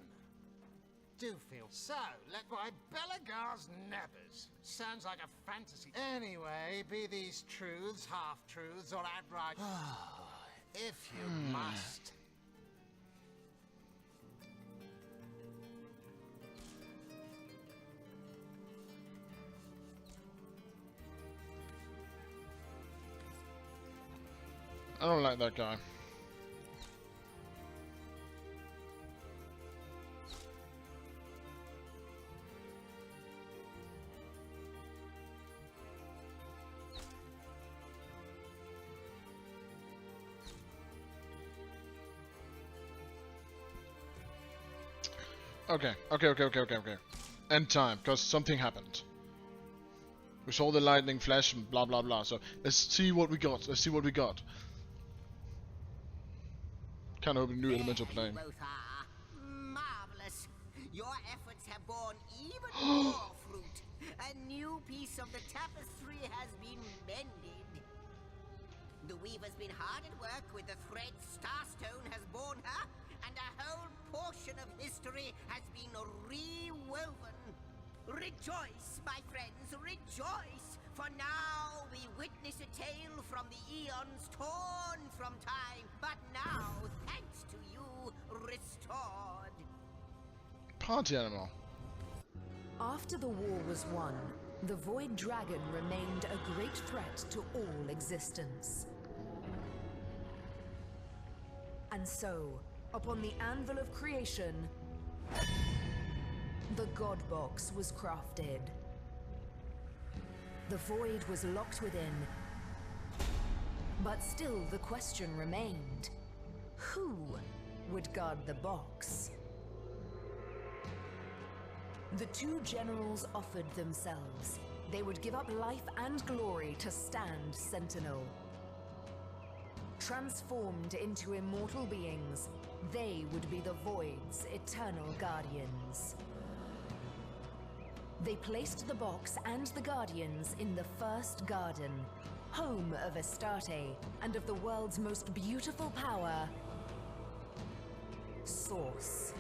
Do feel so. Let by Belagar's nebbers. Sounds like a fantasy. Anyway, be these truths, half-truths, or outright. If you must. I don't like that guy. Okay. End time, because something happened. We saw the lightning flash and blah blah blah. So let's see what we got. Kind of a new elemental plane. Both are marvelous. Your efforts have borne even more fruit. A new piece of the tapestry has been mended. The weaver's been hard at work with the thread Starstone has borne her, and a whole portion of history has been rewoven. Rejoice, my friends, rejoice! For now we witness a tale from the eons torn from time, but now, thanks to you, restored. Party animal. After the war was won, the Void Dragon remained a great threat to all existence. And so, upon the anvil of creation, the God Box was crafted. The Void was locked within, but still the question remained: who would guard the box? The two generals offered themselves. They would give up life and glory to stand sentinel. Transformed into immortal beings, they would be the Void's eternal guardians. They placed the box and the guardians in the first garden, home of Astarte and of the world's most beautiful power, Source.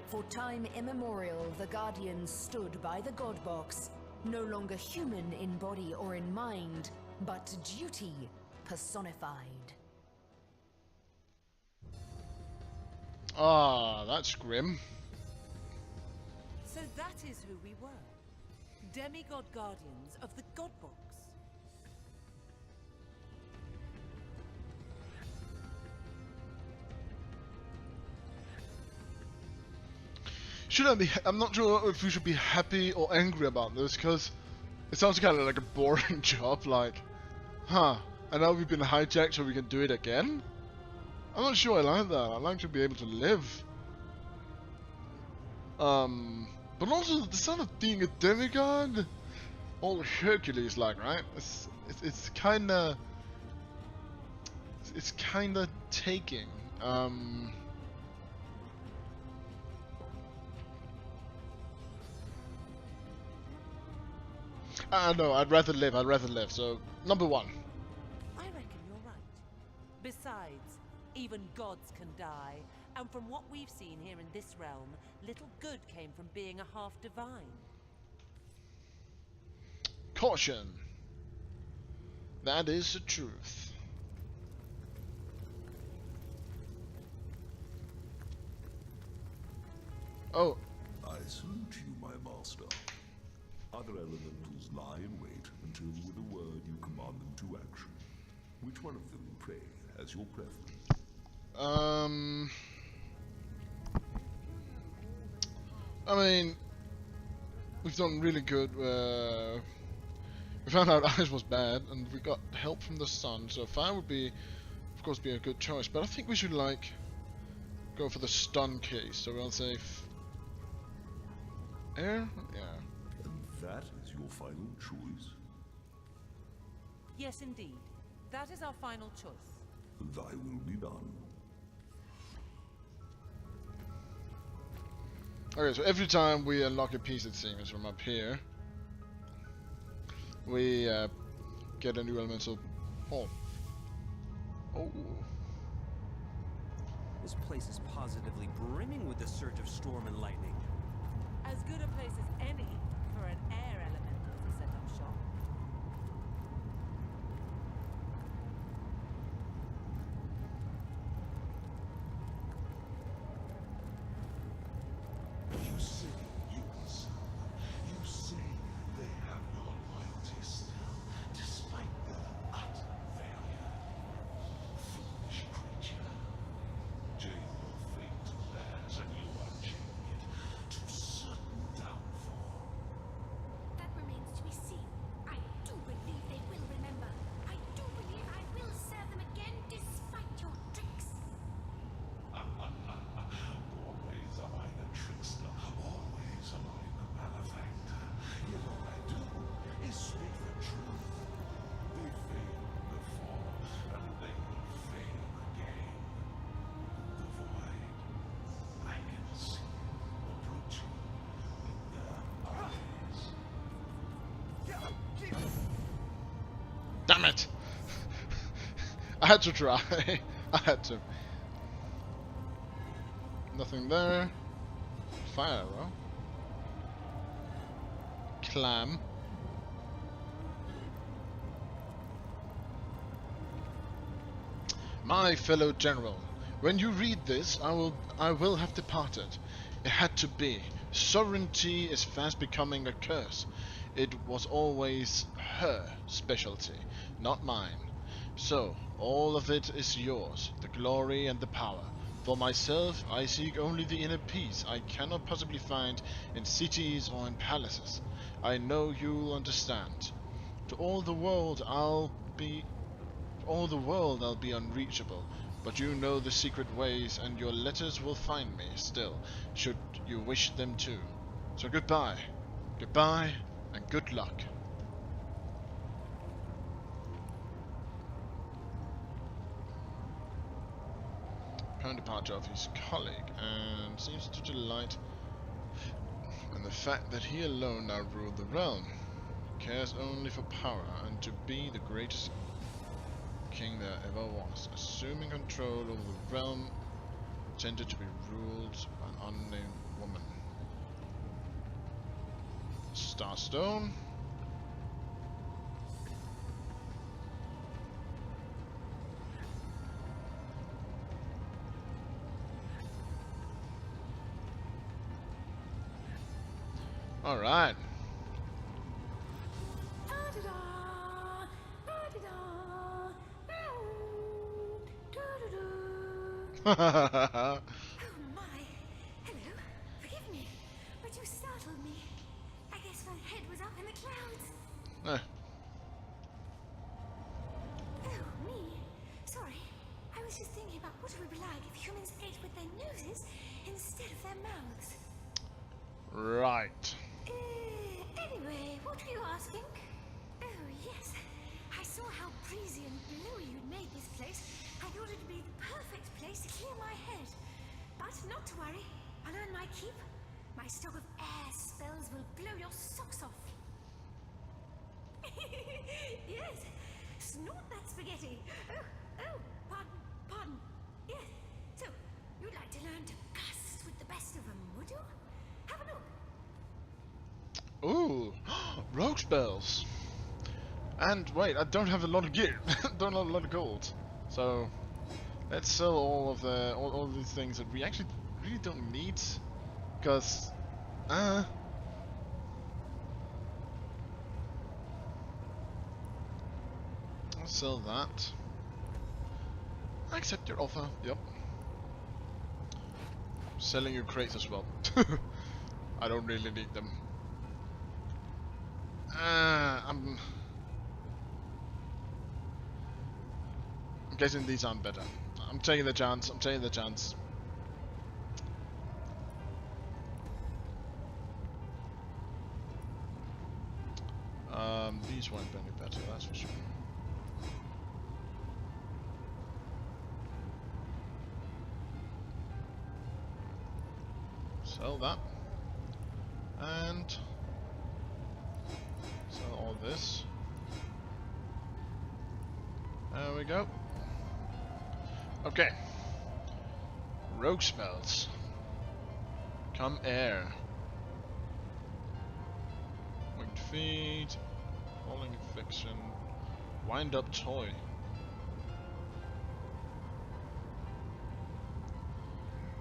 For time immemorial, the Guardians stood by the God Box, no longer human in body or in mind, but duty personified. Ah, that's grim. So that is who we were. Demigod Guardians of the God Box. Should I be? I'm not sure if we should be happy or angry about this, because it sounds kind of like a boring job. Like, huh? And now we've been hijacked, so we can do it again. I'm not sure I like that. I like to be able to live. But also the sound of being a demigod, all Hercules like, right? It's kind of taking. No, I'd rather live. So, number one. I reckon you're right. Besides, even gods can die, and from what we've seen here in this realm, little good came from being a half-divine. Caution. That is the truth. Oh. I salute you, my master. Other elementals lie in wait until with a word you command them to action. Which one of them, pray, has your preference? I mean, we've done really good We found out ice was bad, and we got help from the sun, so fire would be, of course, be a good choice. But I think we should, like, go for the stun case, so we'll say air? Yeah. And that is your final choice? Yes, indeed. That is our final choice. Thy will be done. Okay, so every time we unlock a piece, it seems, from up here, we get a new elemental. Oh. Oh. This place is positively brimming with the surge of storm and lightning. As good a place as any for an air elemental to set up shop. You say humans. You say they have your loyalty still, despite their utter failure. Foolish creature. Chain your fate to theirs, and you are chaining it to certain downfall. That remains to be seen. I do believe they will remember. I do believe I will serve them again despite your tricks. Always am I the trickster, always am I the malefactor. Yet all I do is speak the truth. They failed before, and they will fail again. The void, I can see approaching in their eyes. Damn it! I had to try. I had to. Nothing there. Fire arrow. Clam. My fellow general, when you read this, I will have departed. It had to be. Sovereignty is fast becoming a curse. It was always her specialty, not mine. So, all of it is yours, the glory and the power. For myself, I seek only the inner peace I cannot possibly find in cities or in palaces. I know you'll understand. To all the world I'll be unreachable, but you know the secret ways, and your letters will find me still, should you wish them to. So goodbye. Goodbye, and good luck. Apparent departure of his colleague, and seems to delight in the fact that he alone now ruled the realm. He cares only for power, and to be the greatest king there ever was, assuming control over the realm intended to be ruled by an unnamed woman. Starstone. All right. Oh my! Hello. Forgive me, but you startled me. I guess my head was up in the clouds. Oh, me? Sorry. I was just thinking about what it would be like if humans ate with their noses instead of their mouths. Right. Anyway, what were you asking? Oh, yes. I saw how breezy and blowy you'd made this place. I thought it'd be the perfect place to clear my head. But not to worry. I'll earn my keep. My stock of air spells will blow your socks off. Yes. Snort that spaghetti. Oh, pardon. Yes. So, you'd like to learn to cuss with the best of them, would you? Have a look. Ooh, rogue spells. And wait, I don't have a lot of gear. Don't have a lot of gold. So let's sell all of the all these things that we actually really don't need, because I'll sell that. I accept your offer. Yep. Selling your crates as well. I don't really need them. I'm guessing these aren't better. I'm taking the chance. I'm taking the chance. These won't be any better, that's for sure. Sell that. And sell all this. There we go. Okay. Rogue spells. Come air. Winged feet. Falling infection. Wind up toy.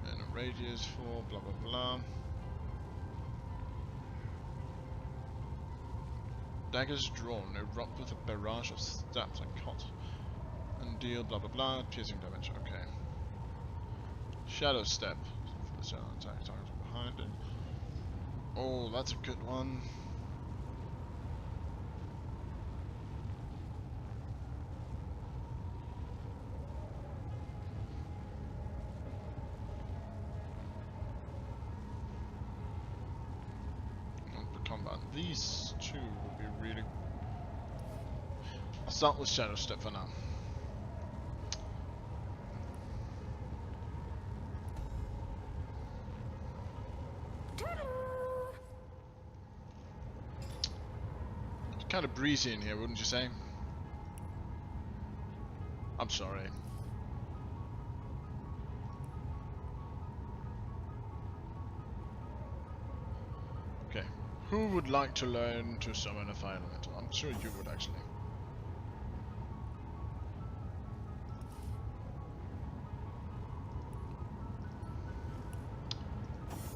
And a radius for blah blah blah. Daggers drawn, erupt with a barrage of stabs and cuts. And deal blah blah blah, piercing damage, okay. Shadow step. For the shadow attack target from behind and oh, that's a good one. Combat. These two will be really. I'll start with Shadow Step for now. It's kind of breezy in here, wouldn't you say? I'm sorry. Okay. Who would like to learn to summon a fire elemental? I'm sure you would actually.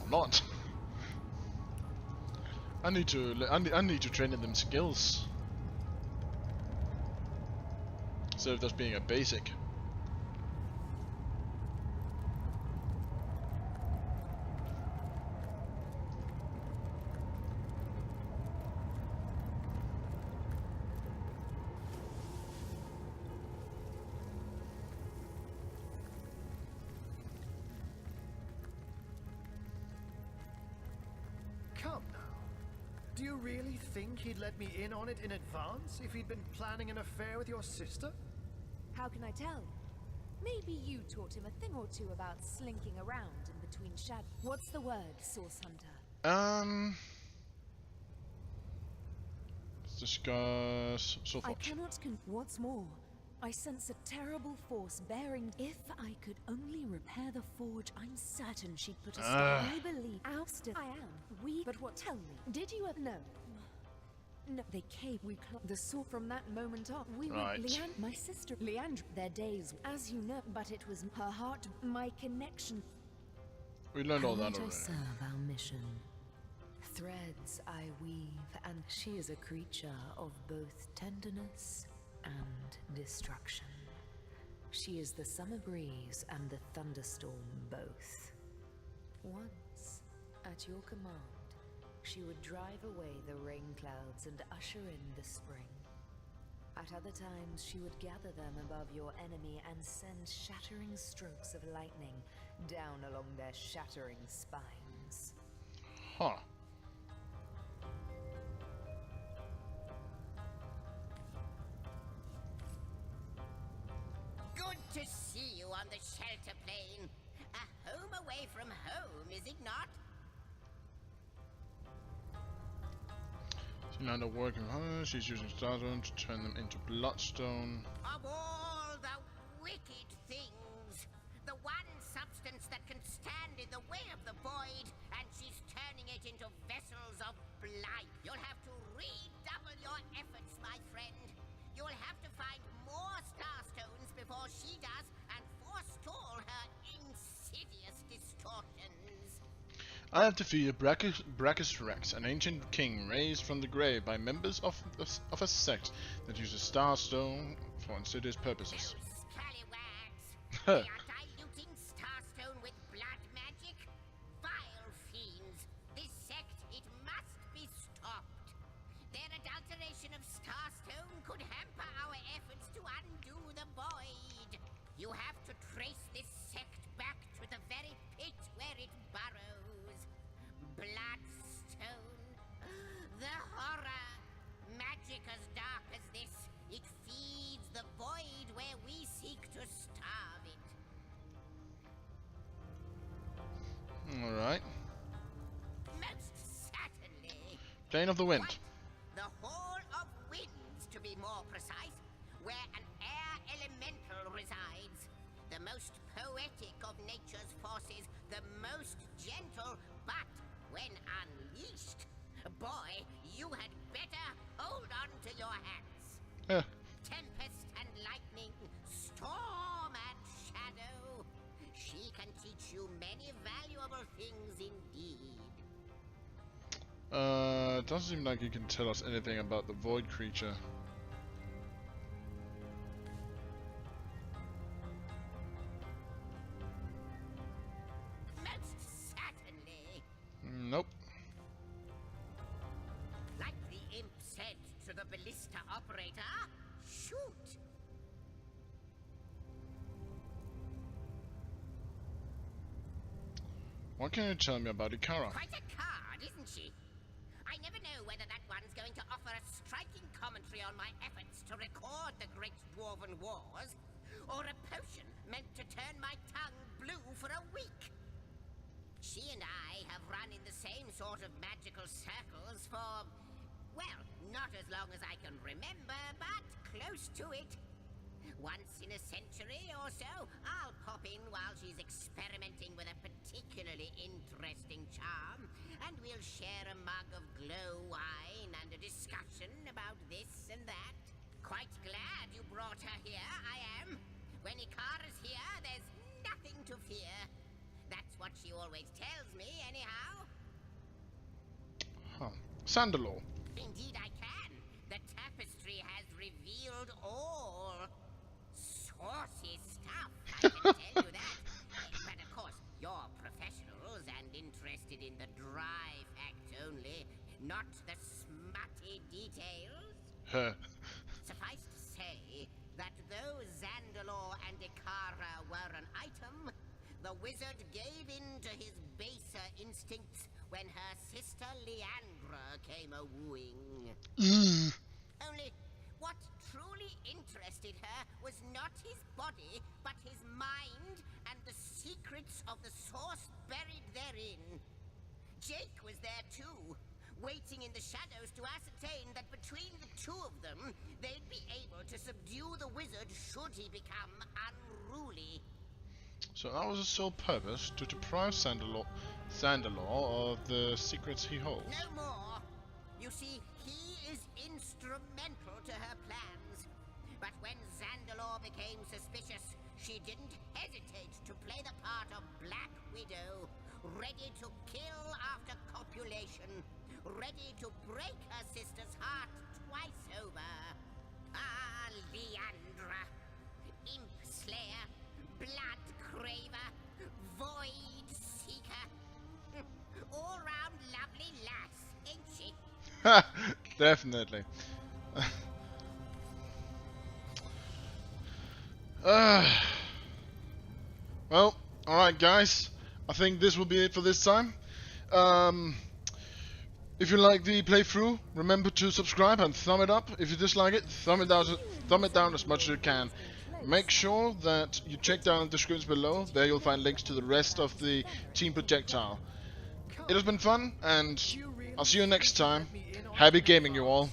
I'm not. I need to train in them skills. Instead of just being a basic. Come now. Do you really think he'd let me in on it in advance if he'd been planning an affair with your sister? How can I tell? Maybe you taught him a thing or two about slinking around in between shadows. What's the word, Source Hunter? Let's discuss so I far. cannot what's more, I sense a terrible force bearing. If I could only repair the forge, I'm certain she'd put a stop. I believe ousted. I am. But what? Tell me. Did you ever know? No, they came. We the sword from that moment on. We were my sister, Leandra. Their days, as you know. But it was her heart, my connection. We learned all that already. I serve our mission. Threads I weave, and she is a creature of both tenderness and destruction. She is the summer breeze and the thunderstorm both. Once, at your command, she would drive away the rain clouds and usher in the spring. At other times, she would gather them above your enemy and send shattering strokes of lightning down along their shattering spines. Huh. Good to see you on the shelter plane. A home away from home, is it not? She's now working hard. She's using Stardom to turn them into Bloodstone. Of all the wicked things, the one substance that can stand in the way of the void, and she's turning it into vessels of blight. You'll have to redouble your efforts, my friend. You'll have to find more Starstones before she does, and forestall her insidious distortions. I have defeated Brachus Rex, an ancient king raised from the grave by members of a sect that uses Starstone for insidious purposes. Scallywags! They are diluting Starstone with blood magic? Vile fiends! This sect, it must be stopped. Their adulteration of Starstone could hamper our efforts to undo the void. Alright. Most certainly. Plane of the Wind. The Hall of Winds, to be more precise, where an air elemental resides. The most poetic of nature's forces, the most gentle, but when unleashed, boy, you had better hold on to your hands. Yeah. Tempest and lightning, storm and shadow. She can teach you many valuable things indeed. It doesn't seem like you can tell us anything about the void creature. Most certainly. Nope. Like the imp said to the ballista operator, shoot. What can you tell me about Ikara? Quite a card, isn't she? I never know whether that one's going to offer a striking commentary on my efforts to record the Great Dwarven Wars, or a potion meant to turn my tongue blue for a week. She and I have run in the same sort of magical circles for, well, not as long as I can remember, but close to it. Once in a century or so, I'll pop in while she's experimenting with a particularly interesting charm, and we'll share a mug of glow wine and a discussion about this and that. Quite glad you brought her here, I am. When Ikara's here, there's nothing to fear. That's what she always tells me, anyhow. Huh. Sandalore. Indeed I can. The tapestry has revealed all. Saucy stuff, I can tell you that. But of course, you're professionals and interested in the dry facts only, not the smutty details. Suffice to say that though Zandalore and Ikara were an item, the wizard gave in to his baser instincts when her sister Leandra came a-wooing. Only, what truly interested her was not his body, but his mind and the secrets of the source buried therein. Jake was there too, waiting in the shadows to ascertain that between the two of them, they'd be able to subdue the wizard should he become unruly. So that was his sole purpose, to deprive Zandalore of the secrets he holds. No more. You see, he is instrumental to her plans. But when Zandalore became suspicious, she didn't hesitate to play the part of Black Widow, ready to kill after copulation, ready to break her sister's heart twice over. Ah, Leandra, Imp Slayer, Blood Craver, Void Seeker. All-round lovely lass, ain't she? Definitely. Well, alright guys, I think this will be it for this time. If you like the playthrough, remember to subscribe and thumb it up. If you dislike it, thumb it down as much as you can. Make sure that you check down the description below. There you'll find links to the rest of the Team Projectile. It has been fun, and I'll see you next time. Happy gaming, you all.